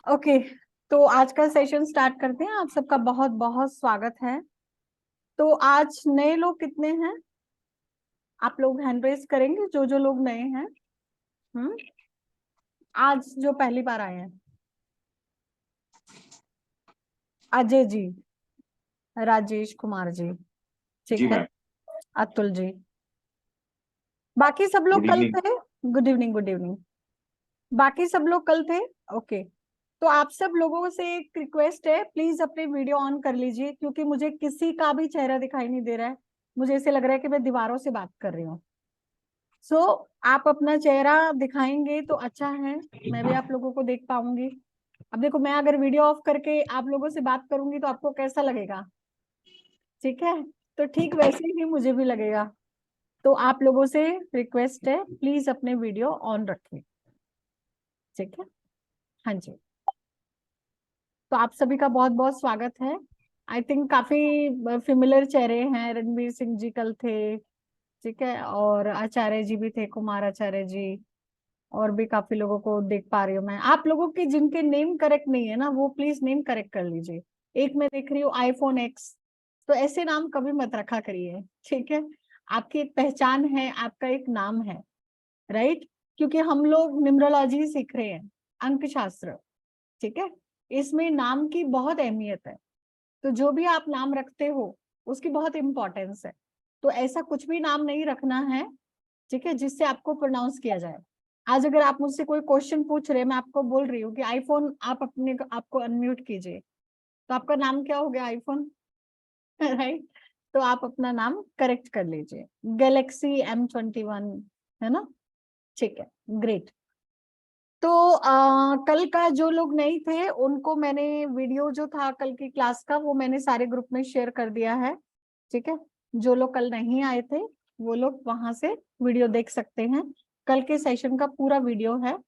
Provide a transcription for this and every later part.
Okay, तो आज का सेशन स्टार्ट करते हैं। आप सबका बहुत बहुत स्वागत है। तो आज नए लोग कितने हैं? आप लोग हैंड रेज करेंगे जो जो लोग नए हैं। हम्म आज जो पहली बार आए हैं। अजय जी, राजेश कुमार जी, जी ठीक है, मैम। अतुल जी। बाकी सब लोग गुड कल इवनिंग। थे। Good evening, good evening. बाकी सब लोग कल थे। ओके, तो आप सब लोगों से एक रिक्वेस्ट है, प्लीज अपने वीडियो ऑन कर लीजिए, क्योंकि मुझे किसी का भी चेहरा दिखाई नहीं दे रहा है। मुझे ऐसे लग रहा है कि मैं दीवारों से बात कर रही हूँ। सो आप अपना चेहरा दिखाएंगे तो अच्छा है, मैं भी आप लोगों को देख पाऊंगी। अब देखो, मैं अगर वीडियो ऑफ करके आप लोगों से बात करूंगी तो आपको कैसा लगेगा? ठीक है, तो ठीक वैसे ही मुझे भी लगेगा। तो आप लोगों से रिक्वेस्ट है, प्लीज अपने वीडियो ऑन रखें। ठीक है, हाँ जी। तो आप सभी का बहुत बहुत स्वागत है। आई थिंक काफी फेमिलियर चेहरे हैं। रणवीर सिंह जी कल थे, ठीक है, और आचार्य जी भी थे, कुमार आचार्य जी। और भी काफी लोगों को देख पा रही हूँ मैं। आप लोगों के जिनके नेम करेक्ट नहीं है ना, वो प्लीज नेम करेक्ट कर लीजिए। एक मैं देख रही हूँ आईफोन एक्स, तो ऐसे नाम कभी मत रखा करिए, ठीक है। आपकी एक पहचान है, आपका एक नाम है, राइट। क्योंकि हम लोग न्यूमरोलॉजी सीख रहे हैं, अंक शास्त्र, ठीक है। इसमें नाम की बहुत अहमियत है। तो जो भी आप नाम रखते हो उसकी बहुत इंपॉर्टेंस है। तो ऐसा कुछ भी नाम नहीं रखना है, ठीक है, जिससे आपको प्रोनाउंस किया जाए। आज अगर आप मुझसे कोई क्वेश्चन पूछ रहे हैं, मैं आपको बोल रही हूँ कि आईफोन, आप अपने आपको अनम्यूट कीजिए, तो आपका नाम क्या हो गया? आईफोन। राइट। तो आप अपना नाम करेक्ट कर लीजिए। गैलेक्सी M21, है ना? ठीक है, ग्रेट। तो कल का जो लोग नहीं थे उनको मैंने वीडियो जो था कल की क्लास का, वो मैंने सारे ग्रुप में शेयर कर दिया है, ठीक है। जो लोग कल नहीं आए थे वो लोग वहां से वीडियो देख सकते हैं। कल के सेशन का पूरा वीडियो है,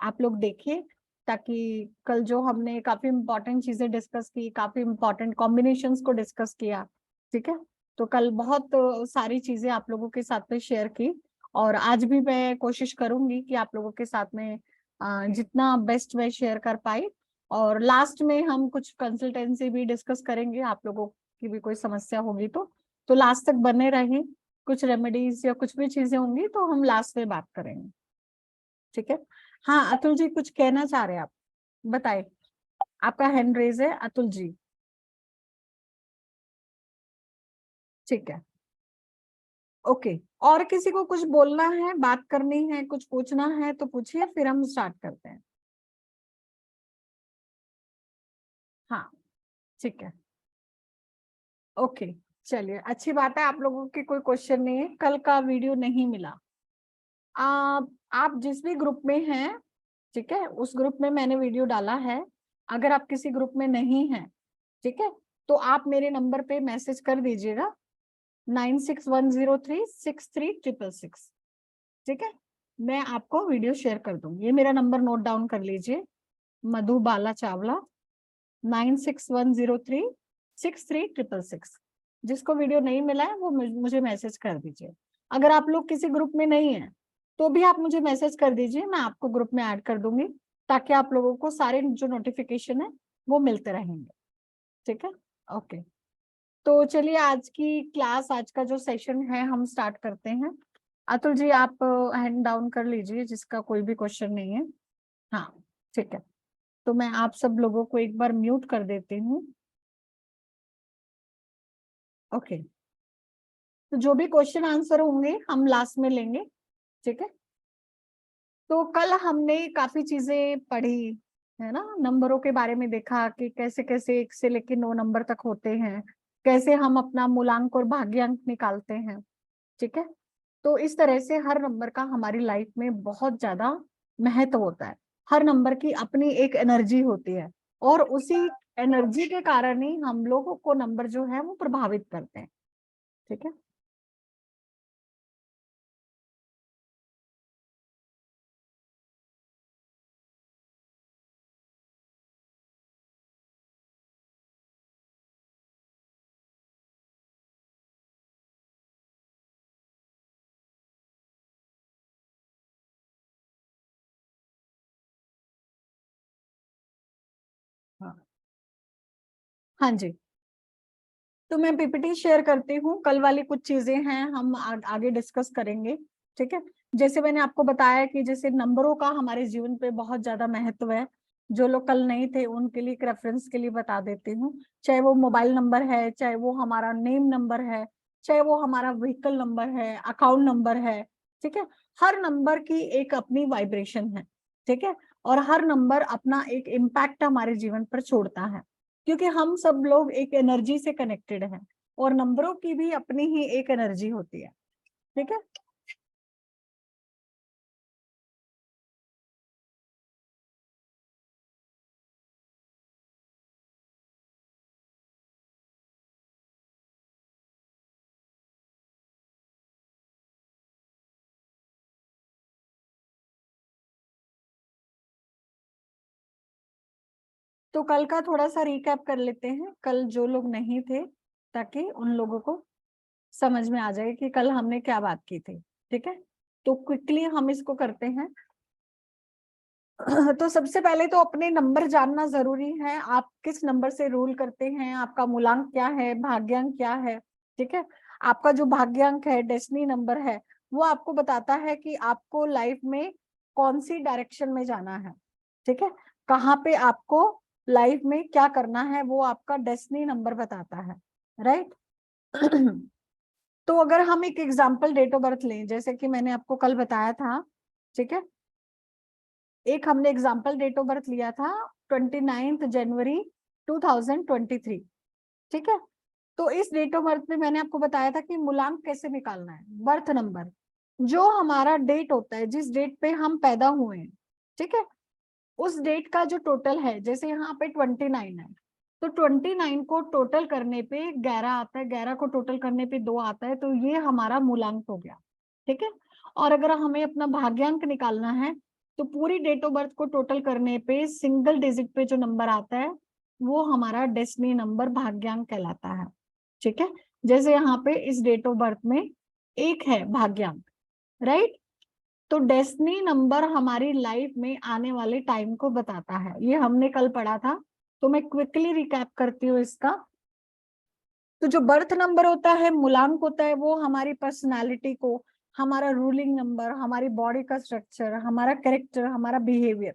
आप लोग देखिए, ताकि कल जो हमने काफी इंपॉर्टेंट चीजें डिस्कस की, काफी इंपॉर्टेंट कॉम्बिनेशंस को डिस्कस किया, ठीक है। तो कल बहुत सारी चीजें आप लोगों के साथ में शेयर की। और आज भी मैं कोशिश करूंगी कि आप लोगों के साथ में जितना बेस्ट मैं शेयर कर पाई। और लास्ट में हम कुछ कंसल्टेंसी भी डिस्कस करेंगे, आप लोगों की भी कोई समस्या होगी तो लास्ट तक बने रहें। कुछ रेमेडीज या कुछ भी चीजें होंगी तो हम लास्ट में बात करेंगे, ठीक है। हाँ, अतुल जी कुछ कहना चाह रहे हैं आप, बताइए। आपका हैंड रेज है अतुल जी, ठीक है, ओके। और किसी को कुछ बोलना है, बात करनी है, कुछ पूछना है तो पूछिए, फिर हम स्टार्ट करते हैं। हाँ, ठीक है, ओके। चलिए, अच्छी बात है, आप लोगों की कोई क्वेश्चन नहीं है। कल का वीडियो नहीं मिला। आप जिस भी ग्रुप में हैं, ठीक है, उस ग्रुप में मैंने वीडियो डाला है। अगर आप किसी ग्रुप में नहीं हैं, ठीक है, तो आप मेरे नंबर पे मैसेज कर दीजिएगा, 9610363666, ठीक है। मैं आपको वीडियो शेयर कर दूंगी। ये मेरा नंबर नोट डाउन कर लीजिए, मधु बाला चावला, 9610363666। जिसको वीडियो नहीं मिला है वो मुझे मैसेज कर दीजिए। अगर आप लोग किसी ग्रुप में नहीं है तो भी आप मुझे मैसेज कर दीजिए, मैं आपको ग्रुप में ऐड कर दूंगी, ताकि आप लोगों को सारे जो नोटिफिकेशन है वो मिलते रहेंगे, ठीक है। ओके, तो चलिए आज की क्लास, आज का जो सेशन है हम स्टार्ट करते हैं। अतुल जी आप हैंड डाउन कर लीजिए जिसका कोई भी क्वेश्चन नहीं है। हाँ, ठीक है। तो मैं आप सब लोगों को एक बार म्यूट कर देती हूँ। ओके, तो जो भी क्वेश्चन आंसर होंगे हम लास्ट में लेंगे, ठीक है। तो कल हमने काफी चीजें पढ़ी, है ना, नंबरों के बारे में देखा कि कैसे कैसे 1 से लेकर 9 नंबर तक होते हैं, कैसे हम अपना मूलांक और भाग्यांक निकालते हैं, ठीक है। तो इस तरह से हर नंबर का हमारी लाइफ में बहुत ज्यादा महत्व होता है। हर नंबर की अपनी एक एनर्जी होती है, और उसी एनर्जी के कारण ही हम लोगों को नंबर जो है वो प्रभावित करते हैं, ठीक है। हाँ जी, तो मैं पीपीटी शेयर करती हूँ। कल वाली कुछ चीजें हैं हम आगे डिस्कस करेंगे, ठीक है। जैसे मैंने आपको बताया कि जैसे नंबरों का हमारे जीवन पे बहुत ज्यादा महत्व है। जो लोग कल नहीं थे उनके लिए रेफरेंस के लिए बता देती हूँ। चाहे वो मोबाइल नंबर है, चाहे वो हमारा नेम नंबर है, चाहे वो हमारा व्हीकल नंबर है, अकाउंट नंबर है, ठीक है। हर नंबर की एक अपनी वाइब्रेशन है, ठीक है। और हर नंबर अपना एक इम्पैक्ट हमारे जीवन पर छोड़ता है, क्योंकि हम सब लोग एक एनर्जी से कनेक्टेड हैं और नंबरों की भी अपनी ही एक एनर्जी होती है, ठीक है। तो कल का थोड़ा सा रिकैप कर लेते हैं, कल जो लोग नहीं थे, ताकि उन लोगों को समझ में आ जाए कि कल हमने क्या बात की थी, ठीक है। तो क्विकली हम इसको करते हैं। तो सबसे पहले तो अपने नंबर जानना जरूरी है। आप किस नंबर से रूल करते हैं, आपका मूलांक क्या है, भाग्यांक क्या है, ठीक है। आपका जो भाग्यांक है, डेस्टिनी नंबर है, वो आपको बताता है कि आपको लाइफ में कौन सी डायरेक्शन में जाना है, ठीक है। कहाँ पे आपको लाइफ में क्या करना है, वो आपका डेस्टिनी नंबर बताता है, राइट। तो अगर हम एक एग्जाम्पल डेट ऑफ बर्थ लें, जैसे कि मैंने आपको कल बताया था, ठीक है। एक हमने एग्जाम्पल डेट ऑफ बर्थ लिया था 29 जनवरी 2023, ठीक है। तो इस डेट ऑफ बर्थ में मैंने आपको बताया था कि मूलांक कैसे निकालना है। बर्थ नंबर, जो हमारा डेट होता है, जिस डेट पे हम पैदा हुए हैं, ठीक है, उस डेट का जो टोटल है, जैसे यहाँ पे 29 है, तो 29 को टोटल करने पे 11 आता है, 11 को टोटल करने पे 2 आता है, तो ये हमारा मूलांक हो गया, ठीक है। और अगर हमें अपना भाग्यांक निकालना है, तो पूरी डेट ऑफ बर्थ को टोटल करने पे सिंगल डिजिट पे जो नंबर आता है, वो हमारा डेस्टिनी नंबर भाग्यांक कहलाता है, ठीक है। जैसे यहाँ पे इस डेट ऑफ बर्थ में एक है भाग्यांक, राइट। तो डेस्टिनी नंबर हमारी लाइफ में आने वाले टाइम को बताता है, ये हमने कल पढ़ा था। तो मैं क्विकली रिकैप करती हूँ इसका। तो जो बर्थ नंबर होता है, मूलांक होता है, वो हमारी पर्सनालिटी को, हमारा रूलिंग नंबर, हमारी बॉडी का स्ट्रक्चर, हमारा कैरेक्टर, हमारा बिहेवियर,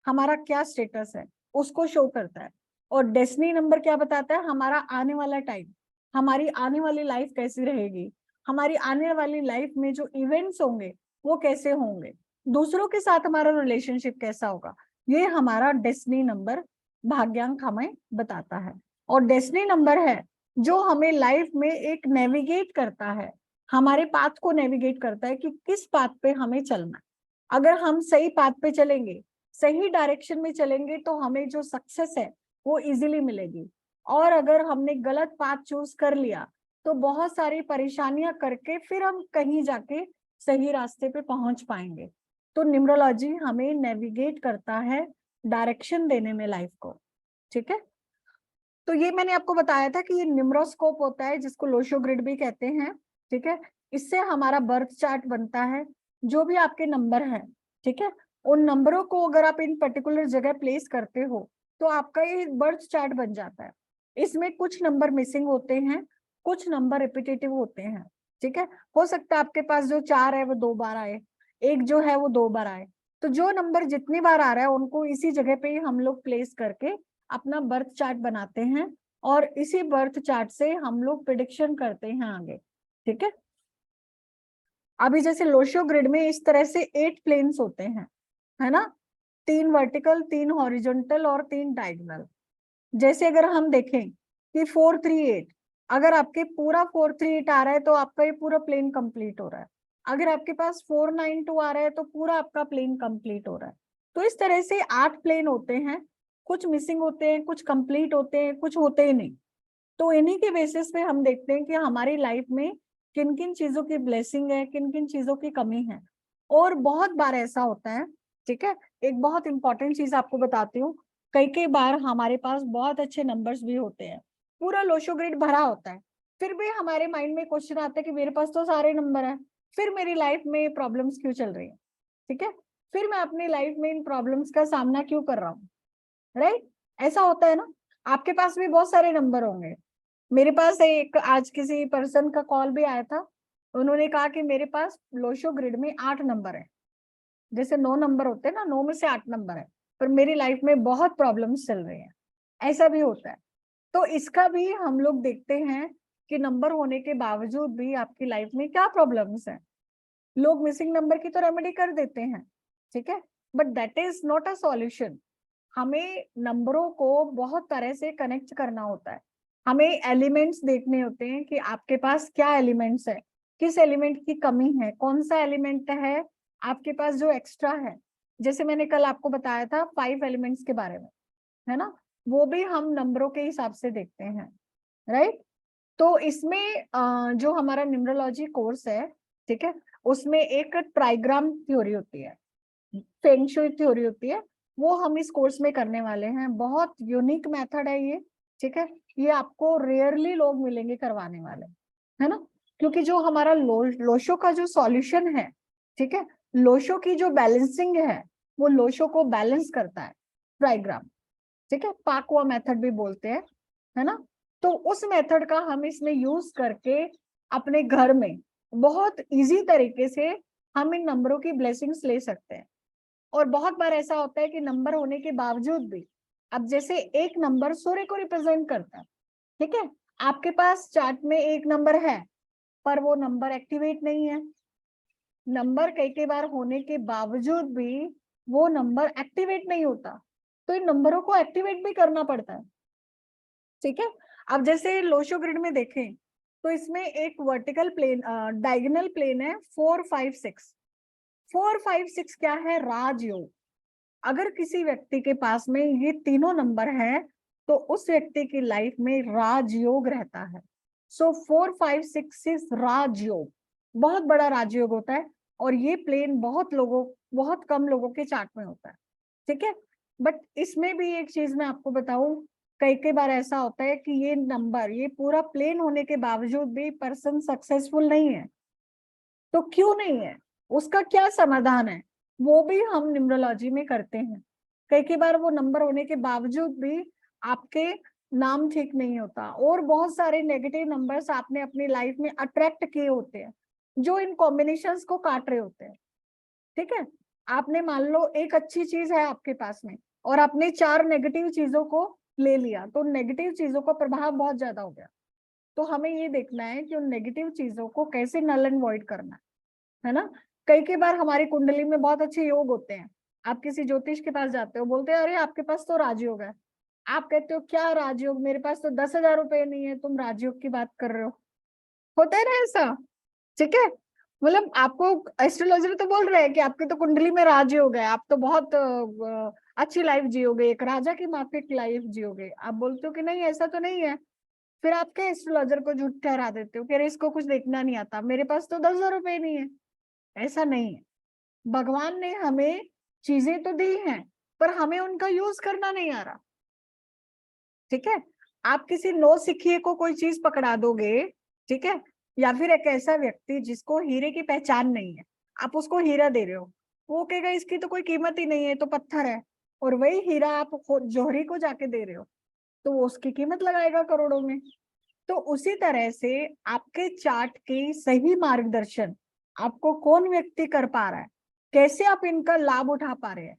हमारा क्या स्टेटस है, उसको शो करता है। और डेस्टिनी नंबर क्या बताता है, हमारा आने वाला टाइम, हमारी आने वाली लाइफ कैसी रहेगी, हमारी आने वाली लाइफ में जो इवेंट्स होंगे वो कैसे होंगे, दूसरों के साथ हमारा रिलेशनशिप कैसा होगा, ये हमारा डेस्टिनी नंबर भाग्यांक हमें बताता है। और डेस्टिनी नंबर है जो हमें लाइफ में एक नेविगेट करता है, हमारे पाथ को नेविगेट करता है कि किस पाथ पे हमें चलना है। अगर हम सही पाथ पे चलेंगे, सही डायरेक्शन में चलेंगे, तो हमें जो सक्सेस है वो इजीली मिलेगी। और अगर हमने गलत पाथ चूज कर लिया, तो बहुत सारी परेशानियां करके फिर हम कहीं जाके सही रास्ते पे पहुंच पाएंगे। तो न्यूमरोलॉजी हमें नेविगेट करता है डायरेक्शन देने में लाइफ को, ठीक है। तो ये मैंने आपको बताया था कि ये न्यूमरोस्कोप होता है, जिसको लोशो ग्रिड भी कहते हैं, ठीक है। इससे हमारा बर्थ चार्ट बनता है। जो भी आपके नंबर है, ठीक है, उन नंबरों को अगर आप इन पर्टिकुलर जगह प्लेस करते हो, तो आपका ये बर्थ चार्ट बन जाता है। इसमें कुछ नंबर मिसिंग होते हैं, कुछ नंबर रिपीटेटिव होते हैं, ठीक है। हो सकता है आपके पास जो 4 है वो 2 बार आए, एक जो है वो 2 बार आए। तो जो नंबर जितनी बार आ रहा है, उनको इसी जगह पे ही हम लोग प्लेस करके अपना बर्थ चार्ट बनाते हैं, और इसी बर्थ चार्ट से हम लोग प्रिडिक्शन करते हैं आगे, ठीक है। अभी जैसे लोशो ग्रिड में इस तरह से 8 प्लेन्स होते हैं, है ना, 3 वर्टिकल, 3 हॉरिजॉन्टल और 3 डायगोनल। जैसे अगर हम देखें कि 438, अगर आपके पूरा 438 आ रहा है, तो आपका ये पूरा प्लेन कंप्लीट हो रहा है। अगर आपके पास 492 आ रहा है, तो पूरा आपका प्लेन कंप्लीट हो रहा है। तो इस तरह से 8 प्लेन होते हैं, कुछ मिसिंग होते हैं, कुछ कंप्लीट होते हैं, कुछ होते ही नहीं। तो इन्हीं के बेसिस पे हम देखते हैं कि हमारी लाइफ में किन किन चीजों की ब्लेसिंग है, किन किन चीजों की कमी है। और बहुत बार ऐसा होता है, ठीक है। एक बहुत इंपॉर्टेंट चीज आपको बताती हूँ, कई कई बार हमारे पास बहुत अच्छे नंबर्स भी होते हैं, पूरा लोशो ग्रिड भरा होता है, फिर भी हमारे माइंड में क्वेश्चन आता है कि मेरे पास तो सारे नंबर है, फिर मेरी लाइफ में प्रॉब्लम्स क्यों चल रही है, ठीक है। फिर मैं अपनी लाइफ में इन प्रॉब्लम्स का सामना क्यों कर रहा हूँ, राइट। ऐसा होता है ना। आपके पास भी बहुत सारे नंबर होंगे। मेरे पास एक आज किसी पर्सन का कॉल भी आया था, उन्होंने कहा कि मेरे पास लोशो ग्रिड में 8 नंबर है। जैसे 9 नंबर होते हैं ना, 9 में से 8 नंबर है, पर मेरी लाइफ में बहुत प्रॉब्लम्स चल रही हैं। ऐसा भी होता है। तो इसका भी हम लोग देखते हैं कि नंबर होने के बावजूद भी आपकी लाइफ में क्या प्रॉब्लम्स हैं। लोग मिसिंग नंबर की तो रेमेडी कर देते हैं, ठीक है, but that is not a solution. हमें नंबरों को बहुत तरह से कनेक्ट करना होता है। हमें एलिमेंट्स देखने होते हैं कि आपके पास क्या एलिमेंट्स है, किस एलिमेंट की कमी है, कौन सा एलिमेंट है आपके पास जो एक्स्ट्रा है। जैसे मैंने कल आपको बताया था 5 एलिमेंट्स के बारे में, है ना, वो भी हम नंबरों के हिसाब से देखते हैं, राइट। तो इसमें जो हमारा न्यूमरोलॉजी कोर्स है, ठीक है, उसमें एक ट्राइग्राम थ्योरी होती है, फेंग शुई थ्योरी होती है, वो हम इस कोर्स में करने वाले हैं। बहुत यूनिक मेथड है ये, ठीक है, ये आपको रेयरली लोग मिलेंगे करवाने वाले, है ना। क्योंकि जो हमारा लोशो का जो सॉल्यूशन है, ठीक है, लोशो की जो बैलेंसिंग है, वो लोशो को बैलेंस करता है ट्राइग्राम, ठीक है, पाकवा मेथड भी बोलते हैं, है ना। तो उस मेथड का हम इसमें यूज करके अपने घर में बहुत इजी तरीके से हम इन नंबरों की ब्लेसिंग्स ले सकते हैं। और बहुत बार ऐसा होता है कि नंबर होने के बावजूद भी, अब जैसे एक नंबर सूर्य को रिप्रेजेंट करता है, ठीक है, आपके पास चार्ट में एक नंबर है, पर वो नंबर एक्टिवेट नहीं है। नंबर कई बार होने के बावजूद भी वो नंबर एक्टिवेट नहीं होता, तो इन नंबरों को एक्टिवेट भी करना पड़ता है, ठीक है। अब जैसे लोशो ग्रिड में देखें तो इसमें एक वर्टिकल प्लेन, डायगोनल प्लेन है 4 5 6। 4 5 6 क्या है? राजयोग। अगर किसी व्यक्ति के पास में ये तीनों नंबर है तो उस व्यक्ति की लाइफ में राजयोग रहता है। सो 4 5 6 इज राजयोग, बहुत बड़ा राजयोग होता है। और ये प्लेन बहुत कम लोगों के चार्ट में होता है, ठीक है। बट इसमें भी एक चीज मैं आपको बताऊं, कई बार ऐसा होता है कि ये नंबर, ये पूरा प्लेन होने के बावजूद भी पर्सन सक्सेसफुल नहीं है। तो क्यों नहीं है, उसका क्या समाधान है, वो भी हम न्यूमरोलॉजी में करते हैं। कई बार वो नंबर होने के बावजूद भी आपके नाम ठीक नहीं होता, और बहुत सारे नेगेटिव नंबर्स आपने अपनी लाइफ में अट्रैक्ट किए होते हैं, जो इन कॉम्बिनेशंस को काट रहे होते हैं, ठीक है। आपने मान लो एक अच्छी चीज है आपके पास में, और आपने 4 नेगेटिव चीजों को ले लिया, तो नेगेटिव चीजों का प्रभाव बहुत ज्यादा हो गया। तो हमें ये देखना है कि उन नेगेटिव चीजों को कैसे नल एंड वॉइड करना है ना। कई बार हमारी कुंडली में बहुत अच्छे योग होते हैं, आप किसी ज्योतिष के पास जाते हो, बोलते हैं अरे आपके पास तो राजयोग है। आप कहते हो क्या राजयोग, मेरे पास तो 10,000 रुपए नहीं है, तुम राजयोग की बात कर रहे हो। होता है ना ऐसा, ठीक है। मतलब आपको एस्ट्रोलॉजर तो बोल रहे हैं कि आपकी तो कुंडली में राजयोग है, आप तो बहुत अच्छी लाइफ जियोगे, एक राजा की माफिक लाइफ जियोगे। आप बोलते हो कि नहीं ऐसा तो नहीं है, फिर आप क्या एस्ट्रोलॉजर को झूठ ठहरा देते हो कि अरे इसको कुछ देखना नहीं आता, मेरे पास तो 10,000 रुपए नहीं है। ऐसा नहीं है। भगवान ने हमें चीजें तो दी हैं, पर हमें उनका यूज करना नहीं आ रहा, ठीक है। आप किसी नौ सिखिए को कोई चीज पकड़ा दोगे, ठीक है, या फिर एक ऐसा व्यक्ति जिसको हीरे की पहचान नहीं है, आप उसको हीरा दे रहे हो, वो कहेगा इसकी तो कोई कीमत ही नहीं है, तो पत्थर है। और वही हीरा आप जौहरी को जाके दे रहे हो, तो वो उसकी कीमत लगाएगा करोड़ों में। तो उसी तरह से आपके चार्ट की सही मार्गदर्शन आपको कौन व्यक्ति कर पा रहा है, कैसे आप इनका लाभ उठा पा रहे हैं।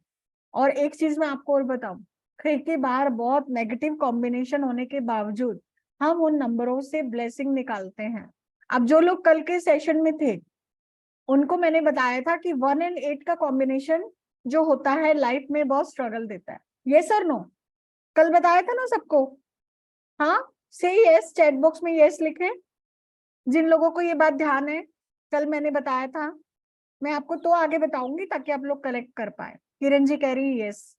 और एक चीज मैं आपको और बताऊं, कई बार बहुत नेगेटिव कॉम्बिनेशन होने के बावजूद हम उन नंबरों से ब्लेसिंग निकालते हैं। अब जो लोग कल के सेशन में थे, उनको मैंने बताया था कि 1 और 8 का कॉम्बिनेशन जो होता है लाइफ में बहुत स्ट्रगल देता है। यस और नो? कल बताया था ना सबको? हाँ, से यस, चैट बॉक्स में यस लिखें जिन लोगों को ये बात ध्यान है। कल मैंने बताया था, मैं आपको तो आगे बताऊंगी ताकि आप लोग कलेक्ट कर पाए। किरण जी कह रही है यस,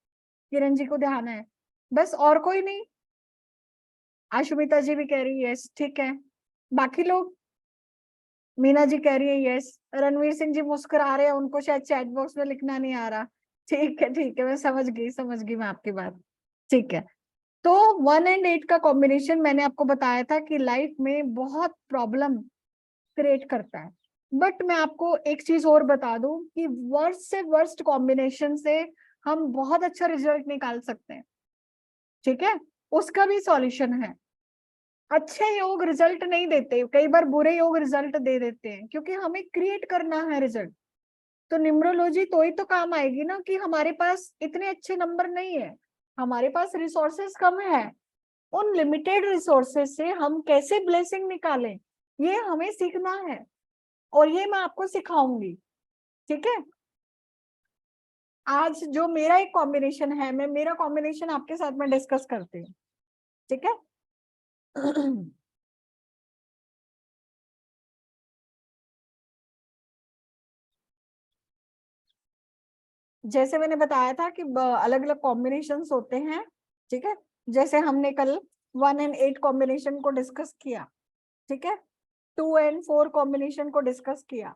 किरण जी को ध्यान है, बस और कोई नहीं। आशुमिता जी भी कह रही है यस, ठीक है। बाकी लोग, मीना जी कह रही है यस, रणवीर सिंह जी मुस्कुरा रहे हैं, उनको शायद चैट बॉक्स में लिखना नहीं आ रहा। ठीक है ठीक है, मैं समझ गई मैं आपकी बात, ठीक है। तो 1 और 8 का कॉम्बिनेशन मैंने आपको बताया था कि लाइफ में बहुत प्रॉब्लम क्रिएट करता है। बट मैं आपको एक चीज और बता दूं कि वर्स्ट से वर्स्ट कॉम्बिनेशन से हम बहुत अच्छा रिजल्ट निकाल सकते हैं, ठीक है। उसका भी सॉल्यूशन है। अच्छे योग रिजल्ट नहीं देते, कई बार बुरे योग रिजल्ट दे देते हैं, क्योंकि हमें क्रिएट करना है रिजल्ट। तो न्यूमरोलॉजी तो ही तो काम आएगी ना, कि हमारे पास इतने अच्छे नंबर नहीं है, हमारे पास रिसोर्सेस कम है, उन लिमिटेड रिसोर्सेस से हम कैसे ब्लेसिंग निकालें, ये हमें सीखना है, और ये मैं आपको सिखाऊंगी। ठीक है, आज जो मेरा एक कॉम्बिनेशन है, मैं मेरा कॉम्बिनेशन आपके साथ में डिस्कस करती हूँ। ठीक है जैसे मैंने बताया था कि अलग अलग कॉम्बिनेशंस होते हैं। ठीक है, जैसे हमने कल 1 and 8 कॉम्बिनेशन को डिस्कस किया। ठीक है, 2 and 4 कॉम्बिनेशन को डिस्कस किया,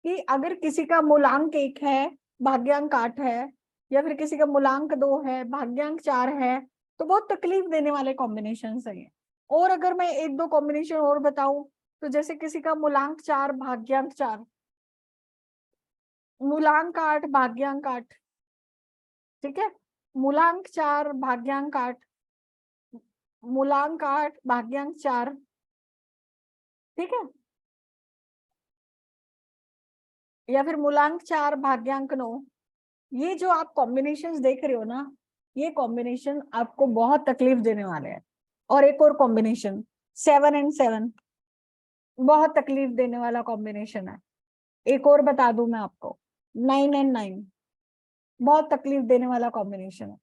कि अगर किसी का मूलांक 1 है, भाग्यांक 8 है, या फिर किसी का मूलांक 2 है, भाग्यांक 4 है, तो बहुत तकलीफ देने वाले कॉम्बिनेशन है ये। और अगर मैं 1-2 कॉम्बिनेशन और बताऊं, तो जैसे किसी का मूलांक 4, भाग्यांक 4, मूलांक 8, भाग्यांक 8। ठीक है, मूलांक 4, भाग्यांक 8, मूलांक 8, भाग्यांक 4। ठीक है, या फिर मूलांक 4, भाग्यांक 9। ये जो आप कॉम्बिनेशंस देख रहे हो ना, ये कॉम्बिनेशन आपको बहुत तकलीफ देने वाले हैं। और एक और कॉम्बिनेशन 7 and 7, बहुत तकलीफ देने वाला कॉम्बिनेशन है। एक और बता दूं मैं आपको, 9 and 9, बहुत तकलीफ देने वाला कॉम्बिनेशन है।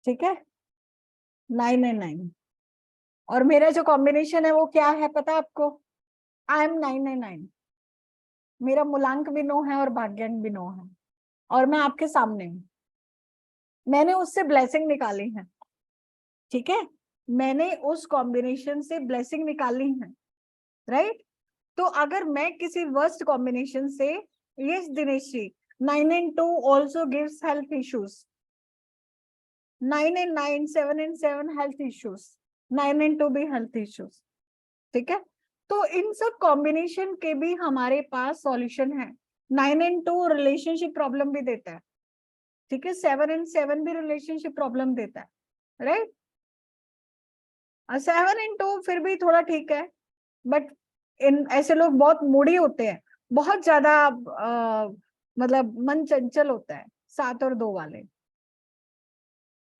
ठीक है, 9 and 9। और मेरा जो कॉम्बिनेशन है वो क्या है पता है आपको? I am 9 and 9। मेरा मूलांक भी 9 है और भाग्यांक भी 9 है, और मैं आपके सामने हूँ। मैंने उससे ब्लेसिंग निकाली है। ठीक है, मैंने उस कॉम्बिनेशन से ब्लेसिंग निकाली है, राइट। तो अगर मैं किसी वर्स्ट कॉम्बिनेशन से, yes Dinesh ji, 9 and 2 also gives health issues, 9 and 9, 7 and 7 health issues, 9 and 2 भी हेल्थ इश्यूज। ठीक है, तो इन सब कॉम्बिनेशन के भी हमारे पास सॉल्यूशन है। 9 and 2 रिलेशनशिप प्रॉब्लम भी देता है। ठीक है, 7 and 7 भी रिलेशनशिप प्रॉब्लम देता है, राइट। 7 and 2 फिर भी थोड़ा ठीक है, बट इन ऐसे लोग बहुत मूडी होते हैं, बहुत ज्यादा मतलब मन चंचल होता है, 7 और 2 वाले।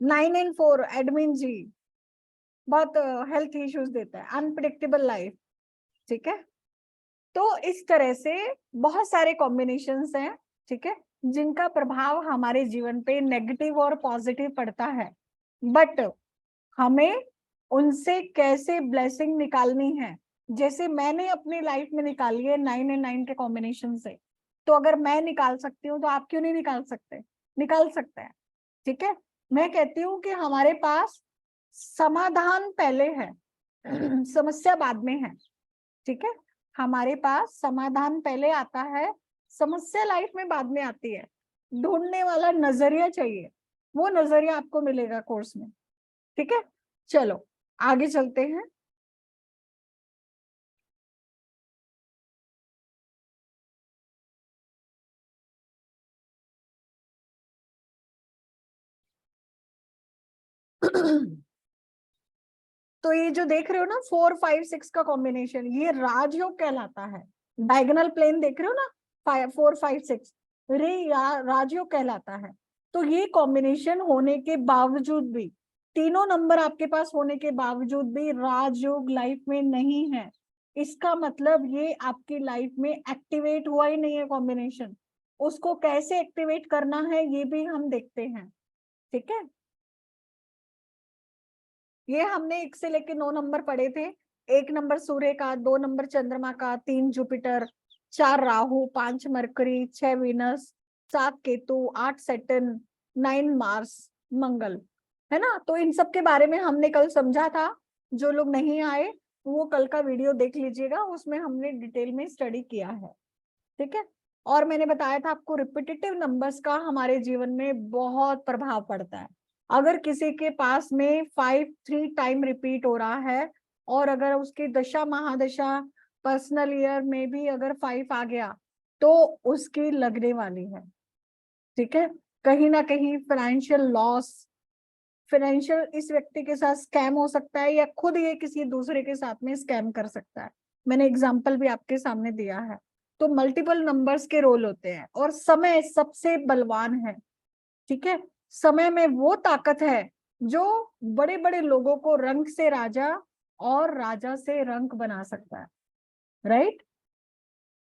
9 and 4 एडमिन जी, बहुत हेल्थ इश्यूज देता है, अनप्रिडिक्टेबल लाइफ। ठीक है, तो इस तरह से बहुत सारे कॉम्बिनेशंस हैं। ठीक है, जिनका प्रभाव हमारे जीवन पे नेगेटिव और पॉजिटिव पड़ता है, बट हमें उनसे कैसे ब्लेसिंग निकालनी है, जैसे मैंने अपनी लाइफ में निकाली है 9 and 9 के कॉम्बिनेशन से। तो अगर मैं निकाल सकती हूँ तो आप क्यों नहीं निकाल सकते? निकाल सकते हैं। ठीक है, मैं कहती हूँ कि हमारे पास समाधान पहले है समस्या बाद में है। ठीक है, हमारे पास समाधान पहले आता है, समस्या लाइफ में बाद में आती है। ढूंढने वाला नजरिया चाहिए, वो नजरिया आपको मिलेगा कोर्स में। ठीक है, चलो आगे चलते हैं। तो ये जो देख रहे हो ना 4, 5, 6 का कॉम्बिनेशन, ये राजयोग कहलाता है। डायगोनल प्लेन देख रहे हो ना, 4, 5, 6, रे राजयोग कहलाता है। तो ये कॉम्बिनेशन होने के बावजूद भी, तीनों नंबर आपके पास होने के बावजूद भी राजयोग लाइफ में नहीं है, इसका मतलब ये आपकी लाइफ में एक्टिवेट हुआ ही नहीं है कॉम्बिनेशन। उसको कैसे एक्टिवेट करना है ये भी हम देखते हैं। ठीक है, ये हमने 1 से लेके 9 नंबर पढ़े थे। 1 नंबर सूर्य का, 2 नंबर चंद्रमा का, 3 Jupiter, 4 Rahu, 5 Mercury, 6 Venus, 7 Ketu, 8 Saturn, 9 Mars, Mangal, है ना। तो इन सब के बारे में हमने कल समझा था। जो लोग नहीं आए वो कल का वीडियो देख लीजिएगा, उसमें हमने डिटेल में स्टडी किया है। ठीक है, और मैंने बताया था आपको रिपीटेटिव नंबर्स का हमारे जीवन में बहुत प्रभाव पड़ता है। अगर किसी के पास में 5 3 टाइम रिपीट हो रहा है, और अगर उसकी दशा महादशा पर्सनल ईयर में भी अगर 5 आ गया, तो उसकी लगने वाली है। ठीक है, कहीं ना कहीं फाइनेंशियल लॉस, फाइनेंशियल इस व्यक्ति के साथ स्कैम हो सकता है, या खुद ये किसी दूसरे के साथ में स्कैम कर सकता है। मैंने एग्जाम्पल भी आपके सामने दिया है। तो मल्टीपल नंबर्स के रोल होते हैं, और समय सबसे बलवान है। ठीक है, समय में वो ताकत है जो बड़े बड़े लोगों को रंक से राजा और राजा से रंक बना सकता है। राइट।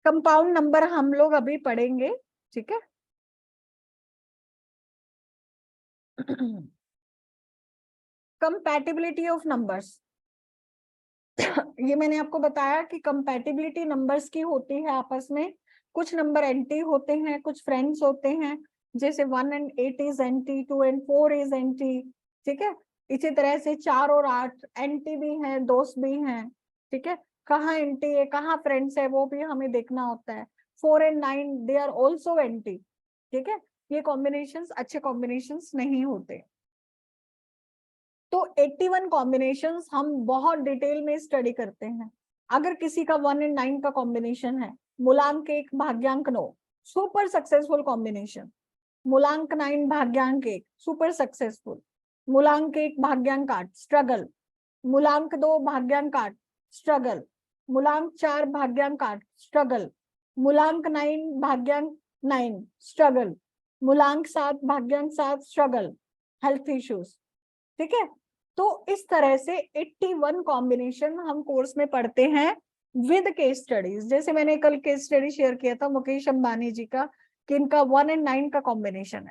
कंपाउंड नंबर हम लोग अभी पढ़ेंगे। ठीक है। Compatibility of numbers. ये मैंने आपको बताया कि कंपैटिबिलिटी नंबर्स की होती है आपस में। कुछ नंबर एंटी होते हैं, कुछ फ्रेंड्स होते हैं। जैसे 1 and 8 is anti, 2 and 4 is anti. ठीक है। इसी तरह से 4 और 8 एंटी भी हैं, दोस्त भी हैं। ठीक है। कहाँ एंटी है, कहाँ फ्रेंड्स है, वो भी हमें देखना होता है। 4 and 9 they are also anti. ठीक है। ये कॉम्बिनेशंस अच्छे कॉम्बिनेशंस नहीं होते। तो 81 कॉम्बिनेशंस हम बहुत डिटेल में स्टडी करते हैं। अगर किसी का 1 and 9 का कॉम्बिनेशन है, मूलांक 1 भाग्यांक 9, सुपर सक्सेसफुल कॉम्बिनेशन। मूलांक 9 भाग्यांक 1 सुपर सक्सेसफुल। मूलांक 1 भाग्यांक 8 स्ट्रगल। मूलांक 2 भाग्यांक 8 स्ट्रगल। मूलांक 4 भाग्यांक 8 स्ट्रगल। मूलांक 9 भाग्यांक 9 स्ट्रगल। मूलांक 7 भाग्यांक 7 स्ट्रगल। Health issues. ठीक है। तो इस तरह से 81 कॉम्बिनेशन हम कोर्स में पढ़ते हैं विद केस स्टडीज। जैसे मैंने कल केस स्टडी शेयर किया था मुकेश अंबानी जी का, कि इनका 1 and 9 का कॉम्बिनेशन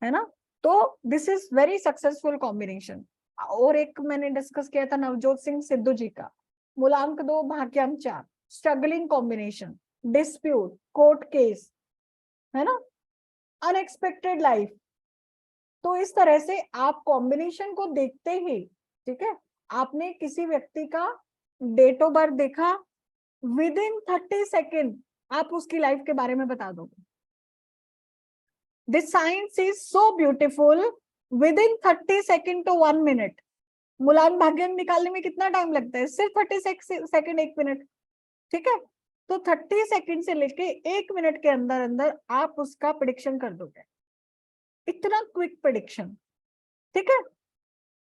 है ना। तो this is very successful combination. और एक मैंने डिस्कस किया था नवजोत सिंह सिद्धू जी का, मूलांक 2 भाग्यांक 4 struggling combination, dispute, court case, है ना, अनएक्सपेक्टेड लाइफ। तो इस तरह से आप कॉम्बिनेशन को देखते ही, ठीक है, आपने किसी व्यक्ति का डेट ऑफ बर्थ देखा, विद इन 30 सेकेंड आप उसकी लाइफ के बारे में बता दोगे। This science is so beautiful. Within 30 second to 1 minute. मूलांक भाग्यांक निकालने में कितना टाइम लगता है? सिर्फ 30 सेकेंड, 1 मिनट। ठीक है। तो 30 सेकेंड से लेके 1 मिनट के अंदर अंदर आप उसका प्रिडिक्शन कर दोगे। इतना क्विक प्रिडिक्शन। ठीक है।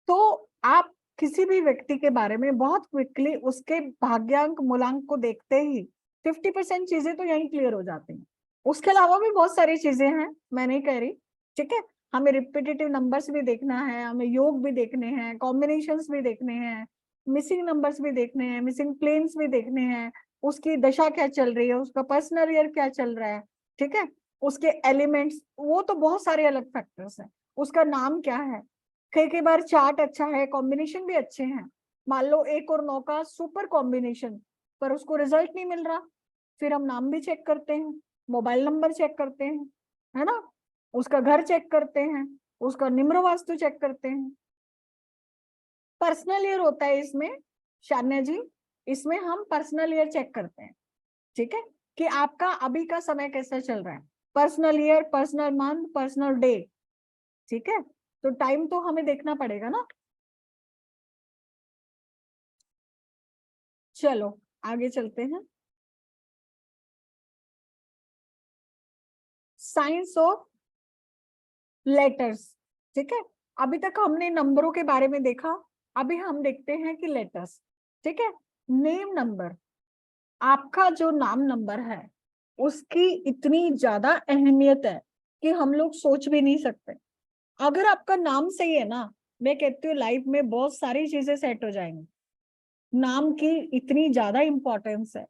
तो आप किसी भी व्यक्ति के बारे में बहुत क्विकली उसके भाग्यांक मूलांक को देखते ही 50% चीजें तो यहीं क्लियर हो जाती हैं। उसके अलावा भी बहुत सारी चीजें हैं, मैं नहीं कह रही। ठीक है। हमें रिपीटेटिव नंबर्स भी देखना है, हमें योग भी देखने हैं, कॉम्बिनेशंस भी देखने हैं, मिसिंग नंबर्स भी देखने हैं, मिसिंग प्लेन्स भी देखने हैं, उसकी दशा क्या चल रही है, उसका पर्सनल ईयर क्या चल रहा है। ठीक है। उसके एलिमेंट्स, वो तो बहुत सारे अलग फैक्टर्स हैं। उसका नाम क्या है। कई बार चार्ट अच्छा है, कॉम्बिनेशन भी अच्छे हैं। मान लो 1 और 9 का सुपर कॉम्बिनेशन, पर उसको रिजल्ट नहीं मिल रहा, फिर हम नाम भी चेक करते हैं, मोबाइल नंबर चेक करते हैं, है ना, उसका घर चेक करते हैं, उसका निम्र वास्तु चेक करते हैं। पर्सनल ईयर होता है इसमें, शान्या जी, इसमें हम पर्सनल ईयर चेक करते हैं। ठीक है, कि आपका अभी का समय कैसा चल रहा है। Personal year, personal month, personal day. ठीक है। तो टाइम तो हमें देखना पड़ेगा ना। चलो आगे चलते हैं। Science of letters. ठीक है। अभी तक हमने नंबरों के बारे में देखा, अभी हम देखते हैं कि लेटर्स। ठीक है। नेम नंबर, आपका जो नाम नंबर है उसकी इतनी ज्यादा अहमियत है कि हम लोग सोच भी नहीं सकते। अगर आपका नाम सही है ना, मैं कहती हूँ लाइफ में बहुत सारी चीजें सेट हो जाएंगी। नाम की इतनी ज्यादा इंपॉर्टेंस है।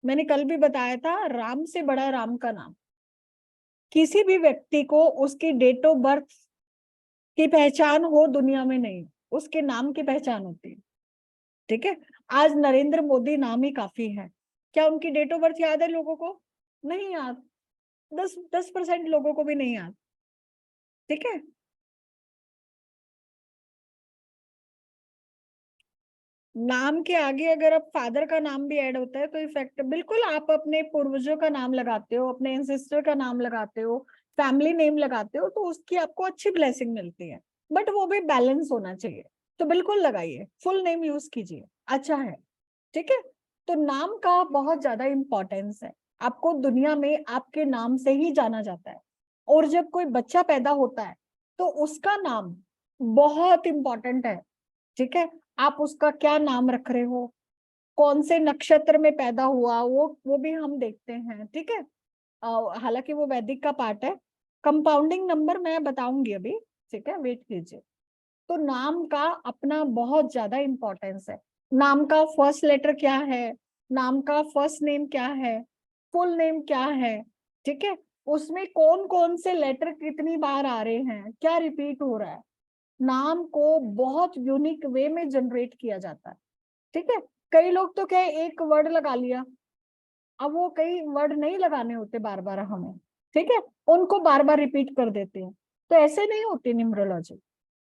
मैंने कल भी बताया था, राम से बड़ा राम का नाम। किसी भी व्यक्ति को उसकी डेट ऑफ बर्थ की पहचान हो दुनिया में नहीं, उसके नाम की पहचान होती है। ठीक है। आज नरेंद्र मोदी नाम ही काफी है। क्या उनकी डेट ऑफ बर्थ याद है लोगों को? नहीं याद। 10% लोगों को भी नहीं याद। ठीक है। नाम के आगे अगर अब फादर का नाम भी ऐड होता है तो इफेक्ट, बिल्कुल आप अपने पूर्वजों का नाम लगाते हो, अपने एंसेस्टर का नाम लगाते हो, फैमिली नेम लगाते हो, तो उसकी आपको अच्छी ब्लेसिंग मिलती है। बट वो भी बैलेंस होना चाहिए। तो बिल्कुल लगाइए, फुल नेम यूज कीजिए, अच्छा है। ठीक है। तो नाम का बहुत ज्यादा इंपॉर्टेंस है। आपको दुनिया में आपके नाम से ही जाना जाता है। और जब कोई बच्चा पैदा होता है तो उसका नाम बहुत इंपॉर्टेंट है। ठीक है, आप उसका क्या नाम रख रहे हो, कौन से नक्षत्र में पैदा हुआ, वो भी हम देखते हैं। ठीक है, हालांकि वो वैदिक का पार्ट है। कंपाउंडिंग नंबर मैं बताऊंगी अभी। ठीक है, वेट कीजिए। तो नाम का अपना बहुत ज्यादा इंपॉर्टेंस है। नाम का फर्स्ट लेटर क्या है, नाम का फर्स्ट नेम क्या है, फुल नेम क्या है। ठीक है, उसमें कौन कौन से लेटर कितनी बार आ रहे हैं, क्या रिपीट हो रहा है। नाम को बहुत यूनिक वे में जनरेट किया जाता है। ठीक है, कई लोग तो क्या है, एक वर्ड लगा लिया, अब वो कई वर्ड नहीं लगाने होते बार बार हमें। ठीक है, उनको बार बार रिपीट कर देते हैं। तो ऐसे नहीं होती न्यूमरोलॉजी।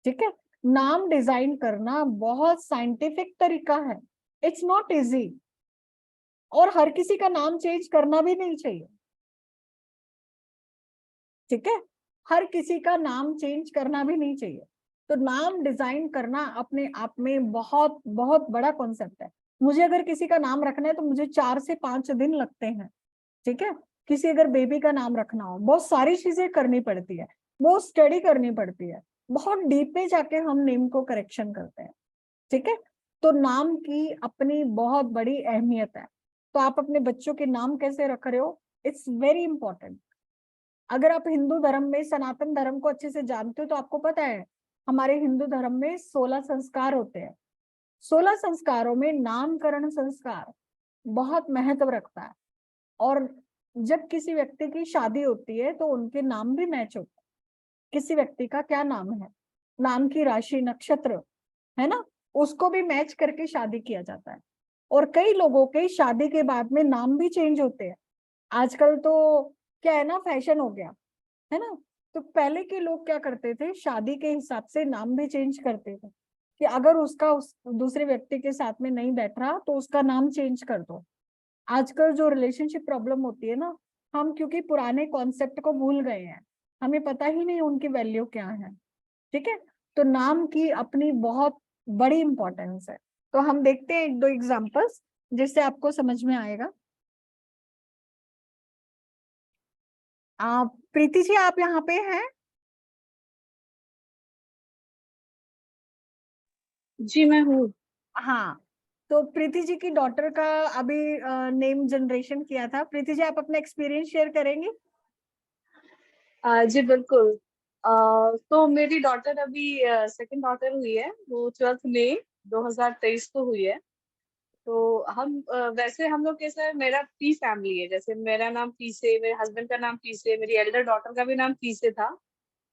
ठीक है, नाम डिजाइन करना बहुत साइंटिफिक तरीका है। It's not easy. और हर किसी का नाम चेंज करना भी नहीं चाहिए। ठीक है, हर किसी का नाम चेंज करना भी नहीं चाहिए। तो नाम डिजाइन करना अपने आप में बहुत बहुत बड़ा कॉन्सेप्ट है। मुझे अगर किसी का नाम रखना है तो मुझे 4 से 5 दिन लगते हैं। ठीक है, किसी अगर बेबी का नाम रखना हो, बहुत सारी चीजें करनी पड़ती है, बहुत स्टडी करनी पड़ती है, बहुत डीप में जाके हम नेम को करेक्शन करते हैं। ठीक है, तो नाम की अपनी बहुत बड़ी अहमियत है। तो आप अपने बच्चों के नाम कैसे रख रहे हो, इट्स वेरी इंपॉर्टेंट। अगर आप हिंदू धर्म में, सनातन धर्म को अच्छे से जानते हो तो आपको पता है हमारे हिंदू धर्म में 16 संस्कार होते हैं। 16 संस्कारों में नामकरण संस्कार बहुत महत्व रखता है। और जब किसी व्यक्ति की शादी होती है तो उनके नाम भी मैच होते हैं। किसी व्यक्ति का क्या नाम है, नाम की राशि, नक्षत्र, है ना, उसको भी मैच करके शादी किया जाता है। और कई लोगों के शादी के बाद में नाम भी चेंज होते हैं। आजकल तो क्या है ना, फैशन हो गया है ना। तो पहले के लोग क्या करते थे, शादी के हिसाब से नाम भी चेंज करते थे, कि अगर उसका उस दूसरे व्यक्ति के साथ में नहीं बैठ रहा तो उसका नाम चेंज कर दो। आजकल जो रिलेशनशिप प्रॉब्लम होती है ना, हम क्योंकि पुराने कॉन्सेप्ट को भूल गए हैं, हमें पता ही नहीं उनकी वैल्यू क्या है। ठीक है, तो नाम की अपनी बहुत बड़ी इंपॉर्टेंस है। तो हम देखते हैं एक दो एग्जांपल्स जिससे आपको समझ में आएगा। आप प्रीति जी, आप यहाँ पे हैं? जी मैं हूँ। हाँ, तो प्रीति जी की डॉटर का अभी नेम जनरेशन किया था। प्रीति जी, आप अपना एक्सपीरियंस शेयर करेंगे? जी बिल्कुल। तो मेरी डॉटर अभी सेकंड डॉटर हुई है, वो 12 मई 2023 को हुई है। तो हम वैसे हम लोग कैसा है, मेरा पी फैमिली है, जैसे मेरा नाम पी से, मेरे हस्बैंड का नाम पी से, मेरी एल्डर डॉटर का भी नाम पी से था।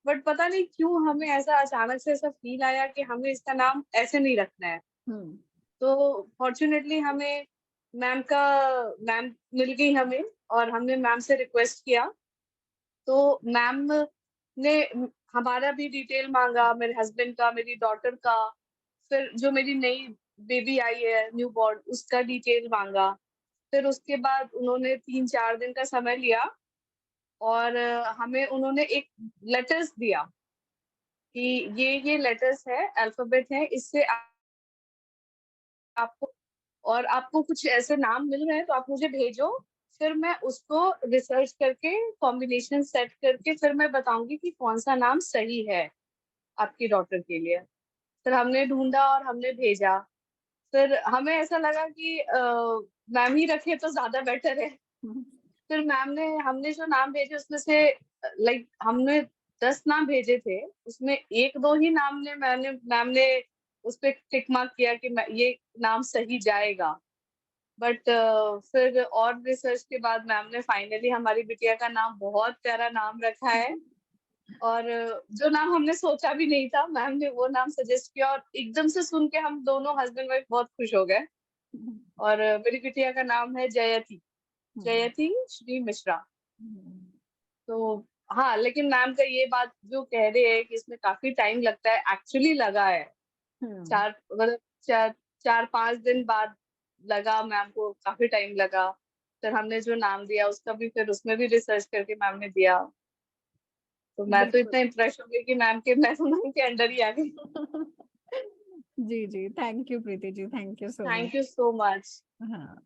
बट पता नहीं क्यों हमें ऐसा अचानक से ऐसा फील आया कि हमें इसका नाम ऐसे नहीं रखना है। हम्म। तो फॉर्चुनेटली हमें मैम मिल गई हमें, और हमने मैम से रिक्वेस्ट किया। तो मैम ने हमारा भी डिटेल मांगा, मेरे हस्बैंड का, मेरी डॉटर का, फिर जो मेरी नई बेबी आई है न्यू बॉर्न उसका डिटेल मांगा। फिर उसके बाद उन्होंने 3-4 दिन का समय लिया, और हमें उन्होंने एक लेटर्स दिया कि ये लेटर्स है, अल्फाबेट है, इससे आपको, और आपको कुछ ऐसे नाम मिल रहे हैं तो आप मुझे भेजो। फिर मैं उसको रिसर्च करके कॉम्बिनेशन सेट करके फिर मैं बताऊंगी कि कौन सा नाम सही है आपकी डॉटर के लिए। फिर हमने ढूंढा और हमने भेजा। फिर हमें ऐसा लगा कि मैम ही रखे तो ज्यादा बेटर है। फिर मैम ने हमने जो नाम भेजे उसमें से, लाइक हमने 10 नाम भेजे थे, उसमें एक दो ही नाम ने मैम ने उस पर टिक मार्क किया कि ये नाम सही जाएगा। बट फिर और रिसर्च के बाद मैम ने फाइनली हमारी बिटिया का नाम, बहुत प्यारा नाम रखा है। और जो नाम हमने सोचा भी नहीं था, मैम ने वो नाम सजेस्ट किया, और एकदम से सुन के हम दोनों हस्बैंड वाइफ बहुत खुश हो गए। और मेरी बिटिया का नाम है जयति, जयति श्री मिश्रा। तो हाँ, लेकिन मैम का ये बात जो कह रहे हैं कि इसमें काफी टाइम लगता है, एक्चुअली लगा है। हम्म। 4 4 5 दिन बाद लगा, मैम को काफी टाइम लगा। फिर हमने जो नाम दिया उसका भी, फिर उसमें भी रिसर्च करके मैम ने दिया। तो मैं तो बिल्कुल। इतना इम्प्रेस हो गई कि मैं तो मैम के अंडर ही आ गई। जी जी, thank you Preeti ji, thank you so much. Thank you so much. हाँ,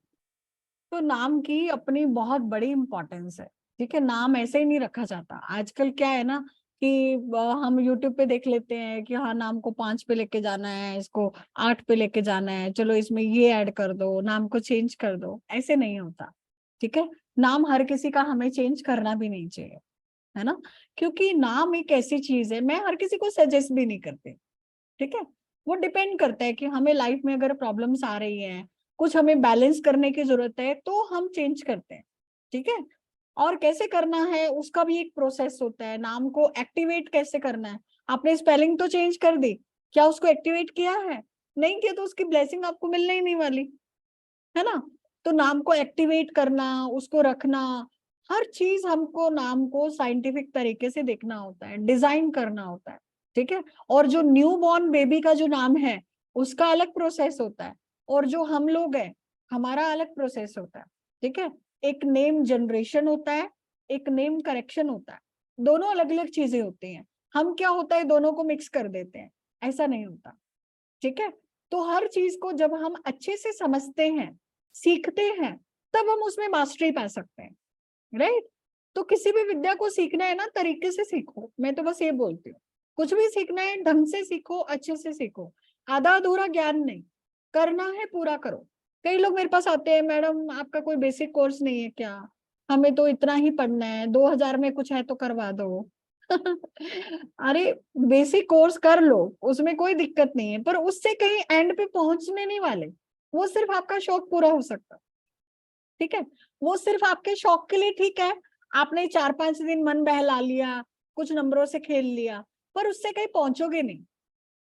तो नाम की अपनी बहुत बड़ी इंपॉर्टेंस है। ठीक है, नाम ऐसे ही नहीं रखा जाता। आजकल क्या है ना, कि हम यूट्यूब पे देख लेते हैं कि हाँ नाम को 5 पे लेके जाना है, इसको 8 पे लेके जाना है, चलो इसमें ये ऐड कर दो, नाम को चेंज कर दो। ऐसे नहीं होता, ठीक है। नाम हर किसी का हमें चेंज करना भी नहीं चाहिए, है ना, क्योंकि नाम एक ऐसी चीज है, मैं हर किसी को सजेस्ट भी नहीं करती, ठीक है। वो डिपेंड करता है कि हमें लाइफ में अगर प्रॉब्लम्स आ रही हैं, कुछ हमें बैलेंस करने की जरूरत है, तो हम चेंज करते हैं, ठीक है। और कैसे करना है उसका भी एक प्रोसेस होता है। नाम को एक्टिवेट कैसे करना है, आपने स्पेलिंग तो चेंज कर दी, क्या उसको एक्टिवेट किया है? नहीं किया तो उसकी ब्लेसिंग आपको मिलने ही नहीं वाली, है ना। तो नाम को एक्टिवेट करना, उसको रखना, हर चीज हमको नाम को साइंटिफिक तरीके से देखना होता है, डिजाइन करना होता है, ठीक है। और जो न्यू बॉर्न बेबी का जो नाम है उसका अलग प्रोसेस होता है, और जो हम लोग हैं हमारा अलग प्रोसेस होता है, ठीक है। एक नेम जनरेशन होता है, एक नेम करेक्शन होता है, दोनों अलग अलग चीजें होती हैं। हम क्या होता है दोनों को मिक्स कर देते हैं, ऐसा नहीं होता, ठीक है। तो हर चीज को जब हम अच्छे से समझते हैं, सीखते हैं, तब हम उसमें मास्टरी पा सकते हैं, राइट। तो किसी भी विद्या को सीखना है ना, तरीके से सीखो, मैं तो बस ये बोलती हूँ, कुछ भी सीखना है ढंग से सीखो, अच्छे से सीखो, आधा अधूरा ज्ञान नहीं, करना है पूरा करो। कई लोग मेरे पास आते हैं, मैडम आपका कोई बेसिक कोर्स नहीं है क्या, हमें तो इतना ही पढ़ना है, 2000 में कुछ है तो करवा दो। अरे बेसिक कोर्स कर लो, उसमें कोई दिक्कत नहीं है, पर उससे कहीं एंड पे पहुंचने नहीं वाले, वो सिर्फ आपका शौक पूरा हो सकता, ठीक है। वो सिर्फ आपके शौक के लिए ठीक है, आपने 4-5 दिन मन बहला लिया, कुछ नंबरों से खेल लिया, पर उससे कहीं पहुंचोगे नहीं।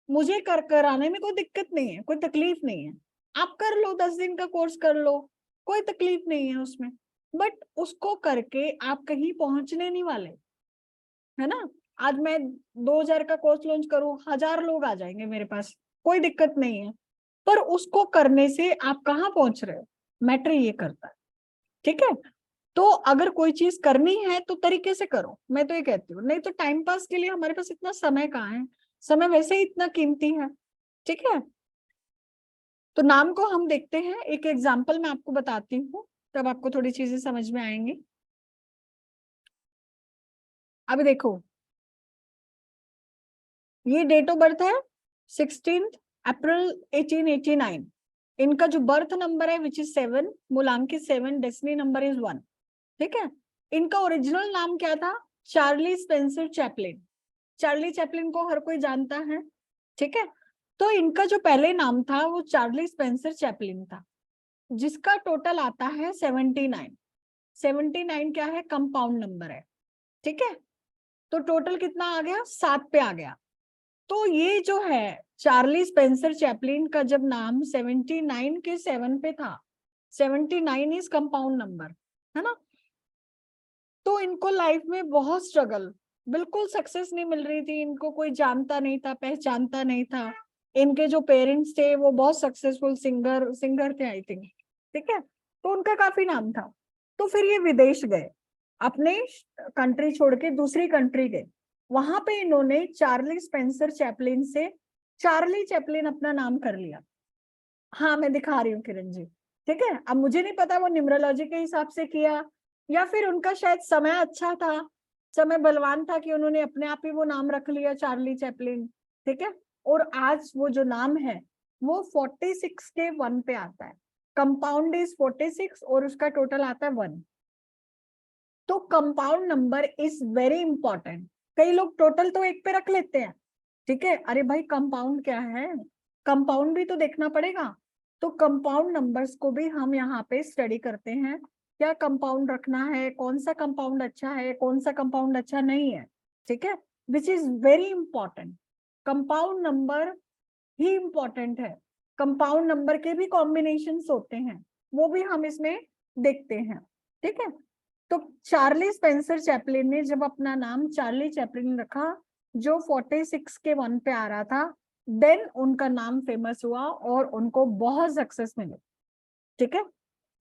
मुझे कराने में कोई दिक्कत नहीं है, कोई तकलीफ नहीं है, आप कर लो, 10 दिन का कोर्स कर लो, कोई तकलीफ नहीं है उसमें। बट उसको करके आप कहीं पहुंचने नहीं वाले, है ना। आज मैं 2000 का कोर्स लॉन्च करूं, 1000 लोग आ जाएंगे मेरे पास, कोई दिक्कत नहीं है, पर उसको करने से आप कहाँ पहुंच रहे हो, मैटर ये करता है, ठीक है। तो अगर कोई चीज करनी है तो तरीके से करो, मैं तो ये कहती हूँ, नहीं तो टाइम पास के लिए हमारे पास इतना समय कहाँ है, समय वैसे ही इतना कीमती है, ठीक है। तो नाम को हम देखते हैं, एक एग्जाम्पल मैं आपको बताती हूँ, तब आपको थोड़ी चीजें समझ में आएंगी। अभी देखो, ये डेट ऑफ बर्थ है 16 अप्रैल 1889, इनका जो बर्थ नंबर है which is 7, मूलांकित 7, destiny number is 1, ठीक है। इनका ओरिजिनल नाम क्या था? Charlie Spencer Chaplin. Charlie Chaplin को हर कोई जानता है, ठीक है। तो इनका जो पहले नाम था वो चार्ली स्पेंसर चैपलिन था, जिसका टोटल आता है 79। 79 क्या है? कंपाउंड नंबर है, ठीक है। तो टोटल कितना आ गया? 7 पे आ गया। तो ये जो है चार्ली स्पेंसर चैपलिन का जब नाम 79 के 7 पे था, 79 इज कंपाउंड नंबर, है ना। तो इनको लाइफ में बहुत स्ट्रगल, बिल्कुल सक्सेस नहीं मिल रही थी, इनको कोई जानता नहीं था, पहचानता नहीं था। इनके जो पेरेंट्स थे वो बहुत सक्सेसफुल सिंगर थे आई थिंक, ठीक है। तो उनका काफी नाम था। तो फिर ये विदेश गए, अपने कंट्री छोड़ के दूसरी कंट्री गए, वहां पे इन्होंने चार्ली स्पेंसर चैपलिन से चार्ली चैपलिन अपना नाम कर लिया। हाँ मैं दिखा रही हूँ किरण जी, ठीक है। अब मुझे नहीं पता वो न्यूमरोलॉजी के हिसाब से किया या फिर उनका शायद समय अच्छा था, समय बलवान था कि उन्होंने अपने आप ही वो नाम रख लिया चार्ली चैपलिन, ठीक है। और आज वो जो नाम है वो 46 के 1 पे आता है, कंपाउंड इज 46 और उसका टोटल आता है 1। तो compound number is very important. कई लोग टोटल तो 1 पे रख लेते हैं, ठीक है, अरे भाई कंपाउंड क्या है, कंपाउंड भी तो देखना पड़ेगा। तो कंपाउंड नंबर्स को भी हम यहाँ पे स्टडी करते हैं, क्या कंपाउंड रखना है, कौन सा कंपाउंड अच्छा है, कौन सा कंपाउंड अच्छा नहीं है, ठीक है, which is very important. Compound number he important है, कंपाउंड नंबर के भी कॉम्बिनेशंस होते हैं, वो भी हम इसमें देखते हैं, ठीक है। तो चार्ली स्पेंसर चैपलिन ने जब अपना नाम चार्ली चैपलिन रखा, जो 46 के 1 पे आ रहा था, देन उनका नाम फेमस हुआ और उनको बहुत सक्सेस मिली, ठीक है।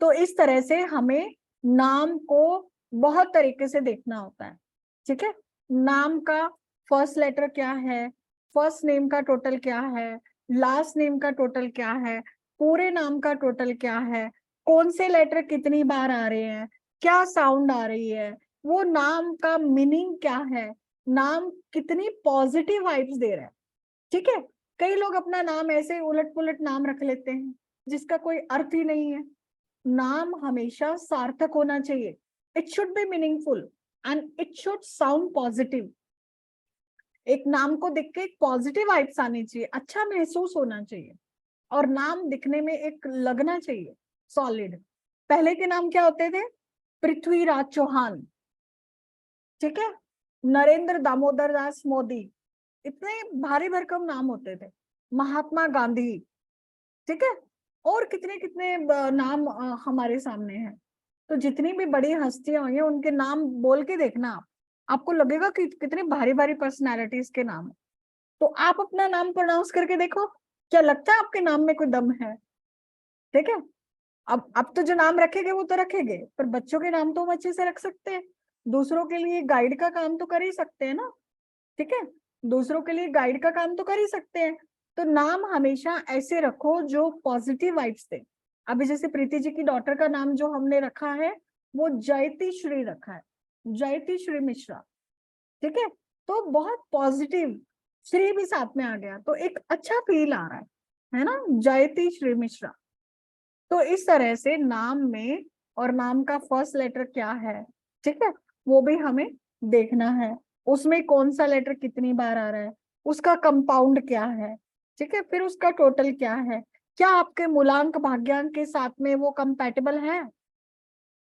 तो इस तरह से हमें नाम को बहुत तरीके से देखना होता है, ठीक है। नाम का फर्स्ट लेटर क्या है, फर्स्ट नेम का टोटल क्या है, लास्ट नेम का टोटल क्या है, पूरे नाम का टोटल क्या है, कौन से लेटर कितनी बार आ रहे हैं, क्या साउंड आ रही है, वो नाम का मीनिंग क्या है, नाम कितनी पॉजिटिव वाइब्स दे रहा है। ठीक है, कई लोग अपना नाम ऐसे उलट पुलट नाम रख लेते हैं जिसका कोई अर्थ ही नहीं है। नाम हमेशा सार्थक होना चाहिए, it should be meaningful and it should sound positive. एक नाम को देख के एक पॉजिटिव वाइब्स आनी चाहिए, अच्छा महसूस होना चाहिए, और नाम दिखने में एक लगना चाहिए सॉलिड। पहले के नाम क्या होते थे? पृथ्वीराज चौहान, ठीक है, नरेंद्र दामोदर दास मोदी, इतने भारी भरकम नाम होते थे, महात्मा गांधी, ठीक है, और कितने कितने नाम हमारे सामने हैं। तो जितनी भी बड़ी हस्तियां हुई हैं उनके नाम बोल के देखना आप, आपको लगेगा कि कितने भारी भारी पर्सनालिटीज के नाम है। तो आप अपना नाम प्रोनाउंस करके देखो, क्या लगता है आपके नाम में कोई दम है? ठीक है, अब तो जो नाम रखेंगे वो तो रखेंगे, पर बच्चों के नाम तो हम अच्छे से रख सकते हैं, दूसरों के लिए गाइड का काम तो कर ही सकते हैं ना। ठीक है, दूसरों के लिए गाइड का काम तो कर ही सकते हैं। तो नाम हमेशा ऐसे रखो जो पॉजिटिव वाइब्स दे। अभी जैसे प्रीति जी की डॉटर का नाम जो हमने रखा है वो जयती श्री रखा है, जयती श्री मिश्रा, ठीक है, तो बहुत पॉजिटिव, श्री भी साथ में आ गया तो एक अच्छा फील आ रहा है ना, जयती श्री मिश्रा। तो इस तरह से नाम में, और नाम का फर्स्ट लेटर क्या है, ठीक है, वो भी हमें देखना है, उसमें कौन सा लेटर कितनी बार आ रहा है, उसका कंपाउंड क्या है, ठीक है, फिर उसका टोटल क्या है, क्या आपके मूलांक भाग्यांक के साथ में वो कंपैटिबल है,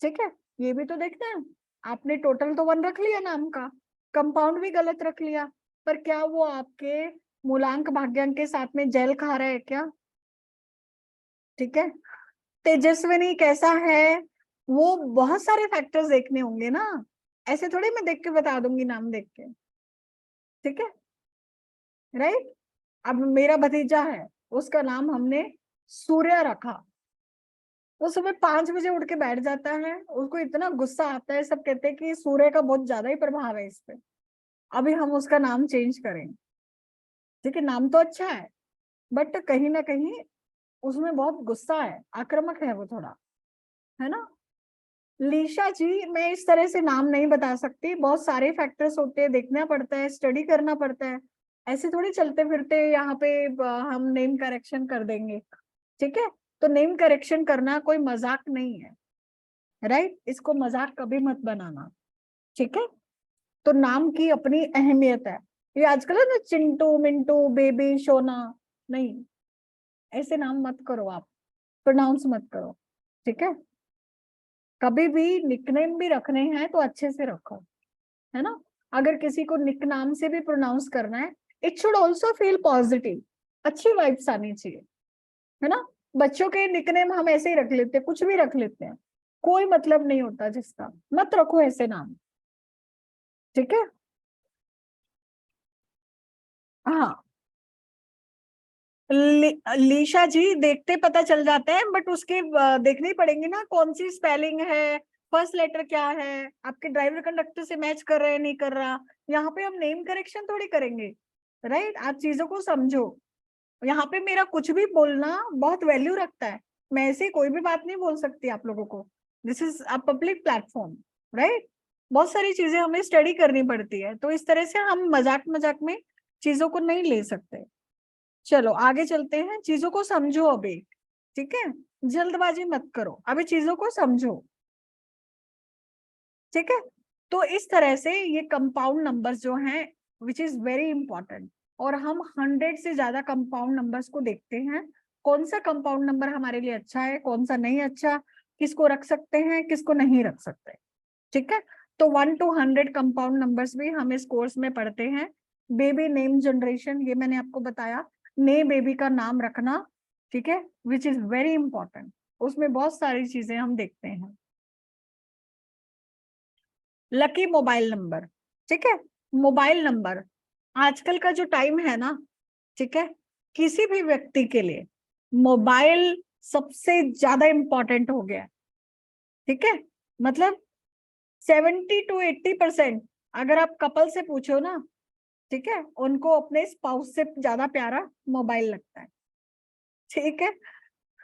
ठीक है, ये भी तो देखना है। आपने टोटल तो 1 रख लिया नाम का, कंपाउंड भी गलत रख लिया, पर क्या वो आपके मूलांक भाग्यांक के साथ में जेल खा रहा है क्या? ठीक है, तेजस्विनी कैसा है, वो बहुत सारे फैक्टर्स देखने होंगे ना, ऐसे थोड़ी मैं देख के बता दूंगी नाम देख के, ठीक है, राइट। अब मेरा भतीजा है, उसका नाम हमने सूर्य रखा, वो सुबह 5 बजे उठ के बैठ जाता है, उसको इतना गुस्सा आता है, सब कहते हैं कि सूर्य का बहुत ज्यादा ही प्रभाव है इस पे, अभी हम उसका नाम चेंज करेंगे। ठीक है, नाम तो अच्छा है बट कहीं ना कहीं उसमें बहुत गुस्सा है, आक्रामक है वो थोड़ा, है ना। लीशा जी, मैं इस तरह से नाम नहीं बता सकती, बहुत सारे फैक्टर्स होते हैं, देखना पड़ता है, स्टडी करना पड़ता है, ऐसे थोड़ी चलते फिरते यहाँ पे हम नेम करेक्शन कर देंगे, ठीक है। तो नेम करेक्शन करना कोई मजाक नहीं है, राइट, इसको मजाक कभी मत बनाना, ठीक है। तो नाम की अपनी अहमियत है, ये आजकल है ना चिंटू मिंटू बेबी सोना, नहीं, ऐसे नाम मत करो आप, प्रोनाउंस मत करो, ठीक है। कभी भी निकनेम भी रखने हैं तो अच्छे से रखो, है ना। अगर किसी को निक नाम से भी प्रोनाउंस करना है, it should also feel positive, अच्छी वाइब्स आनी चाहिए, है ना। बच्चों के निकनेम हम ऐसे ही रख लेते हैं, कुछ भी रख लेते हैं, कोई मतलब नहीं होता जिसका, मत रखो ऐसे नाम, ठीक है। हाँ, लीशा जी देखते पता चल जाता है, बट उसके देखने ही पड़ेंगे ना कौन सी स्पेलिंग है, फर्स्ट लेटर क्या है, आपके ड्राइवर कंडक्टर से मैच कर रहा है नहीं कर रहा। यहाँ पे हम नेम करेक्शन थोड़ी करेंगे, राइट, आप चीजों को समझो। यहाँ पे मेरा कुछ भी बोलना बहुत वैल्यू रखता है, मैं ऐसे कोई भी बात नहीं बोल सकती आप लोगों को, this is a public platform, right. बहुत सारी चीजें हमें स्टडी करनी पड़ती है, तो इस तरह से हम मजाक मजाक में चीजों को नहीं ले सकते। चलो आगे चलते हैं, चीजों को समझो अभी, ठीक है, जल्दबाजी मत करो, अभी चीजों को समझो, ठीक है। तो इस तरह से ये कंपाउंड नंबर्स जो हैं विच इज वेरी इंपॉर्टेंट, और हम 100 से ज्यादा कंपाउंड नंबर्स को देखते हैं, कौन सा कंपाउंड नंबर हमारे लिए अच्छा है, कौन सा नहीं अच्छा, किसको रख सकते हैं किसको नहीं रख सकते, ठीक है। तो 1 to 100 कंपाउंड नंबर्स भी हम इस कोर्स में पढ़ते हैं। बेबी नेम जनरेशन, ये मैंने आपको बताया, नए बेबी का नाम रखना, ठीक है, विच इज वेरी इंपॉर्टेंट, उसमें बहुत सारी चीजें हम देखते हैं। लकी मोबाइल नंबर, ठीक है, मोबाइल नंबर आजकल का जो टाइम है ना, ठीक है, किसी भी व्यक्ति के लिए मोबाइल सबसे ज्यादा इंपॉर्टेंट हो गया है, ठीक है। मतलब 70 to 80% अगर आप कपल से पूछो ना, ठीक है, उनको अपने स्पाउस से ज्यादा प्यारा मोबाइल लगता है, ठीक है।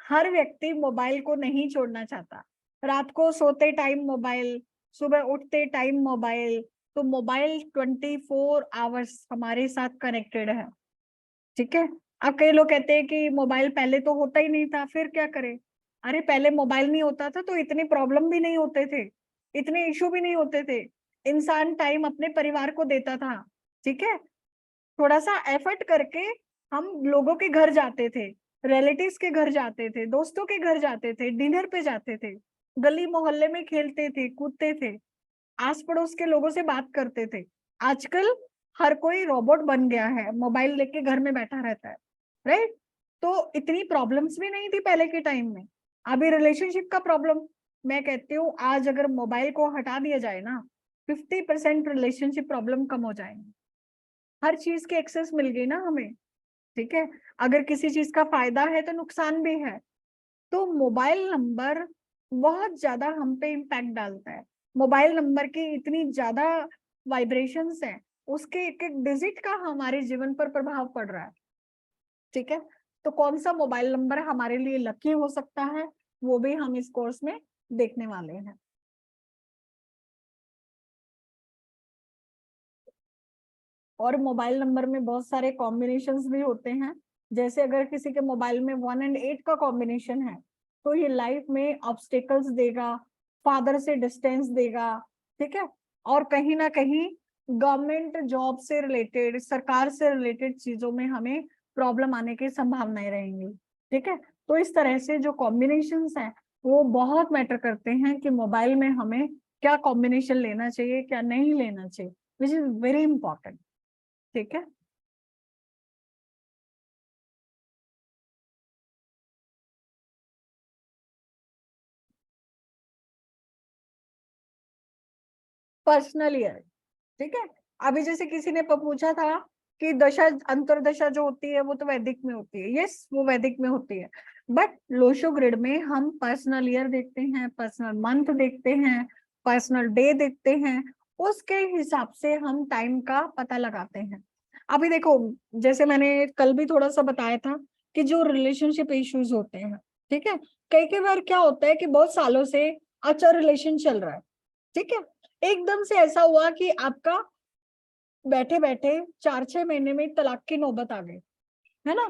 हर व्यक्ति मोबाइल को नहीं छोड़ना चाहता, रात को सोते टाइम मोबाइल, सुबह उठते टाइम मोबाइल, तो मोबाइल 24 आवर्स हमारे साथ कनेक्टेड है, ठीक है। अब कई लोग कहते हैं कि मोबाइल पहले तो होता ही नहीं था, फिर क्या करें। अरे पहले मोबाइल नहीं होता था तो इतनी प्रॉब्लम भी नहीं होते थे, इतने इशू भी नहीं होते थे, इंसान टाइम अपने परिवार को देता था, ठीक है। थोड़ा सा एफर्ट करके हम लोगों के घर जाते थे, रिलेटिव्स के घर जाते थे, दोस्तों के घर जाते थे, डिनर पे जाते थे, गली मोहल्ले में खेलते थे, कूदते थे, आस पड़ोस के लोगों से बात करते थे। आजकल हर कोई रोबोट बन गया है, मोबाइल लेके घर में बैठा रहता है, राइट। तो इतनी प्रॉब्लम्स भी नहीं थी पहले के टाइम में। अभी रिलेशनशिप का प्रॉब्लम, मैं कहती हूँ आज अगर मोबाइल को हटा दिया जाए ना, 50% रिलेशनशिप प्रॉब्लम कम हो जाएंगे। हर चीज की एक्सेस मिल गई ना हमें, ठीक है। अगर किसी चीज का फायदा है तो नुकसान भी है। तो मोबाइल नंबर बहुत ज्यादा हम पे इम्पैक्ट डालता है। मोबाइल नंबर की इतनी ज्यादा वाइब्रेशंस हैं, उसके एक एक डिजिट का हमारे जीवन पर प्रभाव पड़ रहा है, ठीक है। तो कौन सा मोबाइल नंबर हमारे लिए लकी हो सकता है, वो भी हम इस कोर्स में देखने वाले हैं। और मोबाइल नंबर में बहुत सारे कॉम्बिनेशंस भी होते हैं। जैसे अगर किसी के मोबाइल में 1 और 8 का कॉम्बिनेशन है तो ये लाइफ में ऑब्स्टेकल्स देगा, फादर से डिस्टेंस देगा, ठीक है। और कहीं ना कहीं गवर्नमेंट जॉब से रिलेटेड, सरकार से रिलेटेड चीजों में हमें प्रॉब्लम आने की संभावनाएं रहेंगी, ठीक है। तो इस तरह से जो कॉम्बिनेशंस हैं वो बहुत मैटर करते हैं कि मोबाइल में हमें क्या कॉम्बिनेशन लेना चाहिए, क्या नहीं लेना चाहिए, विच इज वेरी इंपॉर्टेंट, ठीक है। पर्सनल ईयर, ठीक है। अभी जैसे किसी ने पूछा था कि दशा अंतरदशा जो होती है वो तो वैदिक में होती है, यस वो वैदिक में होती है। बट लोशो ग्रिड में हम पर्सनल ईयर देखते हैं, पर्सनल मंथ देखते हैं, पर्सनल डे देखते हैं, उसके हिसाब से हम टाइम का पता लगाते हैं। अभी देखो, जैसे मैंने कल भी थोड़ा सा बताया था कि जो रिलेशनशिप इश्यूज होते हैं, ठीक है। कई कई बार क्या होता है कि बहुत सालों से अच्छा रिलेशन चल रहा है, ठीक है। एकदम से ऐसा हुआ कि आपका बैठे बैठे 4-6 महीने में तलाक की नौबत आ गई, है ना।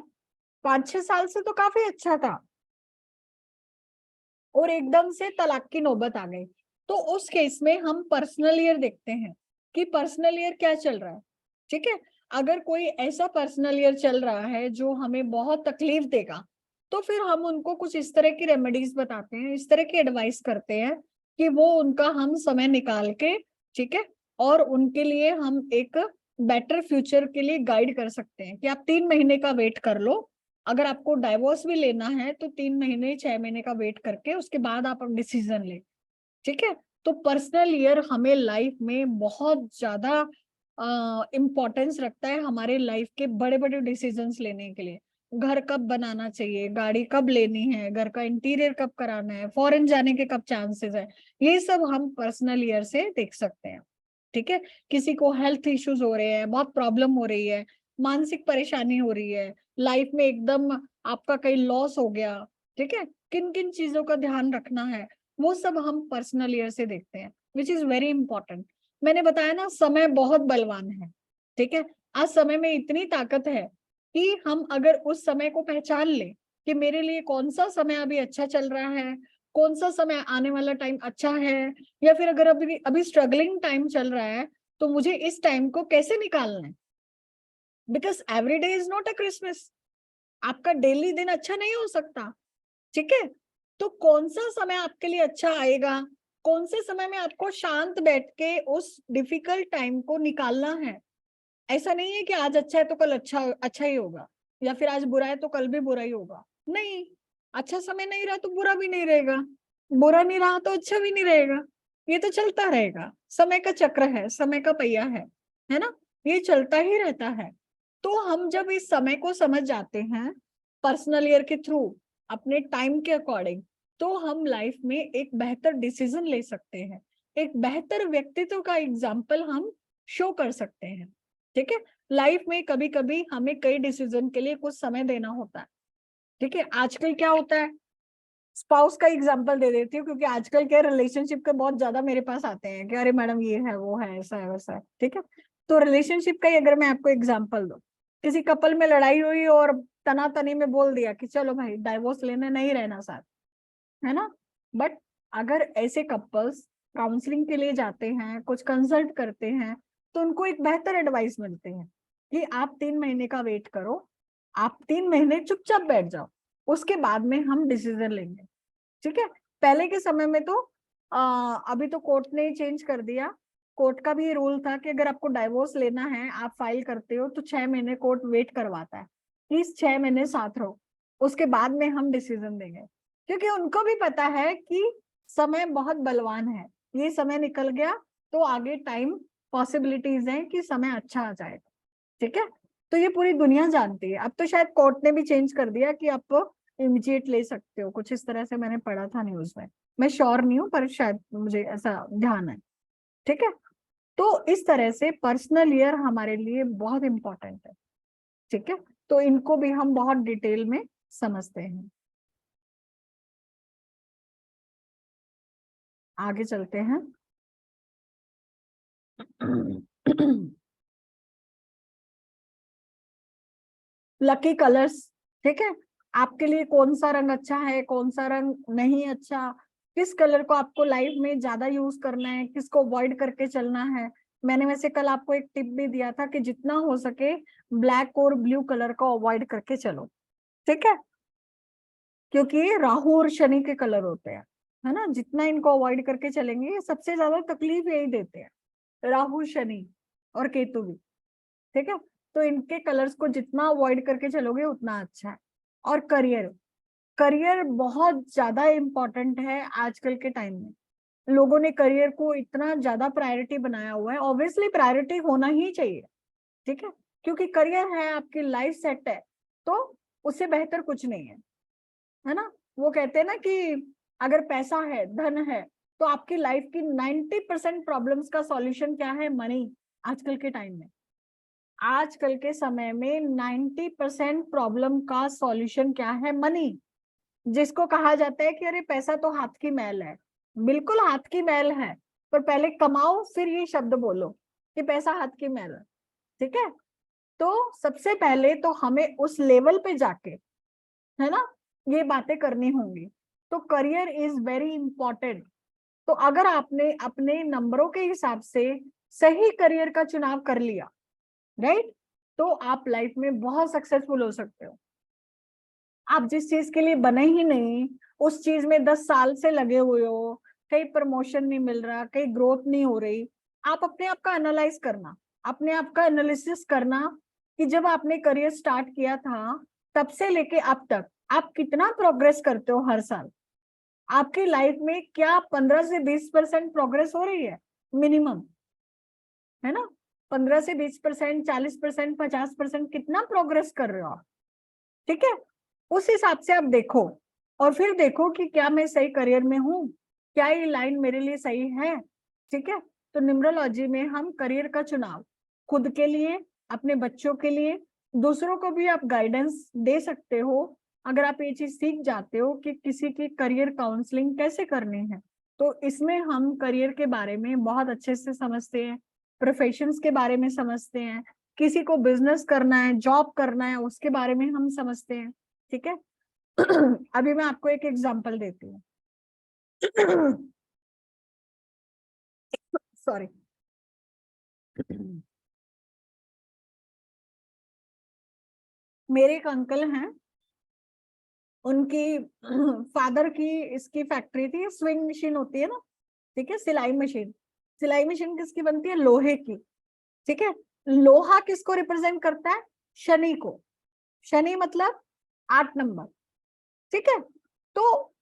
5-6 साल से तो काफी अच्छा था और एकदम से तलाक की नौबत आ गई। तो उस केस में हम पर्सनल ईयर देखते हैं कि पर्सनल ईयर क्या चल रहा है, ठीक है। अगर कोई ऐसा पर्सनल ईयर चल रहा है जो हमें बहुत तकलीफ देगा, तो फिर हम उनको कुछ इस तरह की रेमेडीज बताते हैं, इस तरह की एडवाइस करते हैं कि वो उनका हम समय निकाल के, ठीक है, और उनके लिए हम एक बेटर फ्यूचर के लिए गाइड कर सकते हैं कि आप 3 महीने का वेट कर लो। अगर आपको डाइवोर्स भी लेना है तो 3 महीने 6 महीने का वेट करके उसके बाद आप डिसीजन ले, ठीक है। तो पर्सनल ईयर हमें लाइफ में बहुत ज्यादा इम्पोर्टेंस रखता है, हमारे लाइफ के बड़े बड़े डिसीजंस लेने के लिए। घर कब बनाना चाहिए, गाड़ी कब लेनी है, घर का इंटीरियर कब कराना है, फॉरेन जाने के कब चांसेस है, ये सब हम पर्सनल ईयर से देख सकते हैं, ठीक है। किसी को हेल्थ इश्यूज हो रहे हैं, बहुत प्रॉब्लम हो रही है, मानसिक परेशानी हो रही है, लाइफ में एकदम आपका कहीं लॉस हो गया, ठीक है, किन किन चीजों का ध्यान रखना है, वो सब हम पर्सनल ईयर से देखते हैं, विच इज वेरी इंपॉर्टेंट। मैंने बताया ना, समय बहुत बलवान है, ठीक है। आज समय में इतनी ताकत है कि हम अगर उस समय को पहचान ले कि मेरे लिए कौन सा समय अभी अच्छा चल रहा है, कौन सा समय आने वाला टाइम अच्छा है, या फिर अगर अभी अभी स्ट्रगलिंग टाइम चल रहा है तो मुझे इस टाइम को कैसे निकालना है। Because every day is not a Christmas, आपका डेली दिन अच्छा नहीं हो सकता, ठीक है। तो कौन सा समय आपके लिए अच्छा आएगा, कौन से समय में आपको शांत बैठ के उस डिफिकल्ट टाइम को निकालना है। ऐसा नहीं है कि आज अच्छा है तो कल अच्छा अच्छा ही होगा, या फिर आज बुरा है तो कल भी बुरा ही होगा, नहीं। अच्छा समय नहीं रहा तो बुरा भी नहीं रहेगा, बुरा नहीं रहा तो अच्छा भी नहीं रहेगा, ये तो चलता रहेगा, समय का चक्र है, समय का पहिया है ना, ये चलता ही रहता है। तो हम जब इस समय को समझ जाते हैं पर्सनल ईयर के थ्रू, अपने टाइम के अकॉर्डिंग, तो हम लाइफ में एक बेहतर डिसीजन ले सकते हैं, एक बेहतर व्यक्तित्व का एग्जाम्पल हम शो कर सकते हैं, ठीक है। लाइफ में कभी कभी हमें कई डिसीजन के लिए कुछ समय देना होता है, ठीक है। आजकल क्या होता है, स्पाउस का एग्जांपल दे देती हूँ, क्योंकि आजकल के रिलेशनशिप के बहुत ज्यादा मेरे पास आते हैं कि अरे मैडम ये है वो है ऐसा है वैसा है, ठीक है। तो रिलेशनशिप का ही अगर मैं आपको एग्जांपल दूं, किसी कपल में लड़ाई हुई और तनातनी में बोल दिया कि चलो भाई डाइवोर्स लेने नहीं रहना साथ, है ना। बट अगर ऐसे कपल्स काउंसलिंग के लिए जाते हैं, कुछ कंसल्ट करते हैं, तो उनको एक बेहतर एडवाइस मिलते हैं कि आप 3 महीने का वेट करो, आप 3 महीने चुपचाप बैठ जाओ, उसके बाद में हम डिसीजन लेंगे, ठीक है। पहले के समय में तो अभी तो कोर्ट ने चेंज कर दिया, कोर्ट का भी रूल था कि अगर आपको डाइवोर्स लेना है, आप फाइल करते हो तो 6 महीने कोर्ट वेट करवाता है, प्लीज 6 महीने साथ रहो, उसके बाद में हम डिसीजन देंगे। क्योंकि उनको भी पता है कि समय बहुत बलवान है, ये समय निकल गया तो आगे टाइम पॉसिबिलिटीज है कि समय अच्छा आ जाएगा, ठीक है। तो ये पूरी दुनिया जानती है। अब तो शायद कोर्ट ने भी चेंज कर दिया कि आप इमीडिएट ले सकते हो, कुछ इस तरह से मैंने पढ़ा था न्यूज में, मैं श्योर नहीं हूँ पर शायद मुझे ऐसा ध्यान है, ठीक है। तो इस तरह से पर्सनल ईयर हमारे लिए बहुत इंपॉर्टेंट है, ठीक है। तो इनको भी हम बहुत डिटेल में समझते हैं। आगे चलते हैं। लकी कलर्स, ठीक है। आपके लिए कौन सा रंग अच्छा है, कौन सा रंग नहीं अच्छा, किस कलर को आपको लाइफ में ज्यादा यूज करना है, किसको अवॉइड करके चलना है। मैंने वैसे कल आपको एक टिप भी दिया था कि जितना हो सके ब्लैक और ब्लू कलर को अवॉइड करके चलो, ठीक है। क्योंकि ये राहु और शनि के कलर होते हैं, है ना। जितना इनको अवॉइड करके चलेंगे, ये सबसे ज्यादा तकलीफ यही देते हैं, राहु शनि और केतु भी, ठीक है। तो इनके कलर्स को जितना अवॉइड करके चलोगे उतना अच्छा है। और करियर, करियर बहुत ज्यादा इंपॉर्टेंट है आजकल के टाइम में। लोगों ने करियर को इतना ज्यादा प्रायोरिटी बनाया हुआ है, ऑब्वियसली प्रायोरिटी होना ही चाहिए, ठीक है। क्योंकि करियर है, आपकी लाइफ सेट है, तो उससे बेहतर कुछ नहीं है ना। वो कहते हैं ना कि अगर पैसा है, धन है, तो आपकी लाइफ की 90% प्रॉब्लम्स का सॉल्यूशन क्या है? मनी। आजकल के टाइम में, आजकल के समय में 90% प्रॉब्लम का सॉल्यूशन क्या है? मनी। जिसको कहा जाता है कि अरे पैसा तो हाथ की मैल है, बिल्कुल हाथ की मैल है, पर पहले कमाओ फिर ये शब्द बोलो कि पैसा हाथ की मैल है, ठीक है। तो सबसे पहले तो हमें उस लेवल पे जाके, है ना, ये बातें करनी होंगी। तो करियर इज वेरी इंपॉर्टेंट। तो अगर आपने अपने नंबरों के हिसाब से सही करियर का चुनाव कर लिया, राइट, तो आप लाइफ में बहुत सक्सेसफुल हो सकते हो। आप जिस चीज के लिए बने ही नहीं, उस चीज में 10 साल से लगे हुए हो, कहीं प्रमोशन नहीं मिल रहा, कहीं ग्रोथ नहीं हो रही, आप अपने आप का एनालाइज करना, अपने आप का एनालिसिस करना कि जब आपने करियर स्टार्ट किया था तब से लेके अब तक आप कितना प्रोग्रेस करते हो हर साल। आपकी लाइफ में क्या 15 से 20% प्रोग्रेस हो रही है मिनिमम, है ना। 15 से 20%, 40%, 50%, कितना प्रोग्रेस कर रहे हो आप, ठीक है। उस हिसाब से आप देखो, और फिर देखो कि क्या मैं सही करियर में हूँ, क्या ये लाइन मेरे लिए सही है, ठीक है। तो न्यूमरोलॉजी में हम करियर का चुनाव खुद के लिए, अपने बच्चों के लिए, दूसरों को भी आप गाइडेंस दे सकते हो। अगर आप ये चीज सीख जाते हो कि किसी की करियर काउंसलिंग कैसे करनी है, तो इसमें हम करियर के बारे में बहुत अच्छे से समझते हैं, प्रोफेशंस के बारे में समझते हैं, किसी को बिजनेस करना है, जॉब करना है, उसके बारे में हम समझते हैं, ठीक है। अभी मैं आपको एक एग्जांपल देती हूँ। सॉरी। मेरे एक अंकल हैं, उनकी फादर की इसकी फैक्ट्री थी, स्विंग मशीन होती है ना, ठीक है, सिलाई मशीन। सिलाई मशीन किसकी बनती है? लोहे की, ठीक है। लोहा किसको रिप्रेजेंट करता है? शनि को। शनि मतलब 8 नंबर, ठीक है। तो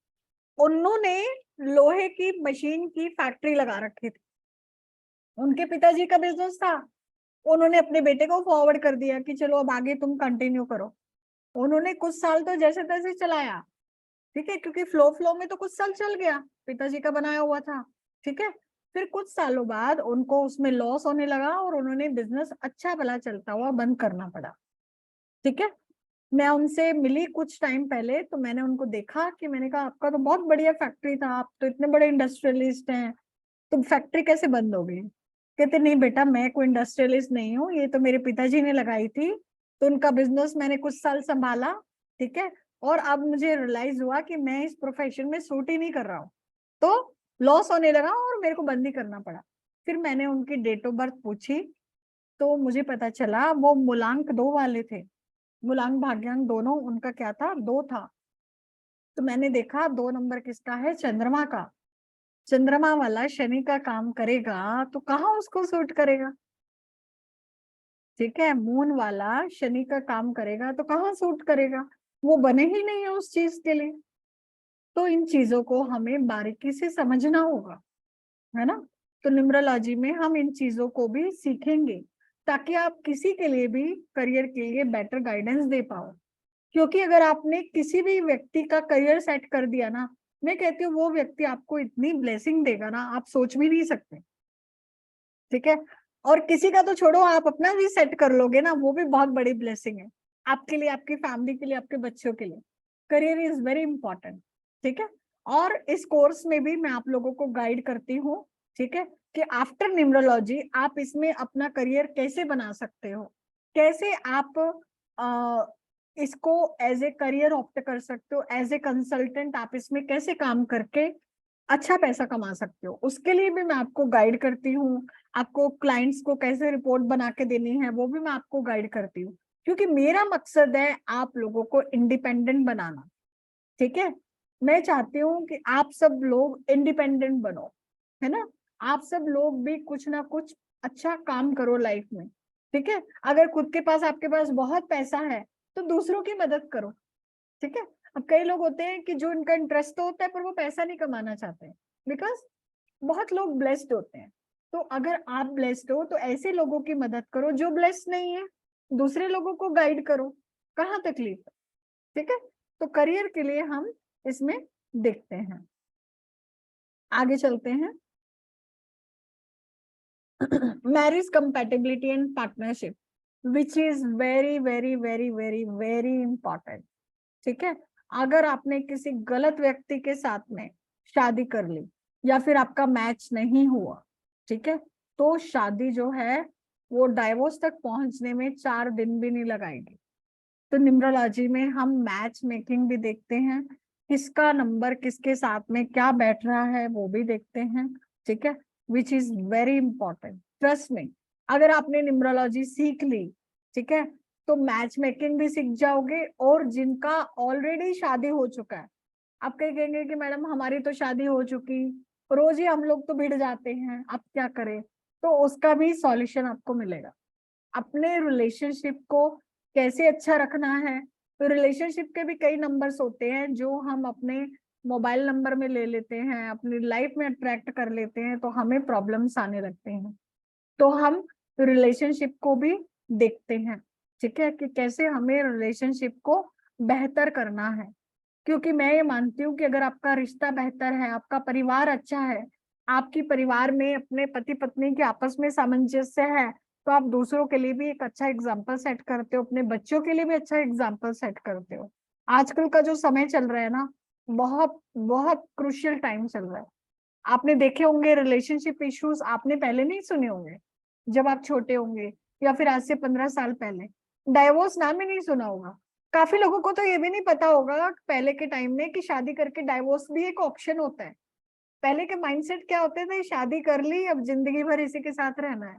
उन्होंने लोहे की मशीन की फैक्ट्री लगा रखी थी, उनके पिताजी का बिजनेस था, उन्होंने अपने बेटे को फॉरवर्ड कर दिया कि चलो अब आगे तुम कंटिन्यू करो। उन्होंने कुछ साल तो जैसे तैसे चलाया, ठीक है, क्योंकि फ्लो फ्लो में तो कुछ साल चल गया, पिताजी का बनाया हुआ था, ठीक है। फिर कुछ सालों बाद उनको उसमें लॉस होने लगा और उन्होंने बिजनेस अच्छा भला चलता हुआ बंद करना पड़ा, ठीक है। मैं उनसे मिली कुछ टाइम पहले, तो मैंने उनको देखा कि मैंने कहा आपका तो बहुत बढ़िया फैक्ट्री था, आप तो इतने बड़े इंडस्ट्रियलिस्ट हैं, तो फैक्ट्री कैसे बंद हो गई? कहते नहीं बेटा, मैं कोई इंडस्ट्रियलिस्ट नहीं हूँ, ये तो मेरे पिताजी ने लगाई थी, तो उनका बिजनेस मैंने कुछ साल संभाला, ठीक है, और अब मुझे रियलाइज हुआ कि मैं इस प्रोफेशन में सूट ही नहीं कर रहा हूँ, तो लॉस होने लगा और मेरे को बंद ही करना पड़ा। फिर मैंने उनकी डेट ऑफ बर्थ पूछी, तो मुझे पता चला वो मूलांक 2 वाले थे। मूलांक भाग्यांक दोनों उनका क्या था, 2 था। तो मैंने देखा 2 नंबर किसका है, चंद्रमा का। चंद्रमा वाला शनि का काम करेगा तो कहाँ उसको सूट करेगा? ठीक है, मून वाला शनि का काम करेगा तो कहाँ सूट करेगा? वो बने ही नहीं है उस चीज के लिए। तो इन चीजों को हमें बारीकी से समझना होगा, है ना। तो न्यूमरोलॉजी में हम इन चीजों को भी सीखेंगे, ताकि आप किसी के लिए भी करियर के लिए बेटर गाइडेंस दे पाओ। क्योंकि अगर आपने किसी भी व्यक्ति का करियर सेट कर दिया ना, मैं कहती हूँ वो व्यक्ति आपको इतनी ब्लेसिंग देगा ना, आप सोच भी नहीं सकते। ठीक है, और किसी का तो छोड़ो, आप अपना भी सेट कर लोगे ना, वो भी बहुत बड़ी ब्लेसिंग है आपके लिए, आपकी फैमिली के लिए, आपके बच्चों के लिए। Career is very important. ठीक है, और इस कोर्स में भी मैं आप लोगों को गाइड करती हूँ, ठीक है, कि आफ्टर न्यूमरोलॉजी आप इसमें अपना करियर कैसे बना सकते हो, कैसे आप इसको एज ए करियर ऑप्ट कर सकते हो, एज ए कंसल्टेंट आप इसमें कैसे काम करके अच्छा पैसा कमा सकते हो, उसके लिए भी मैं आपको गाइड करती हूँ। आपको क्लाइंट्स को कैसे रिपोर्ट बना के देनी है वो भी मैं आपको गाइड करती हूँ, क्योंकि मेरा मकसद है आप लोगों को इंडिपेंडेंट बनाना। ठीक है, मैं चाहती हूँ कि आप सब लोग इंडिपेंडेंट बनो, है ना। आप सब लोग भी कुछ ना कुछ अच्छा काम करो लाइफ में। ठीक है, अगर खुद के पास, आपके पास बहुत पैसा है तो दूसरों की मदद करो। ठीक है, अब कई लोग होते हैं कि जो इनका इंटरेस्ट तो होता है पर वो पैसा नहीं कमाना चाहते हैं, बिकॉज बहुत लोग ब्लेस्ड होते हैं। तो अगर आप ब्लेस्ड हो तो ऐसे लोगों की मदद करो जो ब्लेस्ड नहीं है, दूसरे लोगों को गाइड करो, कहाँ तकलीफ है। ठीक है, तो करियर के लिए हम इसमें देखते हैं, आगे चलते हैं। Marriage compatibility and partnership, which is very very very very very important. ठीक है, अगर आपने किसी गलत व्यक्ति के साथ में शादी कर ली या फिर आपका मैच नहीं हुआ, ठीक है, तो शादी जो है वो डाइवोर्स तक पहुंचने में 4 दिन भी नहीं लगाएगी। तो न्यूमरोलॉजी में हम मैच मेकिंग भी देखते हैं, किसका नंबर किसके साथ में क्या बैठ रहा है वो भी देखते हैं। ठीक है, which is very important, trust में। अगर आपने न्यूमरोलॉजी सीख ली, ठीक है, तो मैच मेकिंग भी सीख जाओगे। और जिनका ऑलरेडी शादी हो चुका है, आप कहीं कहेंगे कि मैडम हमारी तो शादी हो चुकी, रोज ही हम लोग तो भिड़ जाते हैं, अब क्या करें, तो उसका भी सॉल्यूशन आपको मिलेगा। अपने रिलेशनशिप को कैसे अच्छा रखना है, तो रिलेशनशिप के भी कई नंबर्स होते हैं जो हम अपने मोबाइल नंबर में ले लेते हैं, अपनी लाइफ में अट्रैक्ट कर लेते हैं, तो हमें प्रॉब्लम्स आने लगते हैं। तो हम रिलेशनशिप को भी देखते हैं, ठीक है, कि कैसे हमें रिलेशनशिप को बेहतर करना है। क्योंकि मैं ये मानती हूँ कि अगर आपका रिश्ता बेहतर है, आपका परिवार अच्छा है, आपकी परिवार में अपने पति पत्नी के आपस में सामंजस्य है, तो आप दूसरों के लिए भी एक अच्छा एग्जाम्पल सेट करते हो, अपने बच्चों के लिए भी अच्छा एग्जाम्पल सेट करते हो। आजकल का जो समय चल रहा है ना, बहुत बहुत क्रुशियल टाइम चल रहा है। आपने देखे होंगे रिलेशनशिप इश्यूज, आपने पहले नहीं सुने होंगे जब आप छोटे होंगे, या फिर आज से 15 साल पहले डाइवोर्स नाम ही नहीं सुना होगा। काफी लोगों को तो ये भी नहीं पता होगा पहले के टाइम में कि शादी करके डाइवोर्स भी एक ऑप्शन होता है। पहले के माइंडसेट क्या होते थे, शादी कर ली अब जिंदगी भर इसी के साथ रहना है।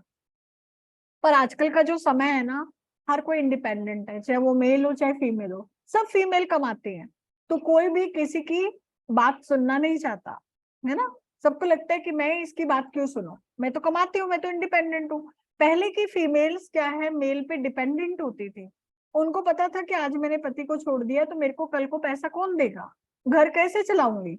पर आजकल का जो समय है ना, हर कोई इंडिपेंडेंट है, चाहे वो मेल हो चाहे फीमेल हो, सब फीमेल कमाते हैं। तो कोई भी किसी की बात सुनना नहीं चाहता, है ना। सबको लगता है कि मैं इसकी बात क्यों सुनूं, मैं तो कमाती हूँ, मैं तो इंडिपेंडेंट हूँ। पहले की फीमेल्स क्या है, मेल पे डिपेंडेंट होती थी। उनको पता था कि आज मैंने पति को छोड़ दिया तो मेरे को कल को पैसा कौन देगा, घर कैसे चलाऊंगी।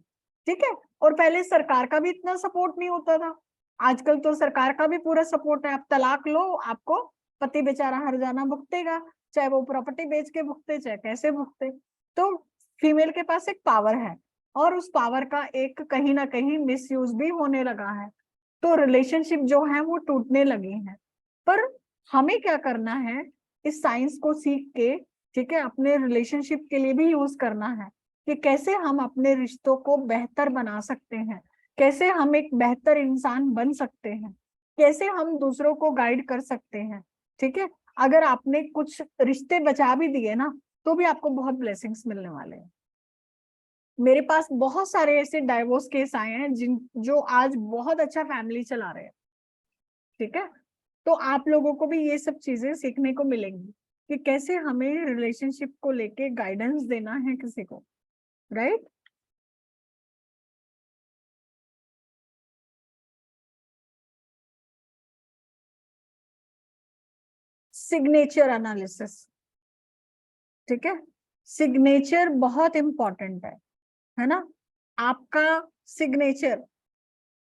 ठीक है, और पहले सरकार का भी इतना सपोर्ट नहीं होता था। आजकल तो सरकार का भी पूरा सपोर्ट है, आप तलाक लो आपको पति बेचारा हर जाना भुगतेगा, चाहे वो प्रॉपर्टी बेच के भुगते चाहे कैसे भुगते। तो फीमेल के पास एक पावर है, और उस पावर का एक कहीं ना कहीं मिसयूज भी होने लगा है। तो रिलेशनशिप जो है वो टूटने लगे हैं। पर हमें क्या करना है, इस साइंस को सीख के ठीक है, अपने रिलेशनशिप के लिए भी यूज करना है कि कैसे हम अपने रिश्तों को बेहतर बना सकते हैं, कैसे हम एक बेहतर इंसान बन सकते हैं, कैसे हम दूसरों को गाइड कर सकते हैं। ठीक है, अगर आपने कुछ रिश्ते बचा भी दिए ना, तो भी आपको बहुत ब्लेसिंग्स मिलने वाले हैं। मेरे पास बहुत सारे ऐसे डाइवोर्स केस आए हैं जो आज बहुत अच्छा फैमिली चला रहे हैं। ठीक है, तो आप लोगों को भी ये सब चीजें सीखने को मिलेंगी कि कैसे हमें रिलेशनशिप को लेके गाइडेंस देना है किसी को, राइट। सिग्नेचर एनालिसिस, ठीक है, सिग्नेचर बहुत इंपॉर्टेंट है ना। आपका सिग्नेचर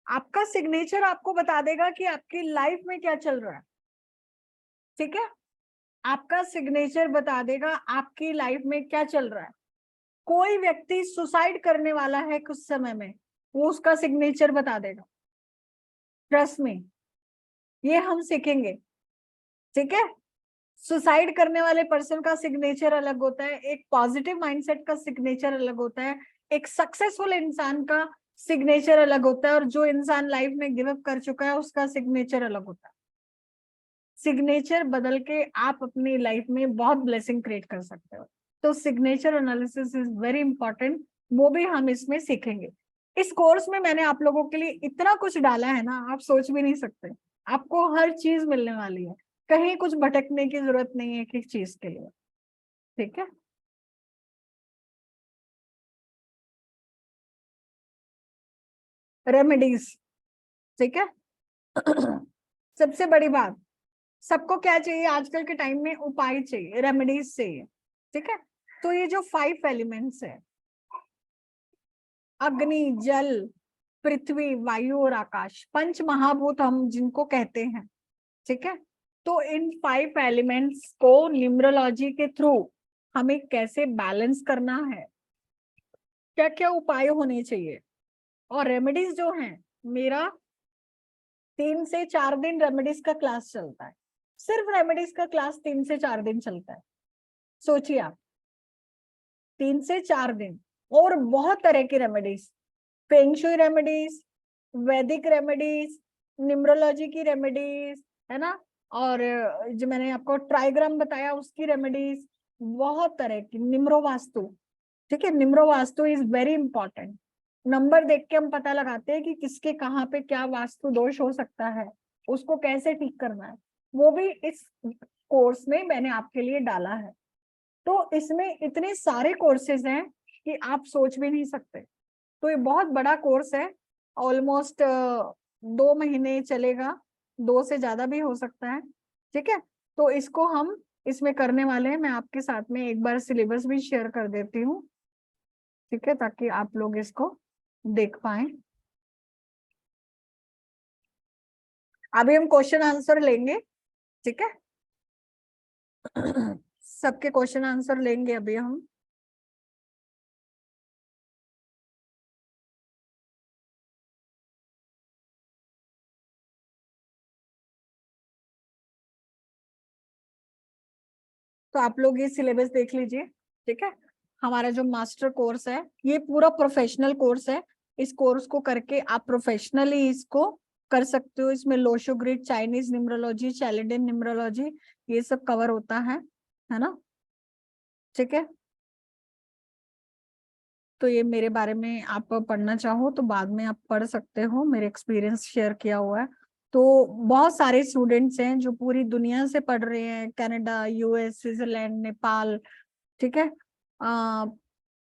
आपका सिग्नेचर आपको बता देगा कि आपकी लाइफ में क्या चल रहा है। ठीक है, आपका सिग्नेचर बता देगा आपकी लाइफ में क्या चल रहा है। कोई व्यक्ति सुसाइड करने वाला है कुछ समय में, वो उसका सिग्नेचर बता देगा। ट्रस्ट में, ये हम सीखेंगे। ठीक है, सुसाइड करने वाले पर्सन का सिग्नेचर अलग होता है, एक पॉजिटिव माइंडसेट का सिग्नेचर अलग होता है, एक सक्सेसफुल इंसान का सिग्नेचर अलग होता है, और जो इंसान लाइफ में गिव अप कर चुका है उसका सिग्नेचर अलग होता है। सिग्नेचर बदल के आप अपनी लाइफ में बहुत ब्लेसिंग क्रिएट कर सकते हो। तो signature analysis is very important, वो भी हम इसमें सीखेंगे। इस कोर्स में मैंने आप लोगों के लिए इतना कुछ डाला है ना, आप सोच भी नहीं सकते। आपको हर चीज मिलने वाली है, कहीं कुछ भटकने की जरूरत नहीं है किसी चीज के लिए। ठीक है, रेमेडीज, ठीक है। सबसे बड़ी बात, सबको क्या चाहिए आजकल के टाइम में? उपाय चाहिए, रेमेडीज चाहिए। ठीक है, तो ये जो 5 एलिमेंट्स है, अग्नि, जल, पृथ्वी, वायु और आकाश, पंच महाभूत हम जिनको कहते हैं। ठीक है, तो इन 5 एलिमेंट्स को न्यूमरोलॉजी के थ्रू हमें कैसे बैलेंस करना है, क्या क्या उपाय होने चाहिए, और रेमेडीज जो हैं, मेरा 3 से 4 दिन रेमेडीज का क्लास चलता है। सिर्फ रेमेडीज का क्लास 3 से 4 दिन चलता है। सोचिए आप, 3 से 4 दिन, और बहुत तरह की रेमेडीज, फेंगशुई रेमेडीज, वैदिक रेमेडीज, न्यूमरोलॉजी की रेमेडीज, है ना, और जो मैंने आपको ट्राइग्राम बताया उसकी रेमेडीज, बहुत तरह की, निम्रो वास्तु। ठीक है, numero Vastu is very important. Number देख के हम पता लगाते हैं कि किसके कहाँ पे क्या वास्तु दोष हो सकता है, उसको कैसे ठीक करना है, वो भी इस कोर्स में मैंने आपके लिए डाला है। तो इसमें इतने सारे कोर्सेज हैं कि आप सोच भी नहीं सकते। तो ये बहुत बड़ा कोर्स है, ऑलमोस्ट 2 महीने चलेगा, 2 से ज्यादा भी हो सकता है। ठीक है, तो इसको हम इसमें करने वाले हैं। मैं आपके साथ में एक बार सिलेबस भी शेयर कर देती हूँ, ठीक है, ताकि आप लोग इसको देख पाए। अभी हम क्वेश्चन आंसर लेंगे, ठीक है। सबके क्वेश्चन आंसर लेंगे अभी हम। तो आप लोग ये सिलेबस देख लीजिए, ठीक है। हमारा जो मास्टर कोर्स है, ये पूरा प्रोफेशनल कोर्स है। इस कोर्स को करके आप प्रोफेशनली इसको कर सकते हो। इसमें Lo Shu grid, Chinese numerology, Chaldean numerology, ये सब कवर होता है ना। ठीक है, तो ये मेरे बारे में आप पढ़ना चाहो तो बाद में आप पढ़ सकते हो, मेरे एक्सपीरियंस शेयर किया हुआ है। तो बहुत सारे स्टूडेंट्स हैं जो पूरी दुनिया से पढ़ रहे हैं, कनाडा, यूएस, स्विट्जरलैंड, नेपाल, ठीक है।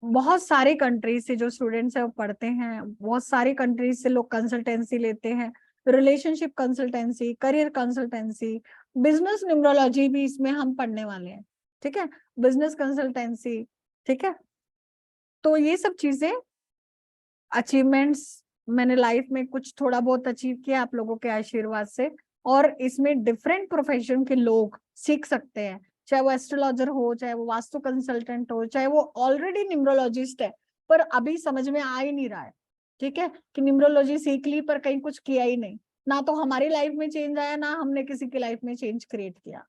बहुत सारे कंट्रीज से जो स्टूडेंट्स है वो पढ़ते हैं, बहुत सारी कंट्रीज से लोग कंसल्टेंसी लेते हैं, relationship consultancy, career consultancy, business numerology भी इसमें हम पढ़ने वाले हैं। ठीक है, बिजनेस कंसल्टेंसी, ठीक है। तो ये सब चीजें, अचीवमेंट्स, मैंने लाइफ में कुछ थोड़ा बहुत अचीव किया आप लोगों के आशीर्वाद से, और इसमें डिफरेंट प्रोफेशन के लोग सीख सकते हैं, चाहे वो एस्ट्रोलॉजर हो, चाहे वो वास्तु कंसल्टेंट हो, चाहे वो ऑलरेडी न्यूमरोलॉजिस्ट है पर अभी समझ में आ ही नहीं रहा है। ठीक है, कि न्यूमरोलॉजी सीख ली पर कहीं कुछ किया ही नहीं, ना तो हमारी लाइफ में चेंज आया, ना हमने किसी की लाइफ में चेंज क्रिएट किया।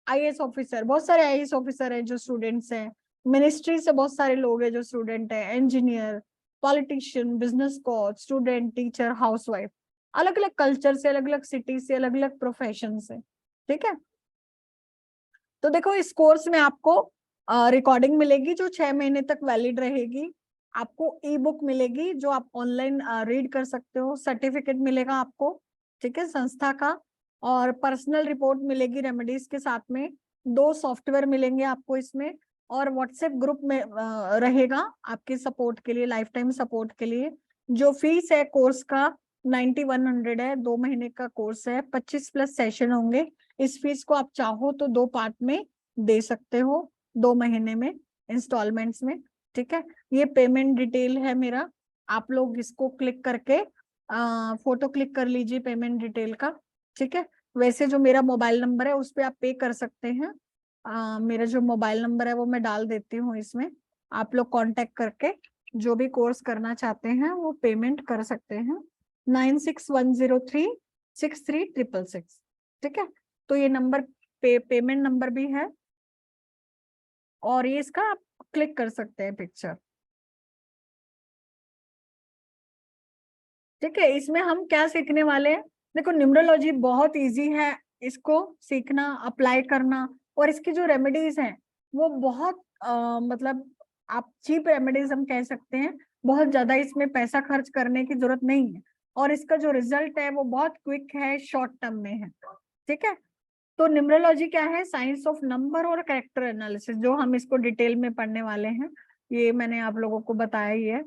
आईएएस ऑफिसर, बहुत सारे आईएएस ऑफिसर हैं जो स्टूडेंट्स हैं, मिनिस्ट्री से बहुत सारे लोग हैं जो स्टूडेंट है, engineer, politician, business coach, student, teacher, housewife, अलग अलग कल्चर से, अलग अलग सिटी से, अलग अलग प्रोफेशन से। ठीक है, तो देखो इस कोर्स में आपको रिकॉर्डिंग मिलेगी जो 6 महीने तक वैलिड रहेगी, आपको ई बुक मिलेगी जो आप ऑनलाइन रीड कर सकते हो, सर्टिफिकेट मिलेगा आपको, ठीक है, संस्था का, और पर्सनल रिपोर्ट मिलेगी रेमेडीज के साथ में, 2 सॉफ्टवेयर मिलेंगे आपको इसमें, और व्हाट्सएप ग्रुप में रहेगा आपके सपोर्ट के लिए, लाइफ टाइम सपोर्ट के लिए। जो फीस है कोर्स का 9100 है, 2 महीने का कोर्स है, 25+ सेशन होंगे। इस फीस को आप चाहो तो 2 पार्ट में दे सकते हो, 2 महीने में, इंस्टॉलमेंट्स में। ठीक है, ये पेमेंट डिटेल है मेरा, आप लोग इसको क्लिक करके फोटो क्लिक कर लीजिए पेमेंट डिटेल का। ठीक है, वैसे जो मेरा मोबाइल नंबर है उस पे आप पे कर सकते हैं, मेरा जो मोबाइल नंबर है वो मैं डाल देती हूँ इसमें, आप लोग कांटेक्ट करके जो भी कोर्स करना चाहते हैं वो पेमेंट कर सकते हैं, 9610363666। ठीक है, तो ये नंबर पेमेंट नंबर भी है, और ये इसका आप क्लिक कर सकते हैं पिक्चर। ठीक है, इसमें हम क्या सीखने वाले हैं, देखो न्यूमरोलॉजी बहुत इजी है, इसको सीखना, अप्लाई करना, और इसकी जो रेमेडीज हैं वो बहुत मतलब आप चीप रेमेडीज हम कह सकते हैं, बहुत ज्यादा इसमें पैसा खर्च करने की जरूरत नहीं है, और इसका जो रिजल्ट है वो बहुत क्विक है, शॉर्ट टर्म में है। ठीक है, तो न्यूमरोलॉजी क्या है, साइंस ऑफ नंबर और कैरेक्टर एनालिसिस, जो हम इसको डिटेल में पढ़ने वाले हैं, ये मैंने आप लोगों को बताया ही है।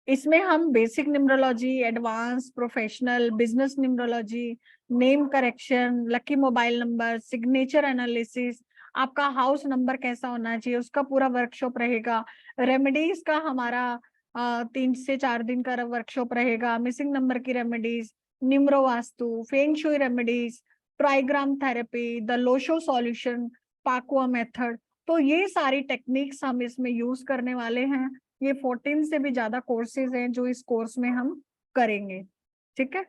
इसमें हम basic numerology, advance, professional, business numerology, name correction, lucky mobile number, signature analysis, आपका हाउस नंबर कैसा होना चाहिए उसका पूरा वर्कशॉप रहेगा, रेमेडीज का हमारा 3 से 4 दिन का वर्कशॉप रहेगा, मिसिंग नंबर की remedies, numero vastu, Feng Shui remedies, trigram therapy, the Lo Shu solution, Pa Kua method. तो ये सारी टेक्निक्स हम इसमें यूज करने वाले हैं, ये 14 से भी ज्यादा कोर्सेज हैं जो इस कोर्स में हम करेंगे। ठीक है,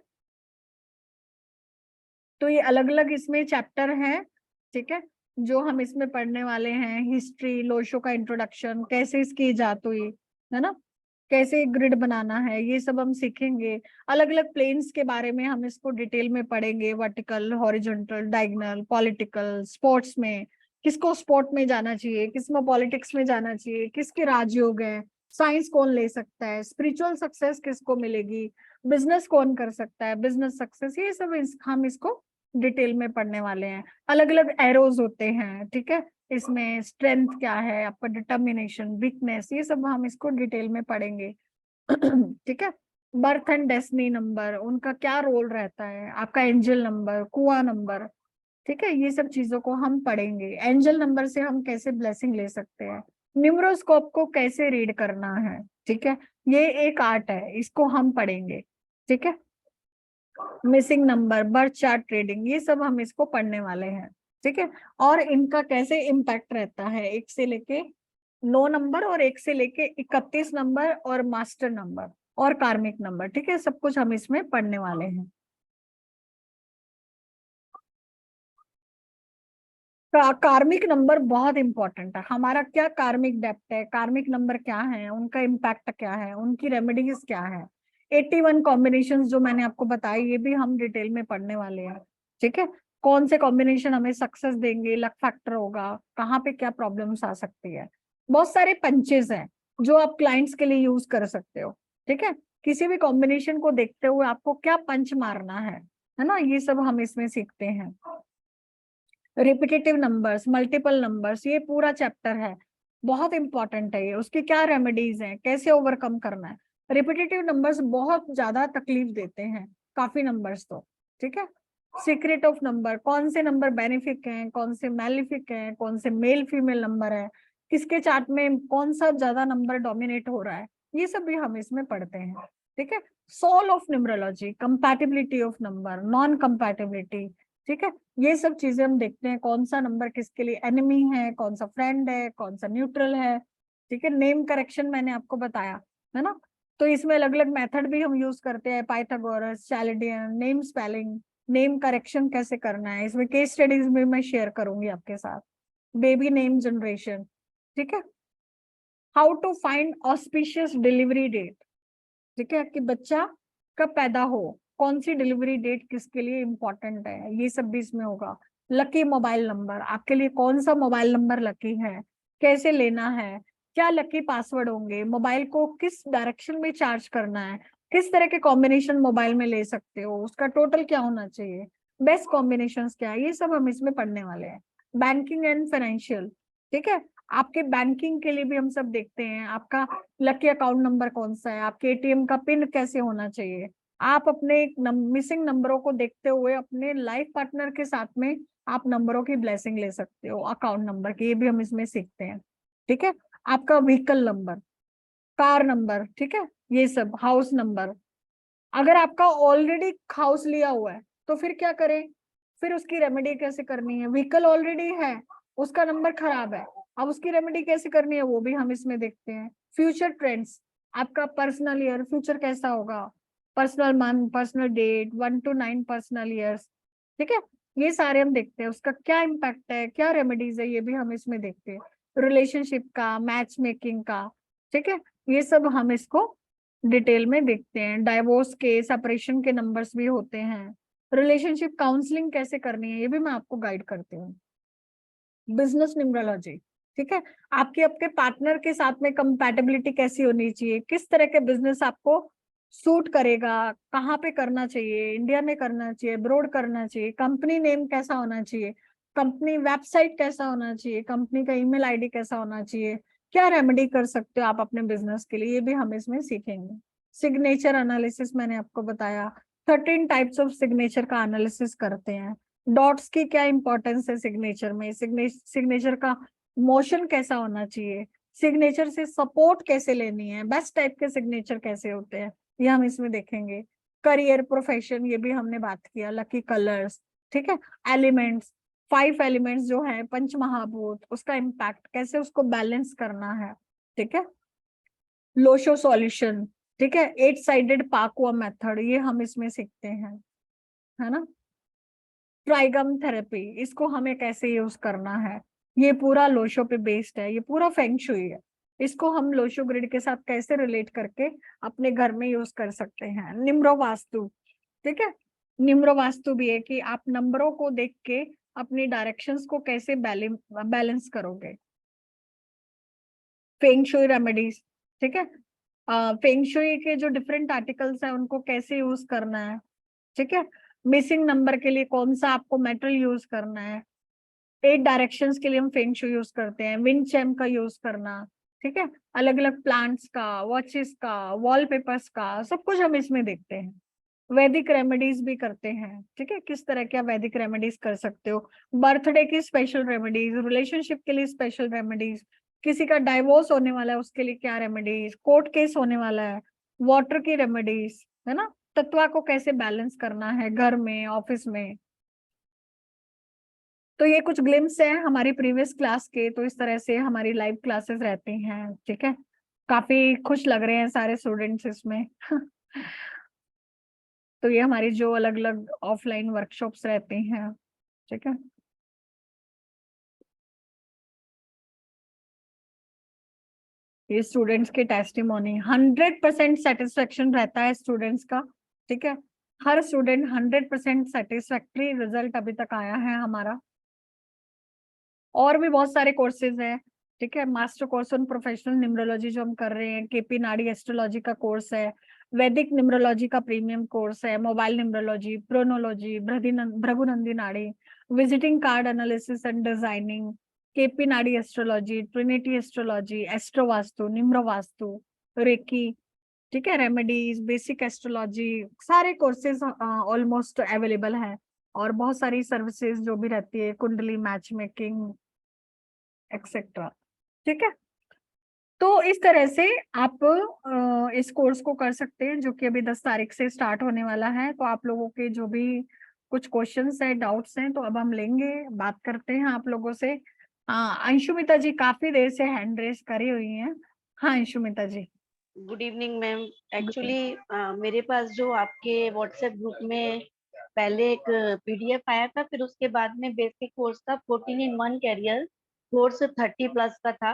तो ये अलग अलग इसमें चैप्टर हैं। ठीक है, जो हम इसमें पढ़ने वाले हैं, हिस्ट्री, लोशो का इंट्रोडक्शन, कैसे इसकी इजाद हुई, है ना, कैसे ग्रिड बनाना है, ये सब हम सीखेंगे। अलग अलग प्लेन्स के बारे में हम इसको डिटेल में पढ़ेंगे, vertical, horizontal, diagonal, political, sports में किसको स्पोर्ट में जाना चाहिए, किसमें पॉलिटिक्स में जाना चाहिए, किसके राजयोग है, साइंस कौन ले सकता है, स्पिरिचुअल सक्सेस किसको मिलेगी, बिजनेस कौन कर सकता है, बिजनेस सक्सेस, ये सब हम इसको डिटेल में पढ़ने वाले हैं। अलग अलग एरोज होते हैं, ठीक है, इसमें स्ट्रेंथ क्या है, आपका डिटर्मिनेशन, वीकनेस, ये सब हम इसको डिटेल में पढ़ेंगे। ठीक है, बर्थ एंड डेस्टिनी नंबर, उनका क्या रोल रहता है, आपका एंजल नंबर, कुआ नंबर, ठीक है, ये सब चीजों को हम पढ़ेंगे। एंजल नंबर से हम कैसे ब्लेसिंग ले सकते हैं, न्यूमरोस्कोप को कैसे रीड करना है, ठीक है, ये एक आर्ट है, इसको हम पढ़ेंगे। ठीक है, missing number, birth chart trading, ये सब हम इसको पढ़ने वाले हैं। ठीक है, और इनका कैसे इम्पैक्ट रहता है, 1 से लेके 9 नंबर, और 1 से लेके 31 नंबर, और मास्टर नंबर, और कार्मिक नंबर। ठीक है, सब कुछ हम इसमें पढ़ने वाले हैं। कार्मिक नंबर बहुत इंपॉर्टेंट है, हमारा क्या कार्मिक डेप्थ है, कार्मिक नंबर क्या है, उनका इम्पैक्ट क्या है, उनकी रेमेडीज क्या है, 81 कॉम्बिनेशन जो मैंने आपको बताई, ये भी हम डिटेल में पढ़ने वाले हैं। ठीक है, कौन से कॉम्बिनेशन हमें सक्सेस देंगे, लक फैक्टर होगा, कहाँ पे क्या प्रॉब्लम्स आ सकती है, बहुत सारे पंचेस हैं जो आप क्लाइंट्स के लिए यूज कर सकते हो। ठीक है, किसी भी कॉम्बिनेशन को देखते हुए आपको क्या पंच मारना है ना, ये सब हम इसमें सीखते हैं। रिपीटेटिव नंबर्स, मल्टीपल नंबर्स, ये पूरा चैप्टर है, बहुत इंपॉर्टेंट है ये, उसकी क्या रेमेडीज हैं, कैसे ओवरकम करना है। रिपीटेटिव नंबर्स बहुत ज्यादा तकलीफ देते हैं, काफी नंबर्स तो। ठीक है, सीक्रेट ऑफ नंबर, कौन से नंबर बेनिफिक हैं, कौन से मैलिफिक हैं, कौन से मेल फीमेल नंबर है, किसके चार्ट में कौन सा ज्यादा नंबर डोमिनेट हो रहा है, ये सब भी हम इसमें पढ़ते हैं। ठीक है, soul of numerology, compatibility of number, non compatibility, ठीक है, ये सब चीजें हम देखते हैं, कौन सा नंबर किसके लिए एनिमी है, कौन सा फ्रेंड है, कौन सा न्यूट्रल है। ठीक है, नेम करेक्शन मैंने आपको बताया, है ना, तो इसमें अलग अलग मेथड भी हम यूज करते हैं, Pythagoras, Chaldean, name spelling, name correction कैसे करना है, इसमें केस स्टडीज में मैं शेयर करूंगी आपके साथ, बेबी नेम जनरेशन, ठीक है। How to find auspicious delivery date, ठीक है, कि बच्चा कब पैदा हो, कौन सी डिलीवरी डेट किसके लिए इंपॉर्टेंट है, ये सब भी इसमें होगा। लकी मोबाइल नंबर, आपके लिए कौन सा मोबाइल नंबर लकी है, कैसे लेना है, क्या लकी पासवर्ड होंगे, मोबाइल को किस डायरेक्शन में चार्ज करना है, किस तरह के कॉम्बिनेशन मोबाइल में ले सकते हो, उसका टोटल क्या होना चाहिए, बेस्ट कॉम्बिनेशंस क्या है, ये सब हम इसमें पढ़ने वाले हैं। बैंकिंग एंड फाइनेंशियल, ठीक है, आपके बैंकिंग के लिए भी हम सब देखते हैं, आपका लकी अकाउंट नंबर कौन सा है, आपके एटीएम का पिन कैसे होना चाहिए, आप अपने मिसिंग नंबरों को देखते हुए अपने लाइफ पार्टनर के साथ में आप नंबरों की ब्लेसिंग ले सकते हो, अकाउंट नंबर की, ये भी हम इसमें सीखते हैं, ठीक है। आपका व्हीकल नंबर, कार नंबर, ठीक है, ये सब, हाउस नंबर, अगर आपका ऑलरेडी हाउस लिया हुआ है तो फिर क्या करें, फिर उसकी रेमेडी कैसे करनी है, व्हीकल ऑलरेडी है, उसका नंबर खराब है, अब उसकी रेमेडी कैसे करनी है वो भी हम इसमें देखते हैं। फ्यूचर ट्रेंड्स, आपका पर्सनल ईयर फ्यूचर कैसा होगा, personal month, personal date, 1 to 9 personal years, ठीक है, ये सारे हम देखते हैं, उसका क्या इम्पैक्ट है, क्या रेमेडीज है, ये भी हम इसमें देखते हैं। रिलेशनशिप का, मैच मेकिंग का, ठीक है, ये सब हम इसको डिटेल में देखते हैं। डाइवोर्स के, सेपरेशन के नंबर्स भी होते हैं। रिलेशनशिप काउंसलिंग कैसे करनी है ये भी मैं आपको गाइड करती हूँ। बिजनेस न्यूमरोलॉजी, ठीक है, आपके आपके पार्टनर के साथ में कंपैटिबिलिटी कैसी होनी चाहिए, किस तरह के बिजनेस आपको सूट करेगा, कहाँ पे करना चाहिए, इंडिया में करना चाहिए, अब्रॉड करना चाहिए, कंपनी नेम कैसा होना चाहिए, कंपनी वेबसाइट कैसा होना चाहिए, कंपनी का ईमेल आईडी कैसा होना चाहिए, क्या रेमेडी कर सकते हो आप अपने बिजनेस के लिए, ये भी हम इसमें सीखेंगे। सिग्नेचर एनालिसिस मैंने आपको बताया, 13 टाइप्स ऑफ सिग्नेचर का एनालिसिस करते हैं। डॉट्स की क्या इंपॉर्टेंस है सिग्नेचर में, सिग्नेचर का मोशन कैसा होना चाहिए, सिग्नेचर से सपोर्ट कैसे लेनी है, बेस्ट टाइप के सिग्नेचर कैसे होते हैं, ये हम इसमें देखेंगे। करियर, प्रोफेशन, ये भी हमने बात किया। लकी कलर्स, ठीक है, एलिमेंट्स, 5 एलिमेंट्स जो है पंच महाभूत, उसका इम्पैक्ट कैसे, उसको बैलेंस करना है, ठीक है। लोशो सॉल्यूशन, ठीक है, 8 साइडेड पाकुआ मेथड, ये हम इसमें सीखते हैं, है ना। ट्राइगम थेरेपी, इसको हमें कैसे यूज करना है, ये पूरा लोशो पे बेस्ड है, ये पूरा फेंग शुई है, इसको हम लोशो ग्रिड के साथ कैसे रिलेट करके अपने घर में यूज कर सकते हैं। निम्रो वास्तु, ठीक है, निम्रो वास्तु भी है कि आप नंबरों को देख के अपनी डायरेक्शंस को कैसे बैलेंस करोगे। फेंग शुई रेमेडीज, ठीक है, फेंग शुई के जो डिफरेंट आर्टिकल्स हैं उनको कैसे यूज करना है, ठीक है। मिसिंग नंबर के लिए कौन सा आपको मेटल यूज करना है। 8 डायरेक्शंस के लिए हम फेंग शू यूज करते हैं, विंड चैम का यूज करना, ठीक है, अलग अलग प्लांट्स का, वॉचेस का, वॉलपेपर्स का, सब कुछ हम इसमें देखते हैं। वैदिक रेमेडीज भी करते हैं, ठीक है, किस तरह क्या वैदिक रेमेडीज कर सकते हो, बर्थडे की स्पेशल रेमेडीज, रिलेशनशिप के लिए स्पेशल रेमेडीज, किसी का डाइवोर्स होने वाला है उसके लिए क्या रेमेडीज, कोर्ट केस होने वाला है, वाटर की रेमेडीज, है ना, तत्वा को कैसे बैलेंस करना है घर में, ऑफिस में। तो ये कुछ ग्लिम्स है हमारी प्रीवियस क्लास के, तो इस तरह से हमारी लाइव क्लासेस रहती हैं, ठीक है। काफी खुश लग रहे हैं सारे स्टूडेंट्स इसमें तो ये हमारी जो अलग अलग ऑफलाइन वर्कशॉप्स रहती हैं, ठीक है। ये स्टूडेंट्स के टेस्टिमोनी, 100% सेटिस्फेक्शन रहता है स्टूडेंट्स का, ठीक है, हर स्टूडेंट 100% सेटिस्फैक्ट्री रिजल्ट अभी तक आया है हमारा। और भी बहुत सारे कोर्सेज हैं, ठीक है, master course on professional numerology जो हम कर रहे हैं, केपी नाडी एस्ट्रोलॉजी का कोर्स है, वैदिक न्यूमरोलॉजी का प्रीमियम कोर्स है, मोबाइल न्यूमरोलॉजी, प्रोनोलॉजी, Bhrigunandi Nadi, visiting card analysis and designing, KP Nadi astrology, trinity astrology, astro Vastu, numero Vastu, reiki, ठीक है, रेमेडीज, बेसिक एस्ट्रोलॉजी, सारे कोर्सेज ऑलमोस्ट अवेलेबल है। और बहुत सारी सर्विसेज जो भी रहती है, कुंडली मैच मेकिंग एक्सेट्रा, ठीक है। तो इस तरह से आप इस कोर्स को कर सकते हैं, जो कि अभी 10 तारीख से स्टार्ट होने वाला है। तो आप लोगों के जो भी कुछ क्वेश्चंस है, डाउट्स हैं, तो अब हम लेंगे, बात करते हैं आप लोगों से। हाँ, अंशुमिता जी काफी देर से हैंड रेस करी हुई हैं। हाँ Anshumita ji. Good evening ma'am. Actually मेरे पास जो आपके व्हाट्सएप ग्रुप में पहले एक पीडीएफ आया था, फिर उसके बाद में बेसिक कोर्स था 14 in 1 कैरियर कोर्स 30+ का था,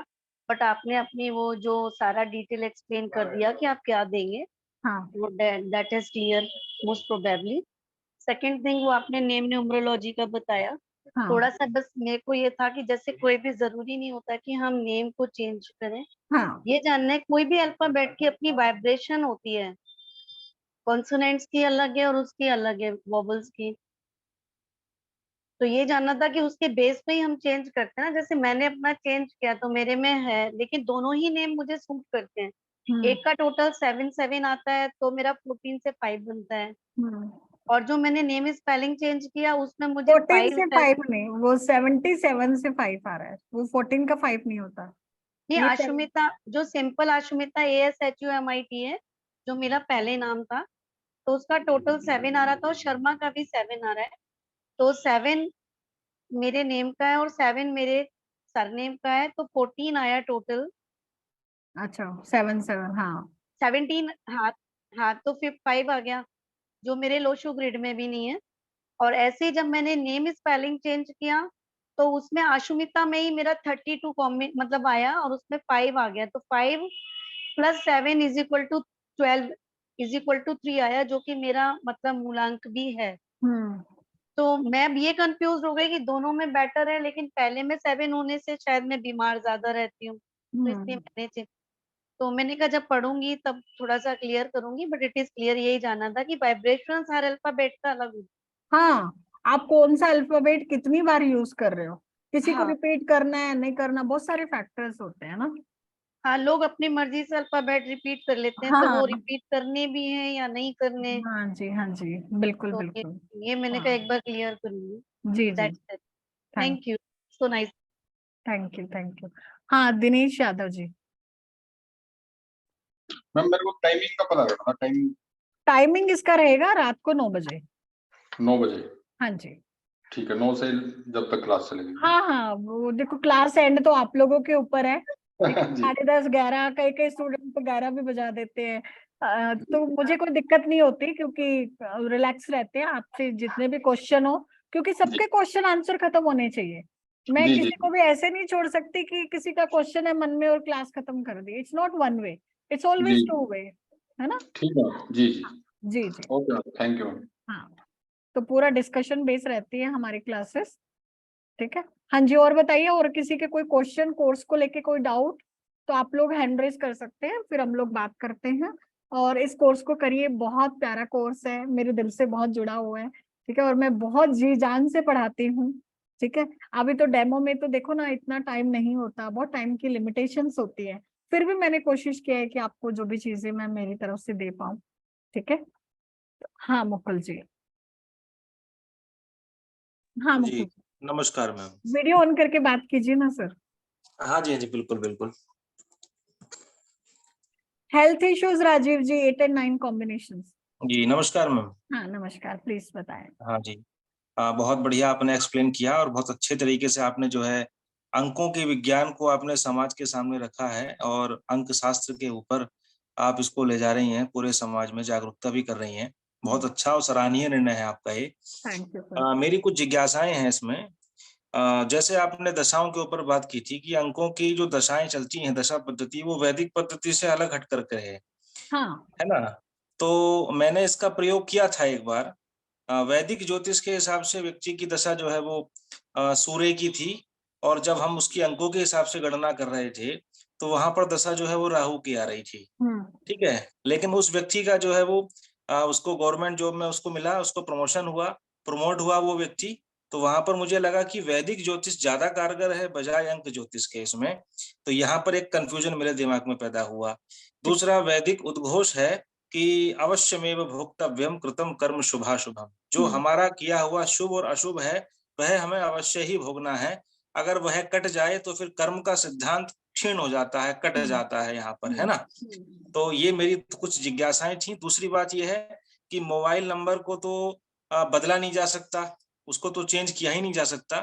बट आपने अपनी वो जो सारा डिटेल एक्सप्लेन कर दिया कि आप क्या देंगे, हाँ वो that is clear most probably. Second thing, वो आपने नेम न्यूमरोलॉजी का बताया। हाँ थोड़ा सा बस मेरे को ये था कि जैसे कोई भी जरूरी नहीं होता कि हम नेम को चेंज करें, हाँ ये जानना है कोई भी अल्फाबेट की अपनी वाइब्रेशन होती है, कॉन्सोनेंट्स की अलग है और उसकी अलग है वोबल्स की। तो ये जानना था कि उसके बेस पे ही हम चेंज करते हैं ना, जैसे मैंने अपना चेंज किया तो मेरे में है, लेकिन दोनों ही नेम मुझे सूट करते हैं। हम्म एक का टोटल 7 आता है तो मेरा 14 से 5 बनता है, हम्म। और जो मैंने नेम स्पेलिंग चेंज किया उसमें मुझे 14 5 से 5 नहीं, वो 77 से 5 आ रहा है, वो 14 का 5 नहीं होता। नहीं, ये आशुमिता जो सिंपल आशुमिता ASHUMIT है, जो मेरा पहले नाम था, तो उसका टोटल 7 आ रहा था, और शर्मा का भी 7 आ रहा है। तो 7 मेरे नेम का है और 7 मेरे सरनेम का है, तो 14 आया टोटल। अच्छा 7 7 हाँ। 17, हाँ। हाँ, तो फिर 5 आ गया, जो मेरे लोशो ग्रिड में भी नहीं है। और ऐसे ही जब मैंने नेम स्पेलिंग चेंज किया, तो उसमें आशुमिता में ही मेरा 32 कॉम्बि मतलब आया, और उसमें 5 आ गया, तो 5 + 7 = 12 = 3 आया, जो कि मेरा मतलब मूलांक भी है। हम्म तो मैं अब ये कंफ्यूज हो गई कि दोनों में बेटर है, लेकिन पहले में 7 होने से शायद मैं बीमार ज्यादा रहती हूँ, तो इसलिए हम्म। मैंने कहा जब पढ़ूंगी तब थोड़ा सा क्लियर करूंगी, बट इट इज क्लियर। यही जानना था कि वाइब्रेशन हर अल्फाबेट का अलग होता हाँ, आप कौन सा अल्फाबेट कितनी बार यूज कर रहे हो, है। किसी को हाँ। रिपीट करना है नहीं करना, बहुत सारे फैक्टर्स होते हैं ना। हाँ, लोग अपनी मर्जी से अल्फाबेट रिपीट कर लेते हैं, तो वो हाँ रिपीट करने भी हैं या नहीं करने। हाँ जी, हाँ जी, बिल्कुल तो बिल्कुल। ये मैंने कहा हाँ एक बार क्लियर करूंगी। जी जी। That's it. Thank thank you. So nice. Thank you thank you. हाँ दिनेश यादव जी। मैम मेरे को टाइमिंग का पता करना था। टाइम टाइमिंग इसका रहेगा रात को 9 बजे। 9 बजे। हाँ जी। ठीक है, 9 से जब तक क्लास चलेगी। हाँ हाँ, वो देखो क्लास एंड तो आप लोगों के ऊपर है, ठीक है, जी 10:30 11, कई कई स्टूडेंट तो 11 भी बजा देते हैं। तो मुझे कोई दिक्कत नहीं होती, क्योंकि रिलैक्स रहते हैं, आपसे जितने भी क्वेश्चन हो, क्योंकि जी सबके क्वेश्चन आंसर खत्म होने चाहिए। मैं जी जी किसी को भी ऐसे नहीं छोड़ सकती कि किसी का क्वेश्चन है मन में और क्लास खत्म कर दी। It's not one way, it's जी। ऑलवेज टू वे, है ना। ठीक है जी जी। जी जी। Okay ma'am, thank you ma'am. हाँ, तो पूरा डिस्कशन बेस रहती है हमारी क्लासेस, ठीक है। हाँ जी, और बताइए, और किसी के कोई क्वेश्चन, कोर्स को लेके कोई डाउट, तो आप लोग हैंड रेज कर सकते हैं, फिर हम लोग बात करते हैं। और इस कोर्स को करिए, बहुत प्यारा कोर्स है, मेरे दिल से बहुत जुड़ा हुआ है, ठीक है, और मैं बहुत जी जान से पढ़ाती हूँ, ठीक है। अभी तो डेमो में तो देखो ना, इतना टाइम नहीं होता, बहुत टाइम की लिमिटेशंस होती है, फिर भी मैंने कोशिश किया है कि आपको जो भी चीजें मैं मेरी तरफ से दे पाऊँ, ठीक है। हाँ मुकुल जी। हाँ जी मुकुल, नमस्कार मैम। वीडियो ऑन करके बात कीजिए ना सर। हाँ जी, हाँ जी, बिल्कुल बिल्कुल। Health issues Rajeev ji, 8 and 9 combination. जी नमस्कार मैम। हाँ नमस्कार, प्लीज बताएं। हाँ जी। बहुत बढ़िया आपने एक्सप्लेन किया, और बहुत अच्छे तरीके से आपने जो है अंकों के विज्ञान को आपने समाज के सामने रखा है, और अंक शास्त्र के ऊपर आप इसको ले जा रही हैं, पूरे समाज में जागरूकता भी कर रही हैं। बहुत अच्छा और सराहनीय निर्णय है आपका ये। Thank you sir. मेरी कुछ जिज्ञासाएं हैं इसमें। जैसे आपने दशाओं के ऊपर बात की थी कि अंकों की जो दशाएं चलती हैं, दशा पद्धति, वो वैदिक पद्धति से अलग हट करके हाँ है ना? तो मैंने इसका प्रयोग किया था एक बार। वैदिक ज्योतिष के हिसाब से व्यक्ति की दशा जो है वो सूर्य की थी, और जब हम उसकी अंकों के हिसाब से गणना कर रहे थे, तो वहां पर दशा जो है वो राहु की आ रही थी। हम्म ठीक है, लेकिन उस व्यक्ति का जो है वो उसको गवर्नमेंट जॉब में उसको मिला, उसको प्रमोशन हुआ, प्रमोट हुआ वो व्यक्ति। तो वहां पर मुझे लगा कि वैदिक ज्योतिष ज्यादा कारगर है बजाय अंक ज्योतिष के इसमें। तो यहाँ पर एक कंफ्यूजन मेरे दिमाग में पैदा हुआ। दूसरा, वैदिक उद्घोष है कि अवश्यमेव भोक्तव्यम कृतम कर्म शुभाशुभम। जो हम्म हमारा किया हुआ शुभ और अशुभ है, वह हमें अवश्य ही भोगना है। अगर वह कट जाए तो फिर कर्म का सिद्धांत क्षीण हो जाता है, कट हम्म जाता है यहाँ पर, है हम्म ना? हम्म तो ये मेरी कुछ जिज्ञासाएं थी। दूसरी बात ये है कि मोबाइल नंबर को तो बदला नहीं जा सकता, उसको तो चेंज किया ही नहीं जा सकता।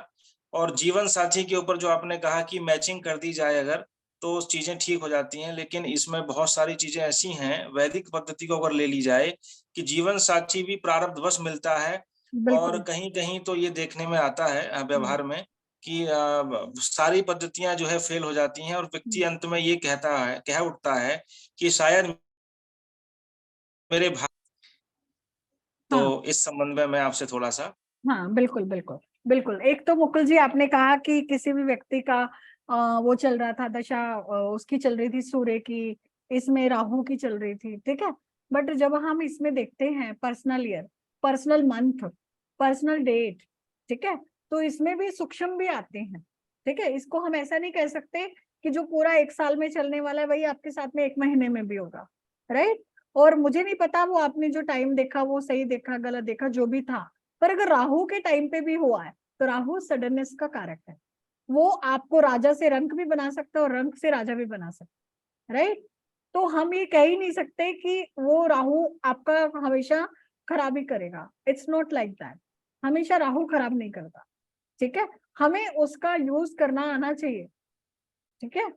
और जीवन साथी के ऊपर जो आपने कहा कि मैचिंग कर दी जाए अगर, तो चीजें ठीक हो जाती हैं। लेकिन इसमें बहुत सारी चीजें ऐसी हैं, वैदिक पद्धति को अगर ले ली जाए कि जीवन साथी भी प्रारब्धवश मिलता है, और बिल्कुल। कहीं कहीं तो ये देखने में आता है व्यवहार में कि सारी पद्धतियां जो है फेल हो जाती हैं, और व्यक्ति अंत में ये कह उठता है कि शायद मेरे भाई। तो हाँ इस संबंध में मैं आपसे थोड़ा सा। हाँ, बिल्कुल बिल्कुल बिल्कुल। एक तो मुकुल जी आपने कहा कि किसी भी व्यक्ति का वो चल रहा था दशा, उसकी चल रही थी सूर्य की, इसमें राहु की चल रही थी, ठीक है। बट जब हम इसमें देखते हैं personal year, personal month, personal date, ठीक है, तो इसमें भी सूक्ष्म भी आते हैं, ठीक है। इसको हम ऐसा नहीं कह सकते कि जो पूरा 1 साल में चलने वाला है वही आपके साथ में 1 महीने में भी होगा, राइट। और मुझे नहीं पता वो आपने जो टाइम देखा वो सही देखा गलत देखा जो भी था, पर अगर राहु के टाइम पे भी हुआ है तो राहु सडननेस का कारक है। वो आपको राजा से रंक भी बना सकता है और रंक से राजा भी बना सकता है, राइट। तो हम ये कह ही नहीं सकते कि वो राहु आपका हमेशा खराब ही करेगा। It's not like that. हमेशा राहु खराब नहीं करता, ठीक है। हमें उसका यूज करना आना चाहिए, ठीक है।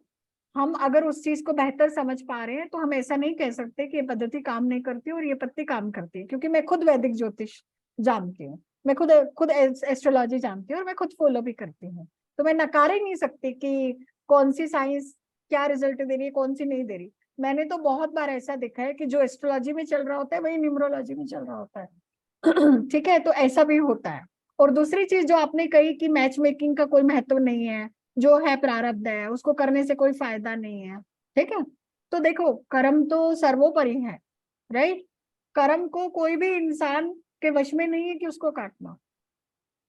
हम अगर उस चीज को बेहतर समझ पा रहे हैं तो हम ऐसा नहीं कह सकते कि ये पद्धति काम नहीं करती और ये पद्धति काम करती है, क्योंकि मैं खुद वैदिक ज्योतिष जानती हूँ, मैं खुद एस्ट्रोलॉजी जानती हूँ और मैं खुद फॉलो भी करती हूँ। तो मैं नकार ही नहीं सकती कि कौन सी साइंस क्या रिजल्ट दे रही है, कौन सी नहीं दे रही। मैंने तो बहुत बार ऐसा देखा है कि जो एस्ट्रोलॉजी में चल रहा होता है वही न्यूमरोलॉजी में चल रहा होता है ठीक है, तो ऐसा भी होता है। और दूसरी चीज जो आपने कही कि मैच मेकिंग का कोई महत्व नहीं है, जो है प्रारब्ध है उसको करने से कोई फायदा नहीं है, ठीक है। तो देखो कर्म तो सर्वोपरि है, राइट। कर्म को कोई भी इंसान के वश में नहीं है कि उसको काटना।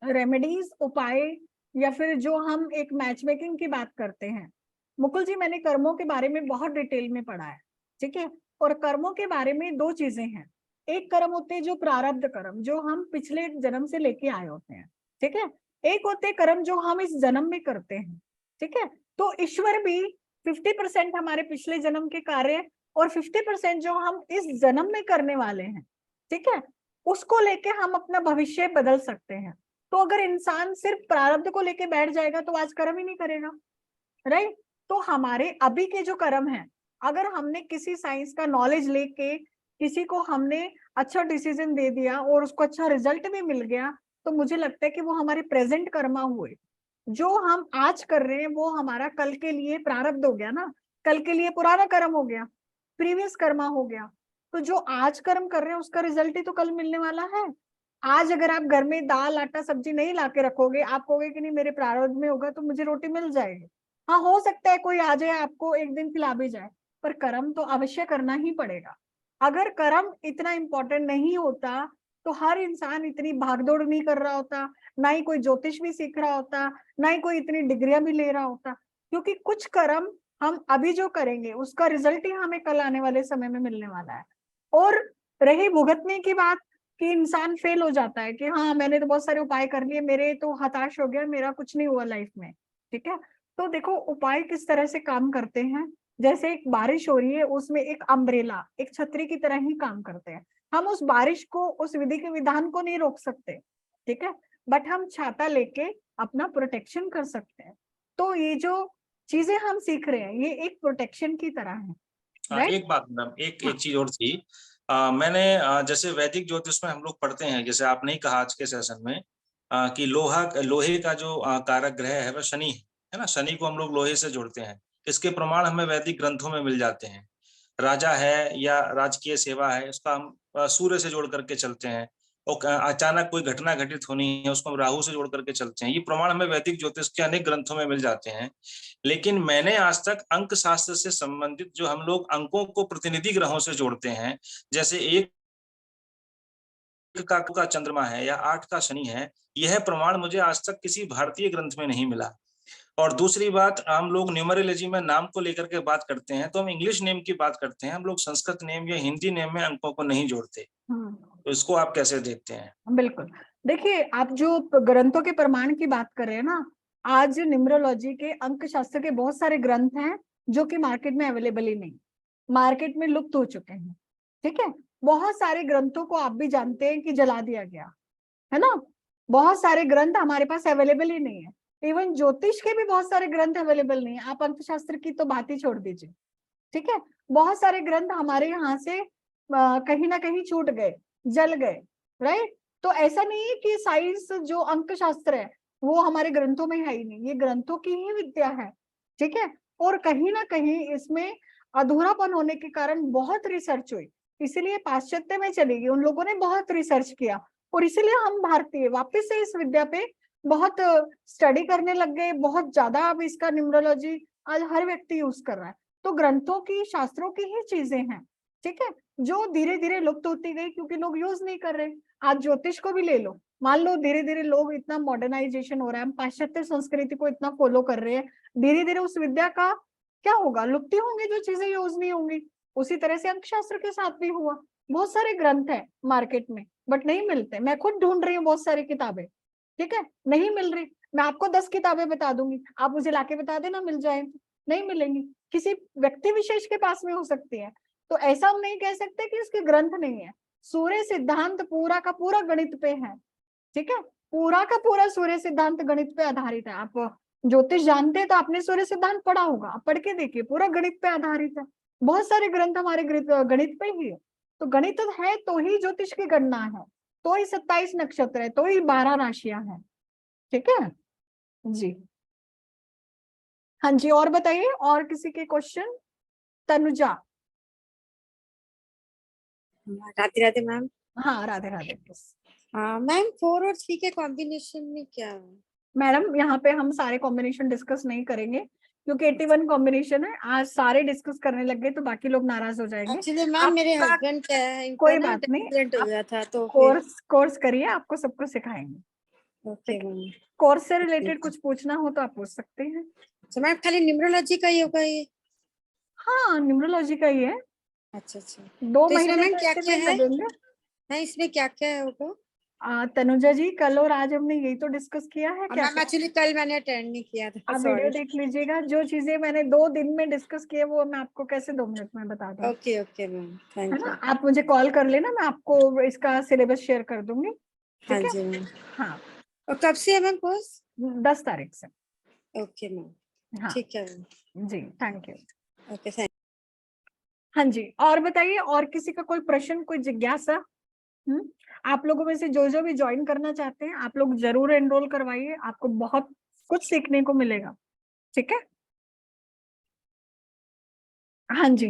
रेमेडीज, उपाय, या फिर जो हम एक मैच मेकिंग की बात करते हैं, मुकुल जी मैंने कर्मों के बारे में बहुत डिटेल में पढ़ा है, ठीक है। और कर्मों के बारे में 2 चीजें हैं। एक कर्म होते हैं जो प्रारब्ध कर्म, जो हम पिछले जन्म से लेके आए होते हैं, ठीक है। एक होते कर्म जो हम इस जन्म में करते हैं, ठीक है। तो ईश्वर भी 50% हमारे पिछले जन्म के कार्य और 50% जो हम इस जन्म में करने वाले हैं, ठीक है, उसको लेके हम अपना भविष्य बदल सकते हैं। तो अगर इंसान सिर्फ प्रारब्ध को लेके बैठ जाएगा तो आज कर्म ही नहीं करेगा, राइट। तो हमारे अभी के जो कर्म है, अगर हमने किसी साइंस का नॉलेज लेके किसी को हमने अच्छा डिसीजन दे दिया और उसको अच्छा रिजल्ट भी मिल गया, तो मुझे लगता है कि वो हमारे प्रेजेंट कर्मा हुए। जो हम आज कर रहे हैं वो हमारा कल के लिए प्रारब्ध हो गया ना, कल के लिए पुराना कर्म हो गया, प्रीवियस कर्मा हो गया। तो जो आज कर्म कर रहे हैं उसका रिजल्ट ही तो कल मिलने वाला है। आज अगर आप घर में दाल आटा सब्जी नहीं ला के रखोगे, आप कहोगे कि नहीं मेरे प्रारब्ध में होगा तो मुझे रोटी मिल जाएगी, हाँ हो सकता है कोई आ जाए आपको एक दिन खिला भी जाए, पर कर्म तो अवश्य करना ही पड़ेगा। अगर कर्म इतना इंपॉर्टेंट नहीं होता तो हर इंसान इतनी भागदौड़ नहीं कर रहा होता, ना ही कोई ज्योतिष भी सीख रहा होता, ना ही कोई इतनी डिग्रियां भी ले रहा होता। क्योंकि कुछ कर्म हम अभी जो करेंगे उसका रिजल्ट ही हमें कल आने वाले समय में मिलने वाला है। और रही भुगतने की बात कि इंसान फेल हो जाता है कि हाँ मैंने तो बहुत सारे उपाय कर लिए, मेरे तो हताश हो गया, मेरा कुछ नहीं हुआ लाइफ में, ठीक है। तो देखो उपाय किस तरह से काम करते हैं, जैसे एक बारिश हो रही है उसमें एक अम्ब्रेला, एक छतरी की तरह ही काम करते हैं। हम उस बारिश को, उस विधि के विधान को नहीं रोक सकते, ठीक है, बट हम छाता लेके अपना प्रोटेक्शन कर सकते हैं। तो ये जो चीजें हम सीख रहे हैं ये एक प्रोटेक्शन की तरह है, राइट। एक बात मैम, एक हाँ। एक चीज और थी। मैंने जैसे वैदिक ज्योतिष में हम लोग पढ़ते हैं, जैसे आपने ही कहा आज के सेशन में कि लोहे का जो कारक ग्रह है वह शनि है ना, शनि को हम लोग लोहे से जोड़ते हैं। इसके प्रमाण हमें वैदिक ग्रंथों में मिल जाते हैं। राजा है या राजकीय सेवा है उसका हम सूर्य से जोड़ करके चलते हैं, और अचानक कोई घटना घटित होनी है उसको हम राहु से जोड़ करके चलते हैं। ये प्रमाण हमें वैदिक ज्योतिष के अनेक ग्रंथों में मिल जाते हैं। लेकिन मैंने आज तक अंक शास्त्र से संबंधित जो हम लोग अंकों को प्रतिनिधि ग्रहों से जोड़ते हैं, जैसे एक का चंद्रमा है या 8 का शनि है, यह प्रमाण मुझे आज तक किसी भारतीय ग्रंथ में नहीं मिला। और दूसरी बात, हम लोग न्यूमरोलॉजी में नाम को लेकर के बात करते हैं तो हम इंग्लिश नेम की बात करते हैं, हम लोग संस्कृत नेम या हिंदी नेम में अंकों को नहीं जोड़ते। तो इसको आप कैसे देखते हैं? बिल्कुल। देखिए आप जो ग्रंथों के प्रमाण की बात कर रहे हैं ना, आज न्यूमरोलॉजी के अंक शास्त्र के बहुत सारे ग्रंथ हैं जो कि मार्केट में अवेलेबल ही नहीं, मार्केट में लुप्त हो चुके हैं, ठीक है। बहुत सारे ग्रंथों को आप भी जानते हैं कि जला दिया गया है ना, बहुत सारे ग्रंथ हमारे पास अवेलेबल ही नहीं है। इवन ज्योतिष के भी बहुत सारे ग्रंथ अवेलेबल नहीं है, आप अंकशास्त्र की तो बात ही छोड़ दीजिए, ठीक है। बहुत सारे ग्रंथ हमारे यहाँ से कहीं ना कहीं छूट गए, जल गए, राइट। तो ऐसा नहीं है कि साइंस जो अंकशास्त्र है वो हमारे ग्रंथों में है ही नहीं, ये ग्रंथों की ही विद्या है, ठीक है। और कहीं ना कहीं इसमें अधूरापन होने के कारण बहुत रिसर्च हुई, इसीलिए पाश्चात्य में चली गई, उन लोगों ने बहुत रिसर्च किया, और इसीलिए हम भारतीय वापस से इस विद्या पे बहुत स्टडी करने लग गए, बहुत ज्यादा अब इसका न्यूमरोलॉजी आज हर व्यक्ति यूज कर रहा है। तो ग्रंथों की, शास्त्रों की ही चीजें हैं, ठीक है, जो धीरे धीरे लुप्त होती गई क्योंकि लोग यूज नहीं कर रहे। आज ज्योतिष को भी ले लो, मान लो धीरे धीरे लोग, इतना मॉडर्नाइजेशन हो रहा है, हम पाश्चात्य संस्कृति को इतना फॉलो कर रहे हैं, धीरे धीरे उस विद्या का क्या होगा, लुप्ति होंगे, जो चीजें यूज नहीं होंगी। उसी तरह से अंकशास्त्र के साथ भी हुआ। बहुत सारे ग्रंथ है मार्केट में बट नहीं मिलते, मैं खुद ढूंढ रही हूँ बहुत सारी किताबें, ठीक है, नहीं मिल रही। मैं आपको 10 किताबें बता दूंगी, आप मुझे लाके बता देना मिल जाए, नहीं मिलेंगी, किसी व्यक्ति विशेष के पास में हो सकती है। तो ऐसा हम नहीं कह सकते कि उसके ग्रंथ नहीं है। सूर्य सिद्धांत पूरा का पूरा गणित पे है, ठीक है, पूरा का पूरा सूर्य सिद्धांत गणित पे आधारित है। आप ज्योतिष जानते हैं तो आपने सूर्य सिद्धांत पढ़ा होगा, आप पढ़ के देखिए, पूरा गणित पे आधारित है। बहुत सारे ग्रंथ हमारे गणित पे ही है। तो गणित है तो ही ज्योतिष की गणना है, तो ही 27 नक्षत्र है, तो ही 12 राशियां हैं, ठीक है जी। हाँ जी, और बताइए, और किसी के क्वेश्चन? तनुजा। राधे राधे मैम। हाँ राधे राधे। मैम 4 और 3 के कॉम्बिनेशन में क्या है? मैडम यहाँ पे हम सारे कॉम्बिनेशन डिस्कस नहीं करेंगे क्योंकि 81 कॉम्बिनेशन है, आज सारे डिस्कस करने लग गए तो बाकी लोग नाराज हो जाएंगे। एक्चुअली मैम मेरे हस्बैंड क्या है, इनका कोई ना बात नहीं, एक्सीडेंट हो गया था तो कोर्स करिए, आपको सबको सिखाएंगे। Okay ma'am. कोर्स से रिलेटेड कुछ पूछना हो तो आप पूछ सकते हैं। तो मैम खाली न्यूमरोलॉजी का ही होगा ये? हाँ न्यूमरोलॉजी का ही है। अच्छा अच्छा। 2 तो इसमें महीने मैम तो क्या ऐसे क्या में है? लगेंगे। हाँ इसमें क्या क्या है होगा? तनुजा जी, कल और आज हमने यही तो डिस्कस किया है। क्या मैम एक्चुअली कल मैंने अटेंड नहीं किया था, आप वीडियो सॉरी। देख लीजिएगा, जो चीजें मैंने 2 दिन में डिस्कस किए वो मैं आपको कैसे 2 मिनट में बता दूं। ओके ओके मैम, है थैंक ना, यू। आप मुझे कॉल कर लेना, मैं आपको इसका सिलेबस शेयर कर दूंगी, हाँ ठीक है। जी मैम। हाँ और कब से है मैम कोर्स? 10 तारीख से। ओके मैम, हाँ ठीक है मैम। जी, थैंक यू। Okay thank. हाँ जी, और बताइए, और किसी का कोई प्रश्न, कोई जिज्ञासा? आप लोगों में से जो जो भी ज्वाइन करना चाहते हैं आप लोग जरूर एनरोल करवाइए, आपको बहुत कुछ सीखने को मिलेगा, ठीक है। हाँ जी,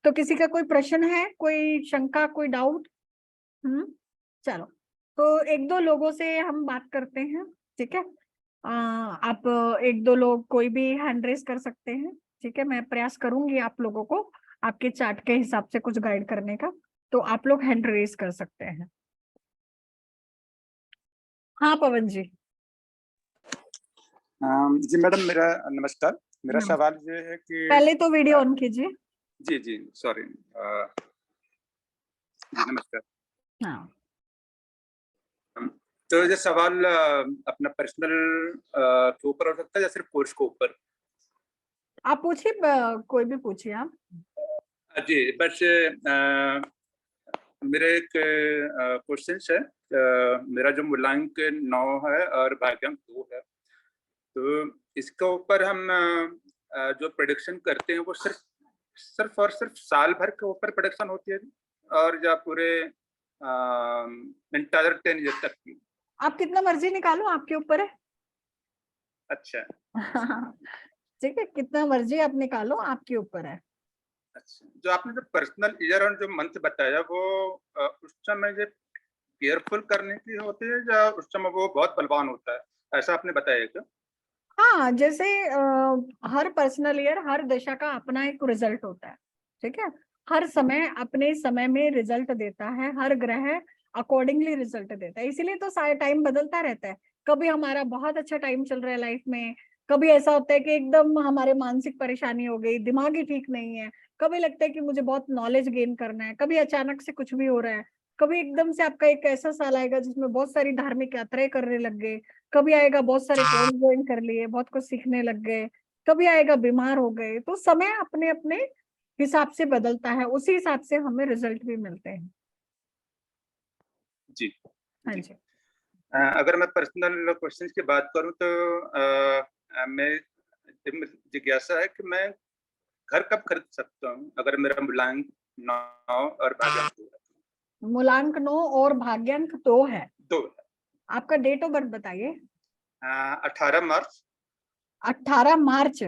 तो किसी का कोई प्रश्न है, कोई शंका, कोई डाउट? चलो, तो 1-2 लोगों से हम बात करते हैं, ठीक है। आप 1-2 लोग कोई भी हैंड रेस कर सकते हैं, ठीक है, मैं प्रयास करूंगी आप लोगों को आपके चार्ट के हिसाब से कुछ गाइड करने का, तो आप लोग हैंड रेस कर सकते हैं। हाँ पवन जी। जी मैडम, मेरा नमस्कार। मेरा नमस्कार। सवाल ये है कि पहले तो वीडियो ऑन कीजिए। जी जी सॉरी, जी नमस्कार। हाँ तो ये सवाल अपना पर्सनल के ऊपर हो सकता है या सिर्फ कोर्स के ऊपर? आप पूछिए, कोई भी पूछिए आप। जी बस मेरे एक क्वेश्चन है। मेरा जो मूलांक 9 है और भाग्यांक 2 है, तो इसके ऊपर हम जो प्रेडिक्शन करते हैं वो सिर्फ और सिर्फ साल भर के ऊपर प्रेडिक्शन होती है और या पूरे इंटायर 10 ईयर तक की? आप कितना मर्जी निकालो, आपके ऊपर है। अच्छा ठीक है, कितना मर्जी आप निकालो, आपके ऊपर है। अच्छा, जो आपने जो पर्सनल ईयर और जो मंथ बताया वो उस समय ये केयरफुल करने की होती है या उस समय वो बहुत बलवान होता है, ऐसा आपने बताया क्या? हाँ, जैसे हर पर्सनल ईयर, हर दशा का अपना एक रिजल्ट होता है, ठीक है। हर समय अपने समय में रिजल्ट देता है, हर ग्रह अकॉर्डिंगली रिजल्ट देता है, इसीलिए तो सारा टाइम बदलता रहता है। कभी हमारा बहुत अच्छा टाइम चल रहा है लाइफ में, कभी ऐसा होता है कि एकदम हमारे मानसिक परेशानी हो गई, दिमाग ही ठीक नहीं है, कभी लगता है कि मुझे बहुत नॉलेज गेन करना है, कभी अचानक से कुछ भी हो रहा है, कभी एकदम से आपका एक ऐसा साल आएगा जिसमें बहुत सारी धार्मिक यात्राएं करने लग गए, कभी आएगा बहुत सारे कोर्स ज्वाइन कर लिए, बहुत कुछ सीखने लग गए, कभी आएगा बीमार हो गए। तो समय अपने अपने हिसाब से बदलता है, उसी हिसाब से हमें रिजल्ट भी मिलते हैं। जी हाँ जी। जी। अगर मैं पर्सनल क्वेश्चंस की बात करूं तो मैं जिज्ञासा है कि मैं घर कब खरीद सकता हूं अगर मेरा मूलांक 9 और भाग्यांक 2 है? मूलांक 9 और भाग्यांक 2 है। 2 आपका डेट ऑफ बर्थ बताइए। 18 मार्च 18 मार्च।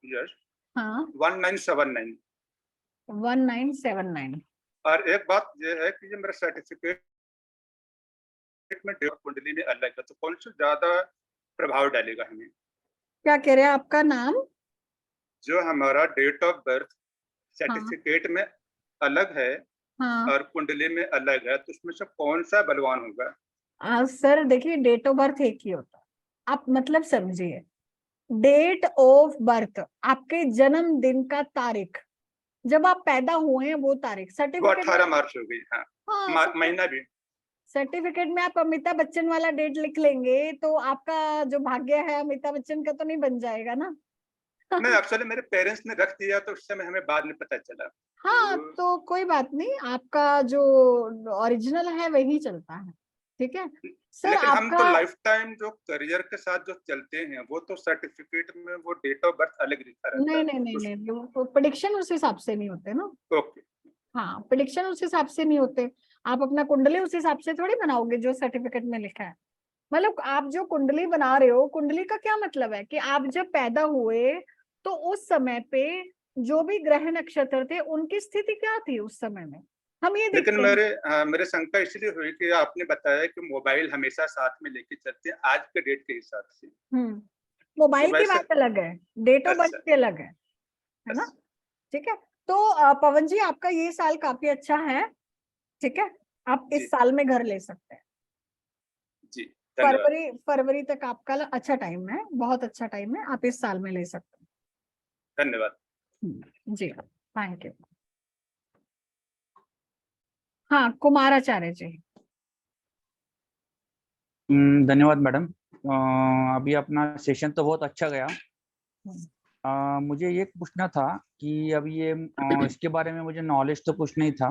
यस हाँ 1979। 1979। और एक बात ये है कि ये मेरा सर्टिफिकेट में कुंडली में अलग है, तो कौन सा ज्यादा प्रभाव डालेगा हमें? क्या कह रहे हैं? आपका नाम? जो हमारा डेट ऑफ बर्थ हाँ सर्टिफिकेट में अलग है हाँ। और कुंडली में अलग है, तो उसमें से कौन सा बलवान होगा? सर देखिए, डेट ऑफ बर्थ एक ही होता है। आप मतलब समझिए, डेट ऑफ बर्थ आपके जन्मदिन का तारीख, जब आप पैदा हुए हैं वो तारीख। वो सर्टिफिकेट 18 मार्च हो गई। हाँ, हाँ महीना भी। सर्टिफिकेट में आप अमिताभ बच्चन वाला डेट लिख लेंगे तो आपका जो भाग्य है अमिताभ बच्चन का तो नहीं बन जाएगा ना। नहीं, एक्चुअली मेरे पेरेंट्स ने रख दिया तो उस समय हमें बाद में पता चला। हाँ तो कोई बात नहीं, आपका जो ओरिजिनल है वही चलता है। ठीक है सर। लेकिन हम तो आपका लाइफ टाइम जो करियर के साथ जो चलते हैं वो तो सर्टिफिकेट में वो डेट ऑफ बर्थ अलग लिखा रहता नहीं है। नहीं नहीं नहीं, वो प्रेडिक्शन उस हिसाब से नहीं होते ना। ओके। हाँ प्रेडिक्शन उस हिसाब से नहीं होते। आप अपना कुंडली उस हिसाब से थोड़ी बनाओगे जो सर्टिफिकेट में लिखा है। मतलब आप जो कुंडली बना रहे हो, कुंडली का क्या मतलब है कि आप जब पैदा हुए तो उस समय पे जो भी ग्रह नक्षत्र थे उनकी स्थिति क्या थी उस समय में, हम ये लेकिन देखते हैं। मेरे शंका इसलिए हुई कि आपने बताया कि मोबाइल हमेशा साथ में लेके चलते हैं आज के डेट के हिसाब से। मोबाइल तो की वैसे बात अलग है, डेट ऑफ बर्थ अच्छा की अलग है ना। अच्छा, ठीक है। तो पवन जी आपका ये साल काफी अच्छा है। ठीक है, आप जी इस साल में घर ले सकते हैं। जी, धन्यवाद फरवरी तक आपका अच्छा टाइम है, बहुत अच्छा टाइम है, आप इस साल में ले सकते धन्यवाद। हैं। जी थैंक यू। हाँ कुमाराचार्य जी। धन्यवाद मैडम। अभी अपना सेशन तो बहुत अच्छा गया। मुझे ये पूछना था कि अभी ये इसके बारे में मुझे नॉलेज तो कुछ नहीं था,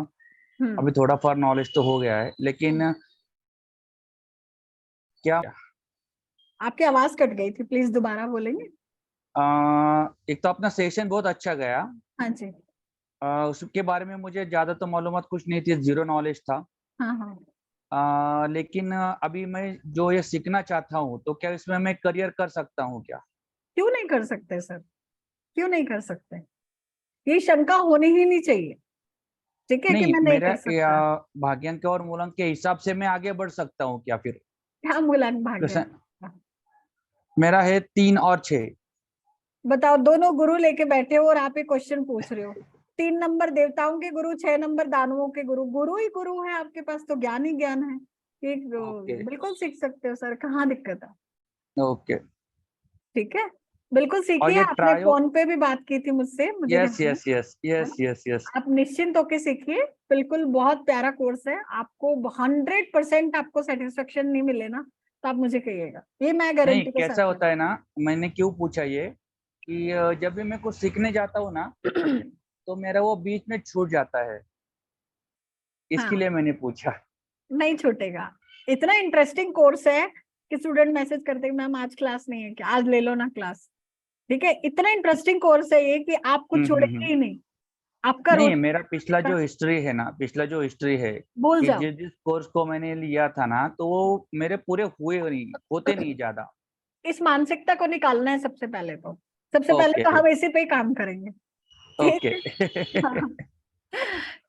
अभी थोड़ा फॉर नॉलेज तो हो गया है, लेकिन क्या आपकी आवाज कट गई थी, प्लीज दोबारा बोलेंगे? एक तो अपना सेशन बहुत अच्छा गया। हाँ जी। उसके बारे में मुझे ज्यादा तो मालूमात कुछ नहीं थी, जीरो नॉलेज था। हाँ हाँ। लेकिन अभी मैं जो ये सीखना चाहता हूँ तो क्या इसमें मैं करियर कर सकता हूँ क्या? क्यों नहीं कर सकते सर, क्यों नहीं कर सकते? ये शंका होनी ही नहीं चाहिए। ठीक है कि नहीं, मैं नहीं मेरा कर सकता। भाग्यांक और मूलांक के हिसाब से मैं आगे बढ़ सकता हूँ क्या फिर? क्या मूलांक भाग्य जैसे है? मेरा है 3 और 6। बताओ, दोनों गुरु लेके बैठे हो और आप एक क्वेश्चन पूछ रहे हो। 3 नंबर देवताओं के गुरु, 6 नंबर दानवों के गुरु, गुरु ही गुरु है आपके पास, तो ज्ञान ही ज्ञान है। एक ओके बिल्कुल सीख सकते हो सर, कहाँ दिक्कत है। ओके। ठीक है, बिल्कुल और सीखिए। ये आपने ट्रायो, फोन पे भी बात की थी मुझसे, मुझे यस ध्यान है। यस यस है यस ना? Yes yes. आप निश्चिंत होके सीखिए, बिल्कुल बहुत प्यारा कोर्स है। आपको 100% आपको सेटिस्फेक्शन नहीं मिले ना तो आप मुझे कहिएगा, ये मैं नहीं, गारंटी के साथ कैसा कहती होता है ना, मैंने क्यों पूछा ये कि जब भी मैं कुछ सीखने जाता हूँ ना हूँ। तो मेरा वो बीच में छूट जाता है, इसके हाँ लिए मैंने पूछा। नहीं छूटेगा, इतना इंटरेस्टिंग कोर्स है कि स्टूडेंट मैसेज करते हैं मैम आज क्लास नहीं है क्या, आज ले लो ना क्लास। ठीक है, इतना इंटरेस्टिंग कोर्स है ये कि आप कुछ छोड़ेंगे हम्म। ही नहीं। आपका नहीं, रोज मेरा पिछला जो हिस्ट्री है ना, पिछला जो हिस्ट्री है भूल कि जाओ। जिस जिस कोर्स को मैंने लिया था ना तो वो मेरे पूरे हुए नहीं, होते नहीं ज्यादा। इस मानसिकता को निकालना है सबसे पहले तो। सबसे पहले ओके तो हम इसी पे ही काम करेंगे। ठीक ओके। है। हाँ,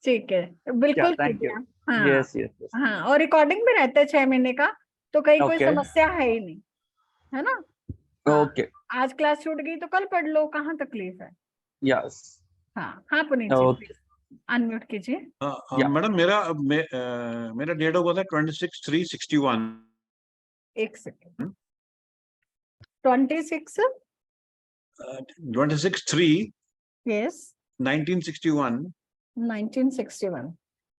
ठीक है, क्या, बिल्कुल थैंक यू। कीजिए। हाँ यस यस यस। हाँ, और रिकॉर्डिंग भी रहता है 6 महीने का, तो कहीं कोई ओके समस्या है ही नहीं, है ना। हाँ, ओके। आज क्लास छूट गई तो कल पढ़ लो, कहाँ तकलीफ है। यस। हाँ हाँ पुनीत जी ओके। प्लीज अनम्यूट कीजिए। या मैडम मेरा डेट ऑफ बर्थ है 26/3/61। एक सेकेंड। 26। 26/3/1961। यस 1961।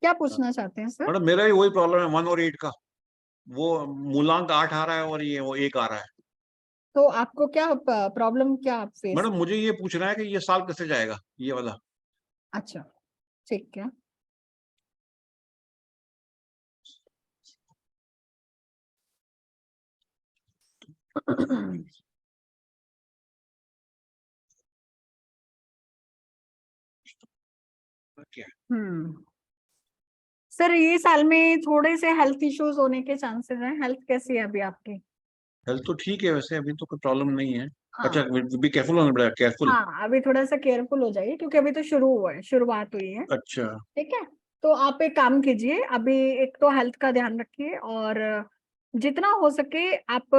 क्या पूछना चाहते हैं सर? मैडम मेरा ही वही प्रॉब्लम है 1 और 8 का, वो मूलांक 8 आ रहा है और ये वो 1 आ रहा है। तो आपको क्या प्रॉब्लम, क्या आप फेस? मैडम मुझे ये पूछना है कि ये साल कैसे जाएगा ये वाला। अच्छा ठीक है। सर ये साल में थोड़े से हेल्थ इश्यूज होने के चांसेस हैं। हेल्थ कैसी है अभी आपकी? हेल्थ तो ठीक है वैसे, अभी तो कोई प्रॉब्लम नहीं है। हाँ। अच्छा, बी केयरफुल होना पड़ेगा, केयरफुल। हाँ, अभी थोड़ा सा केयरफुल हो जाइए क्योंकि अभी तो शुरू हुआ है, शुरुआत हुई है। अच्छा ठीक है, तो आप एक काम कीजिए, अभी एक तो हेल्थ का ध्यान रखिए और जितना हो सके आप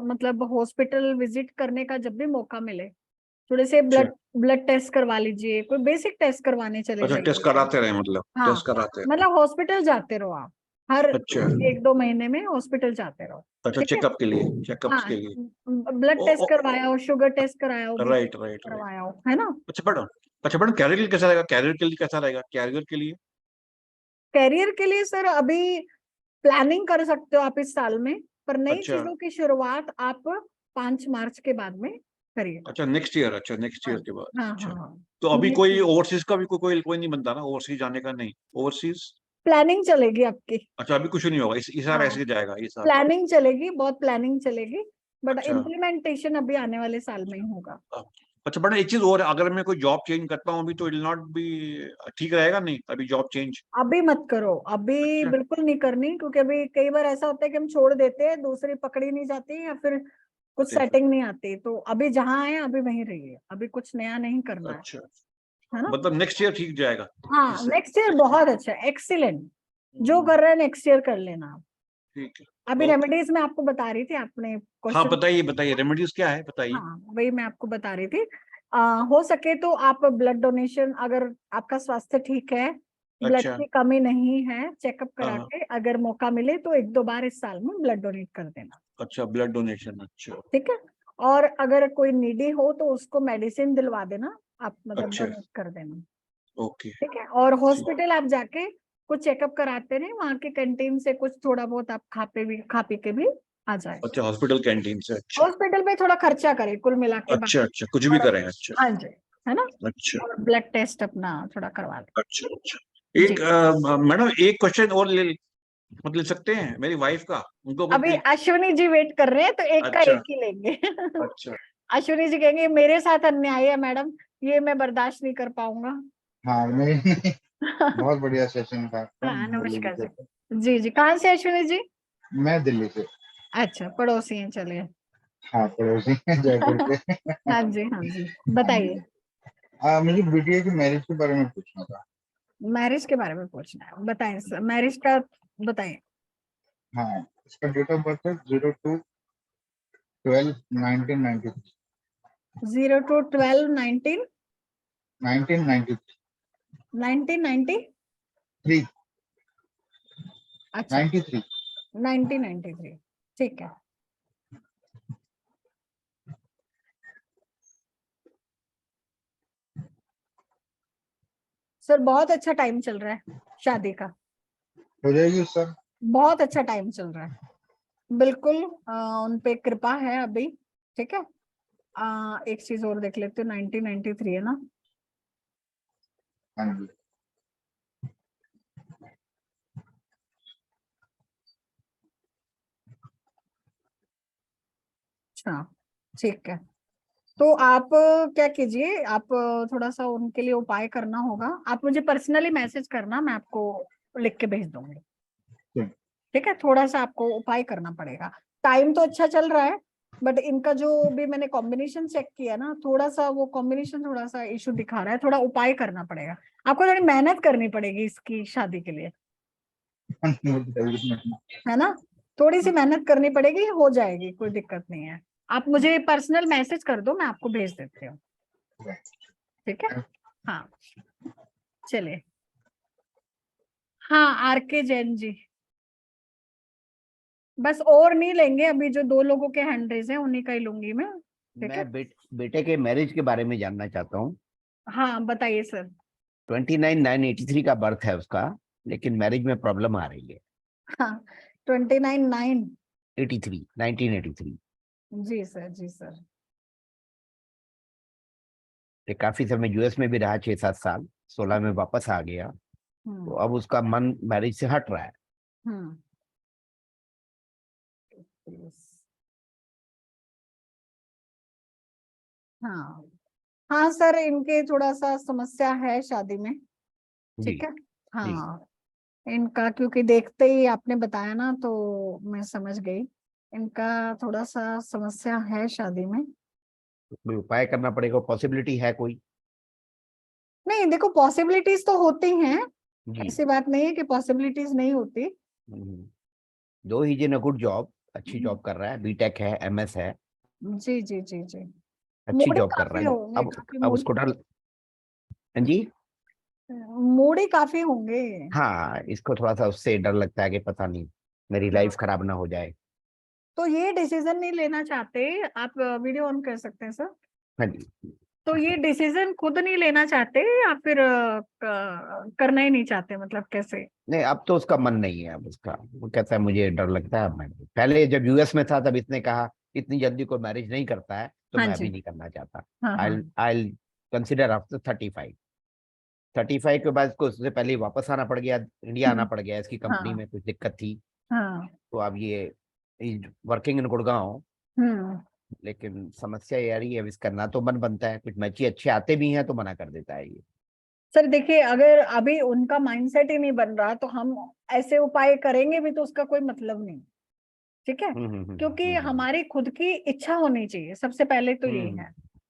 मतलब हॉस्पिटल विजिट करने का जब भी मौका मिले थोड़े से अच्छा ब्लड टेस्ट करवा लीजिए, कोई बेसिक टेस्ट करवाने चले अच्छा, टेस्ट जाइए। कराते रहे, मतलब हाँ, टेस्ट कराते रहे। मतलब हॉस्पिटल जाते रहो आप, हर अच्छा 1-2 महीने में हॉस्पिटल जाते रहो। अच्छा, ठीक है, चेकअप के लिए, चेकअप्स हाँ, के लिए। ब्लड ओ, टेस्ट ओ, करवाया हो, शुगर टेस्ट कराया हो, BP राइट राइट राइट। करवाया हो, है ना? अच्छा मैडम, कैरियर के लिए कैसा रहेगा? कैरियर के लिए कैसा रहेगा? कैरियर के लिए कैरियर के लिए सर अभी प्लानिंग कर सकते हो आप इस साल में, पर नई अच्छा चीजों की शुरुआत आप 5 मार्च के बाद में करिए। अच्छा, नेक्स्ट ईयर, अच्छा नेक्स्ट हाँ ईयर के बाद। हाँ अच्छा, हाँ हाँ, तो अभी Next कोई year। ओवरसीज का भी कोई नहीं बनता ना, ओवरसीज जाने का? नहीं, ओवरसीज। प्लानिंग चलेगी आपकी। अच्छा, अभी कुछ नहीं होगा, इस साल हाँ, ऐसे ही जाएगा ये साल। प्लानिंग चलेगी, बहुत प्लानिंग चलेगी, बट अच्छा इम्प्लीमेंटेशन अभी आने वाले साल में ही होगा। अच्छा मैडम, एक चीज और है, अगर मैं कोई जॉब चेंज करता हूँ अभी तो इट नॉट बी ठीक रहेगा? नहीं, अभी जॉब चेंज। अभी मत करो, अभी अच्छा बिल्कुल नहीं करनी, क्योंकि अभी कई बार ऐसा होता है कि हम छोड़ देते हैं, दूसरी पकड़ी नहीं जाती या फिर कुछ ठीक है। सेटिंग नहीं आती, तो अभी जहाँ है अभी वहीं रहिए, अभी कुछ नया नहीं करना अच्छा, है ना? मतलब नेक्स्ट ईयर ठीक जाएगा हाँ, इससे? नेक्स्ट ईयर बहुत अच्छा, एक्सीलेंट। जो कर रहे हैं नेक्स्ट ईयर कर लेना आप। ठीक है, अभी ओके। रेमेडीज में आपको बता रही थी, आपने हाँ क्वेश्चन। बताइए बताइए, रेमेडीज क्या है बताइए। हाँ, वही मैं आपको बता रही थी। हो सके तो आप ब्लड डोनेशन, अगर आपका स्वास्थ्य ठीक है, ब्लड अच्छा की कमी नहीं है, चेकअप करा हाँ, के अगर मौका मिले तो 1-2 बार इस साल में ब्लड डोनेट कर देना। अच्छा ब्लड डोनेशन, अच्छा ठीक है, और अगर कोई नीडी हो तो उसको मेडिसिन दिलवा देना, आप मतलब अच्छा, डोनेट कर देना। ओके। ठीक है, और ठीक, हॉस्पिटल आप जाके कुछ चेकअप कराते रहे, वहाँ के कैंटीन से कुछ थोड़ा बहुत आप खा पी के भी आ जाए। अच्छा हॉस्पिटल कैंटीन से, अच्छा हॉस्पिटल में थोड़ा खर्चा करे कुल मिला के अच्छा अच्छा, कुछ भी और करें, अच्छा हाँ जी, है ना? अच्छा और ब्लड टेस्ट अपना थोड़ा करवा लें। अच्छा अच्छा। जी, एक मैडम, एक क्वेश्चन और मतलब ले सकते हैं मेरी वाइफ का? उनको अभी अश्विनी जी वेट कर रहे हैं तो एक का अच्छा एक ही लेंगे। अच्छा अश्विनी जी कहेंगे मेरे साथ अन्याय है मैडम, ये मैं बर्दाश्त नहीं कर पाऊंगा। हाँ नहीं नहीं, बहुत बढ़िया सेशन था। हाँ, बोलिए नमस्कार जी। जी। जी जी, कहाँ से अश्विनी जी? मैं दिल्ली से। अच्छा, पड़ोसी हैं, चलिए। हाँ, पड़ोसी हैं, जयपुर के। हाँ जी हाँ जी, हाँ जी। बताइए। मुझे बिटिया की मैरिज के बारे में पूछना था। मैरिज के बारे में पूछना है, बताएं सर, मैरिज का बताएं। हाँ, इसका डेट ऑफ बर्थ है 02/12/1993। 02/12/1993। 1993। अच्छा, 93। 1993, ठीक है। सर बहुत अच्छा टाइम चल रहा है शादी का, हो जाएगी सर? बहुत अच्छा टाइम चल रहा है, बिल्कुल उन पे कृपा है अभी। ठीक है, एक चीज और देख लेते हो, 1993 है ना? हाँ जी। अच्छा, ठीक है, तो आप क्या कीजिए, आप थोड़ा सा उनके लिए उपाय करना होगा, आप मुझे पर्सनली मैसेज करना, मैं आपको लिख के भेज दूंगी। ठीक। ठीक है, थोड़ा सा आपको उपाय करना पड़ेगा। टाइम तो अच्छा चल रहा है, बट इनका जो भी मैंने कॉम्बिनेशन चेक किया ना, थोड़ा सा वो कॉम्बिनेशन थोड़ा सा इशू दिखा रहा है, थोड़ा उपाय करना पड़ेगा आपको, थोड़ी मेहनत करनी पड़ेगी इसकी शादी के लिए, है ना? थोड़ी सी मेहनत करनी पड़ेगी, हो जाएगी, कोई दिक्कत नहीं है। आप मुझे पर्सनल मैसेज कर दो, मैं आपको भेज देती हूँ। ठीक है, हाँ, चलिए। हाँ, आरके जैन जी, बस और नहीं लेंगे अभी, जो 2 लोगों के हैंड रेज हैं उन्हीं का ही लूंगी मैं। ठीक है, मैं बेटे के मैरिज के बारे में जानना चाहता हूँ। हाँ बताइए सर। 29/9/83 का बर्थ है उसका, लेकिन मैरिज में प्रॉब्लम आ रही है। हाँ, 29/9। 1983। जी सर, जी सर। ये काफी समय यूएस में भी रहा, 6-7 साल, 16 में वापस आ गया, तो अब उसका मन मैरिज से हट रहा है। हम्म हाँ हाँ सर, इनके थोड़ा सा समस्या है शादी में, जी ठीक है। जी हाँ इनका, क्योंकि देखते ही आपने बताया ना तो मैं समझ गई, इनका थोड़ा सा समस्या है शादी में। कोई उपाय करना पड़ेगा, पॉसिबिलिटी है कोई? नहीं देखो, पॉसिबिलिटीज तो होती हैं, जी। ऐसी बात नहीं है कि पॉसिबिलिटीज नहीं होती। दो ही इन अ गुड जॉब, अच्छी जॉब कर रहा है, बीटेक है, एमएस है, जी जी जी जी। अच्छी मूडी जॉब कर काफी रहा है। होंगे, काफी अब मूडी, उसको डर। हाँ जी। मूडी काफी होंगे। हाँ, इसको थोड़ा सा उससे डर लगता है कि पता नहीं मेरी हाँ। लाइफ खराब ना हो जाए। तो ये डिसीजन नहीं लेना चाहते आप, वीडियो ऑन कर सकते हैं सर। हाँ जी। तो ये डिसीजन खुद नहीं लेना चाहते या फिर करना ही नहीं चाहते, मतलब कैसे? नहीं, अब तो उसका मन नहीं है, अब उसका वो कहता है मुझे डर लगता है। मैं पहले जब यूएस में था तब इसने कहा इतनी जल्दी कोई मैरिज नहीं करता है, तो हाँ मैं जी। अभी नहीं करना चाहता। हाँ हाँ आई कंसिडर आफ्टर 35 के बाद इसको उससे पहले ही वापस आना पड़ गया, इंडिया आना हम्म, पड़ गया, इसकी कंपनी हाँ में कुछ दिक्कत थी। हाँ। तो अब ये वर्किंग इन गुड़गांव, हम्म। लेकिन समस्या ये आ रही है, अब इसका ना तो मन बनता है, कुछ मैची अच्छे आते भी हैं तो मना कर देता है ये। सर देखिए, अगर अभी उनका माइंडसेट ही नहीं बन रहा तो हम ऐसे उपाय करेंगे भी तो उसका कोई मतलब नहीं, ठीक है। क्योंकि हमारी खुद की इच्छा होनी चाहिए, सबसे पहले तो ये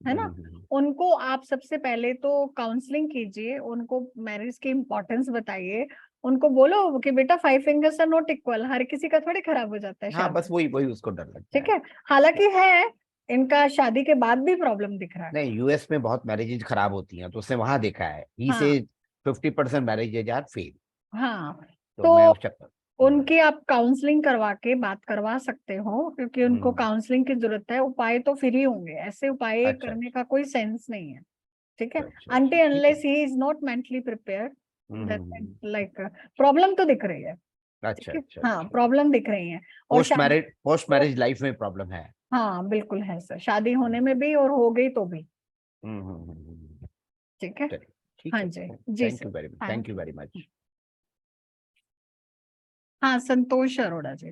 है ना। उनको आप सबसे पहले तो काउंसलिंग कीजिए, उनको मैरिज की इम्पोर्टेंस बताइए, उनको बोलो कि बेटा 5 फिंगर्स आर नॉट इक्वल, हर किसी का थोड़ी खराब हो जाता है हाँ, बस शादी, वही वही उसको डर लगता ठीक है। है। हालांकि है, इनका शादी के बाद भी प्रॉब्लम दिख रहा है। नहीं, यूएस में बहुत मैरिजेज खराब होती हैं, तो उसने वहां देखा है, ही से हाँ 50% मैरिजेज आर फेल। हाँ। तो तो मैं उस चक्कर। उनकी आप काउंसलिंग करवा के बात करवा सकते हो, क्योंकि उनको काउंसलिंग की जरूरत है। उपाय तो फ्री होंगे, ऐसे उपाय अच्छा करने का कोई सेंस नहीं है, ठीक है। अच्छा अनटिल ठीक है। Unless he is not mentally prepared, hmm, like problem तो दिख रही है, अच्छा ठीक है। अच्छा हाँ अच्छा। प्रॉब्लम दिख रही है। और शादी, पोस्ट मैरिज लाइफ में प्रॉब्लम है। हाँ बिल्कुल है सर, शादी होने में भी और हो गई तो भी, ठीक है। चलिए ठीक हाँ है। जी जी thank sir. You very much, हाँ थैंक यू वेरी मच। हाँ, संतोष अरोड़ा जी।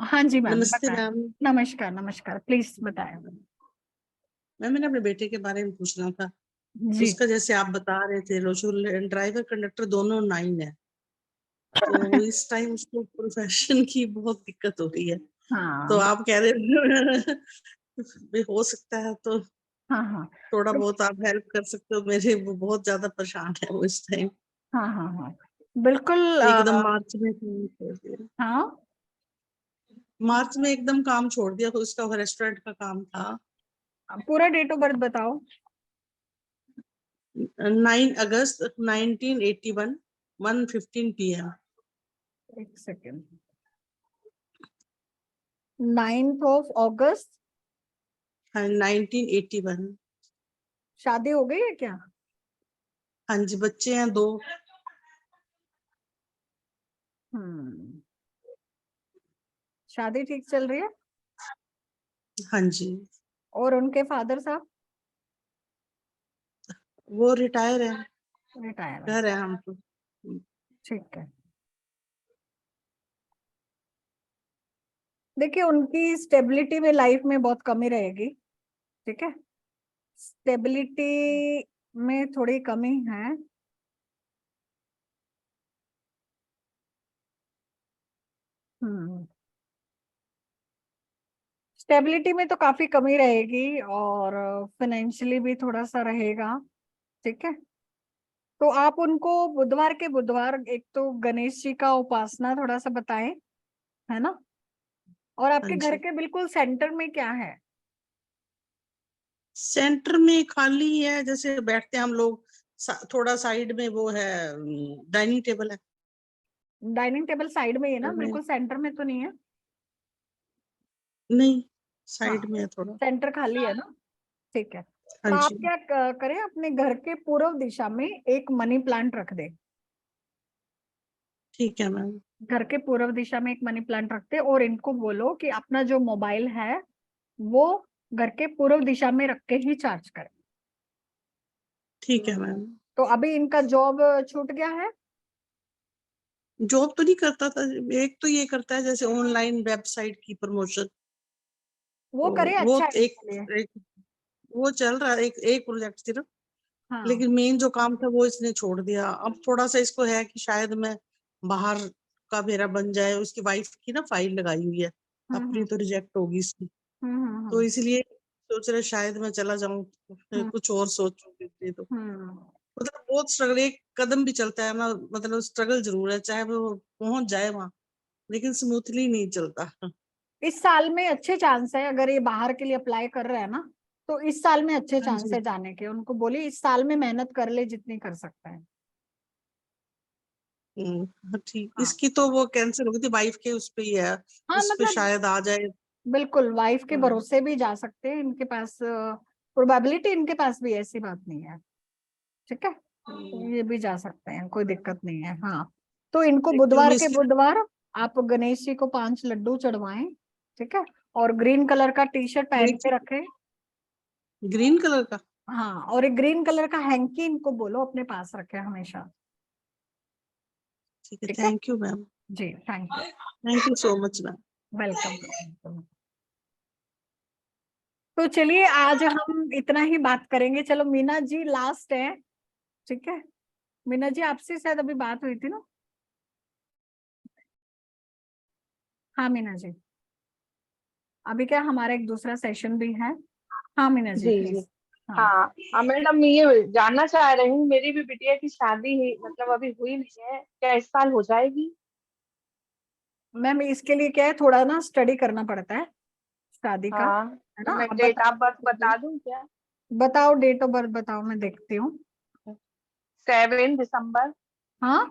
हाँ जी मैम, नमस्ते बताएं। मैम। नमस्कार नमस्कार, प्लीज बताएं। मैम, मैंने अपने बेटे के बारे में पूछना था। जी उसका जैसे आप बता रहे थे, ड्राइवर कंडक्टर दोनों 9 है, तो इस टाइम उसको प्रोफेशन की बहुत दिक्कत हो रही है। तो हाँ आप कह रहे भी हो सकता है तो हाँ हाँ थोड़ा बहुत आप हेल्प कर सकते हो मेरे, वो बहुत ज्यादा परेशान है वो इस टाइम। हाँ हाँ हाँ बिल्कुल। एकदम मार्च में काम छोड़ दिया, हाँ मार्च में एकदम काम छोड़ दिया, तो उसका रेस्टोरेंट का काम था। पूरा डेट ऑफ बर्थ बताओ। 9 अगस्त 1981, 1:15 PM। एक सेकेंड, 9th ऑफ अगस्त। हाँ, 1981। शादी हो गई है क्या? हाँ जी, बच्चे हैं 2। शादी ठीक चल रही है? हाँ जी, और उनके फादर साहब? वो रिटायर है, रिटायर है, घर है हम तो। ठीक है। देखिए, उनकी स्टेबिलिटी में लाइफ में बहुत कमी रहेगी, ठीक है। स्टेबिलिटी में थोड़ी कमी है। स्टेबिलिटी में तो काफी कमी रहेगी और फाइनेंशियली भी थोड़ा सा रहेगा, ठीक है। तो आप उनको बुधवार के बुधवार एक तो गणेश जी का उपासना थोड़ा सा बताएं, है ना। और हाँ आपके घर जी, के बिल्कुल सेंटर में क्या है? सेंटर में खाली है, जैसे बैठते हैं हम लोग, थोड़ा साइड में वो है, डाइनिंग टेबल है। डाइनिंग टेबल साइड में ही है ना, में बिल्कुल सेंटर में तो नहीं है? नहीं, हाँ, साइड में है थोड़ा। सेंटर खाली है ना, ठीक है। हाँ तो आप जी, क्या करें, अपने घर के पूर्व दिशा में एक मनी प्लांट रख दे। ठीक है मैम। घर के पूर्व दिशा में एक मनी प्लांट रखते, और इनको बोलो कि अपना जो मोबाइल है वो घर के पूर्व दिशा में रख के ही चार्ज करें। ठीक है मैम। तो अभी इनका जॉब छूट गया है? जॉब तो नहीं करता था, एक तो ये करता है जैसे ऑनलाइन वेबसाइट की प्रमोशन, वो करे, वो अच्छा है एक, इसके लिए। एक वो चल रहा है, एक प्रोजेक्ट सिर्फ। हाँ। लेकिन मेन जो काम था वो इसने छोड़ दिया। अब थोड़ा सा इसको है कि शायद मैं बाहर का मेरा बन जाए। उसकी वाइफ की ना फाइल लगाई हुई है, अपनी तो रिजेक्ट होगी इसकी, तो इसलिए सोच रहे शायद मैं चला जाऊं, कुछ और सोचूंगी। तो मतलब बहुत स्ट्रगल, एक कदम भी चलता है ना, मतलब स्ट्रगल जरूर है, चाहे वो पहुंच जाए वहां, लेकिन स्मूथली नहीं चलता। इस साल में अच्छे चांस है, अगर ये बाहर के लिए अप्लाई कर रहे हैं ना, तो इस साल में अच्छे हाँ चांस जी। है जाने के। उनको बोली इस साल में मेहनत कर ले जितनी कर सकता है। हाँ, ठीक। हाँ। इसकी तो वो कैंसिल हो गई थी, वाइफ के उस पे ही है, हाँ उस पे मतलब शायद आ जाए। बिल्कुल वाइफ के हाँ। भरोसे भी जा सकते हैं, इनके पास प्रोबेबिलिटी इनके पास भी ऐसी बात नहीं है। ठीक है, ये भी जा सकते हैं, कोई दिक्कत नहीं है। हाँ, तो इनको बुधवार एक्चुअली के इसकी बुधवार आप गणेश जी को 5 लड्डू चढ़वाएं। ठीक है, और ग्रीन कलर का टी शर्ट पहन के रखें। ग्रीन कलर का, हाँ, और एक ग्रीन कलर का हैंकी इनको बोलो अपने पास रखे हमेशा। ठीक है। ठीक है थैंक यू मैम, जी, thank thank you so much ma'am. You, welcome. तो चलिए आज हम इतना ही बात करेंगे। चलो मीना जी लास्ट है। ठीक है, मीना जी आपसे शायद अभी बात हुई थी ना? हाँ मीना जी, अभी क्या हमारा एक दूसरा सेशन भी है। हाँ मीना जी जी जी। प्लीज। हाँ हाँ हाँ मैडम, ये जानना चाह रही हूँ, मेरी भी बिटिया की शादी ही मतलब अभी हुई नहीं है, क्या इस साल हो जाएगी? मैम, इसके लिए क्या है, थोड़ा ना स्टडी करना पड़ता है शादी का, हाँ, है तो ना? मैं आप डेट ऑफ बर्थ बता, बता दूं क्या? बताओ डेट ऑफ बर्थ बताओ, मैं देखती हूँ। 7 दिसंबर। हाँ,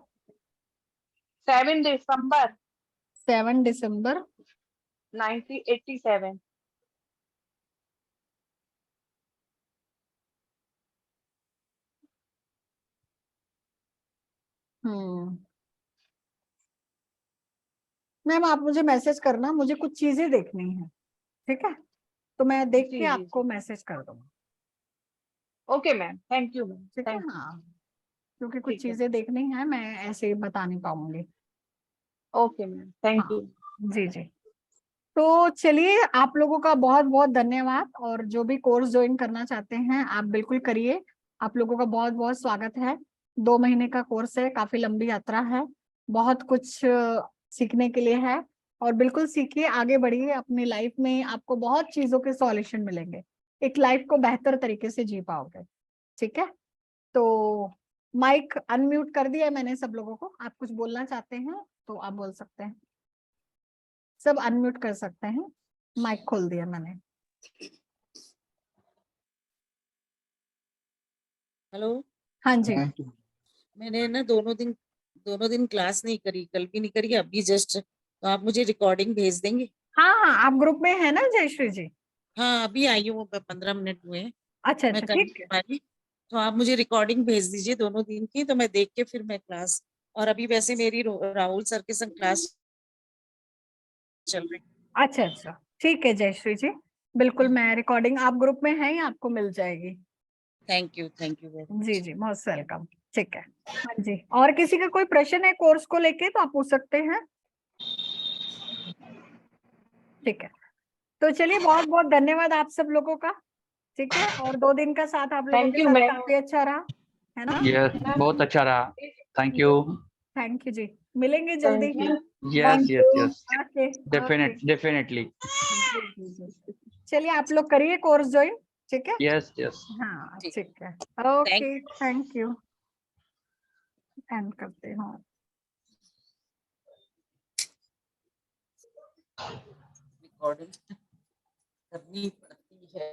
7 दिसंबर 7 दिसंबर। 1987। हम्म, मैम आप मुझे मैसेज करना, मुझे कुछ चीजें देखनी है। ठीक है, तो मैं देख के जी जी आपको जी। मैसेज कर दूंगा। Okay ma'am, thank you ma'am, ठीक है, थैंक यू। हाँ, क्योंकि कुछ ठीक है, चीजें देखनी है, मैं ऐसे ही बता नहीं पाऊंगी। ओके मैम, थैंक हाँ यू। जी जी। तो चलिए, आप लोगों का बहुत बहुत धन्यवाद, और जो भी कोर्स ज्वाइन करना चाहते हैं आप बिल्कुल करिए। आप लोगों का बहुत बहुत स्वागत है। 2 महीने का कोर्स है, काफी लंबी यात्रा है, बहुत कुछ सीखने के लिए है। और बिल्कुल सीखिए, आगे बढ़िए अपनी लाइफ में, आपको बहुत चीजों के सॉल्यूशन मिलेंगे, एक लाइफ को बेहतर तरीके से जी पाओगे। ठीक है, तो माइक अनम्यूट कर दिया है मैंने सब लोगों को। आप कुछ बोलना चाहते हैं तो आप बोल सकते हैं, सब अनम्यूट कर सकते हैं। माइक खोल दिया मैंने। हेलो। हाँ जी। मैंने ना दोनों दिन क्लास नहीं करी, कल भी नहीं करी, अभी जस्ट, तो आप मुझे रिकॉर्डिंग भेज देंगे? हाँ हाँ, आप ग्रुप में है ना जयश्री जी? हाँ, अभी आई हूँ, 15 मिनट हुए हैं, अच्छा मैं अच्छा, कर ठीक नहीं है। पाई। तो आप मुझे रिकॉर्डिंग भेज दीजिए दोनों दिन की, तो मैं देख के फिर मैं क्लास, और अभी वैसे मेरी राहुल सर के संग क्लास चल रही। अच्छा अच्छा, ठीक है जयश्री जी, बिल्कुल मैं रिकॉर्डिंग, आप ग्रुप में हैं, आपको मिल जाएगी। थैंक यू वेरी जी मच। जी, मोस्ट वेलकम। ठीक है, हाँ जी, और किसी का कोई प्रश्न है कोर्स को लेके तो आप पूछ सकते हैं। ठीक है, तो चलिए बहुत बहुत धन्यवाद आप सब लोगों का। ठीक है, और 2 दिन का साथ आप लोगों थैंक के यू साथ मैम। काफी अच्छा रहा, है ना? यस, बहुत अच्छा रहा। Thank you. थैंक यू जी, मिलेंगे जल्दी। Thank you. Yes thank yes you. Yes, okay okay. Definitely. चलिए आप लोग करिए कोर्स ज्वाइन। ठीक है, यस यस। हाँ ठीक, ठीक है, thank okay, thank you. And करते हूँ। रिकॉर्डिंग करनी पड़ती है।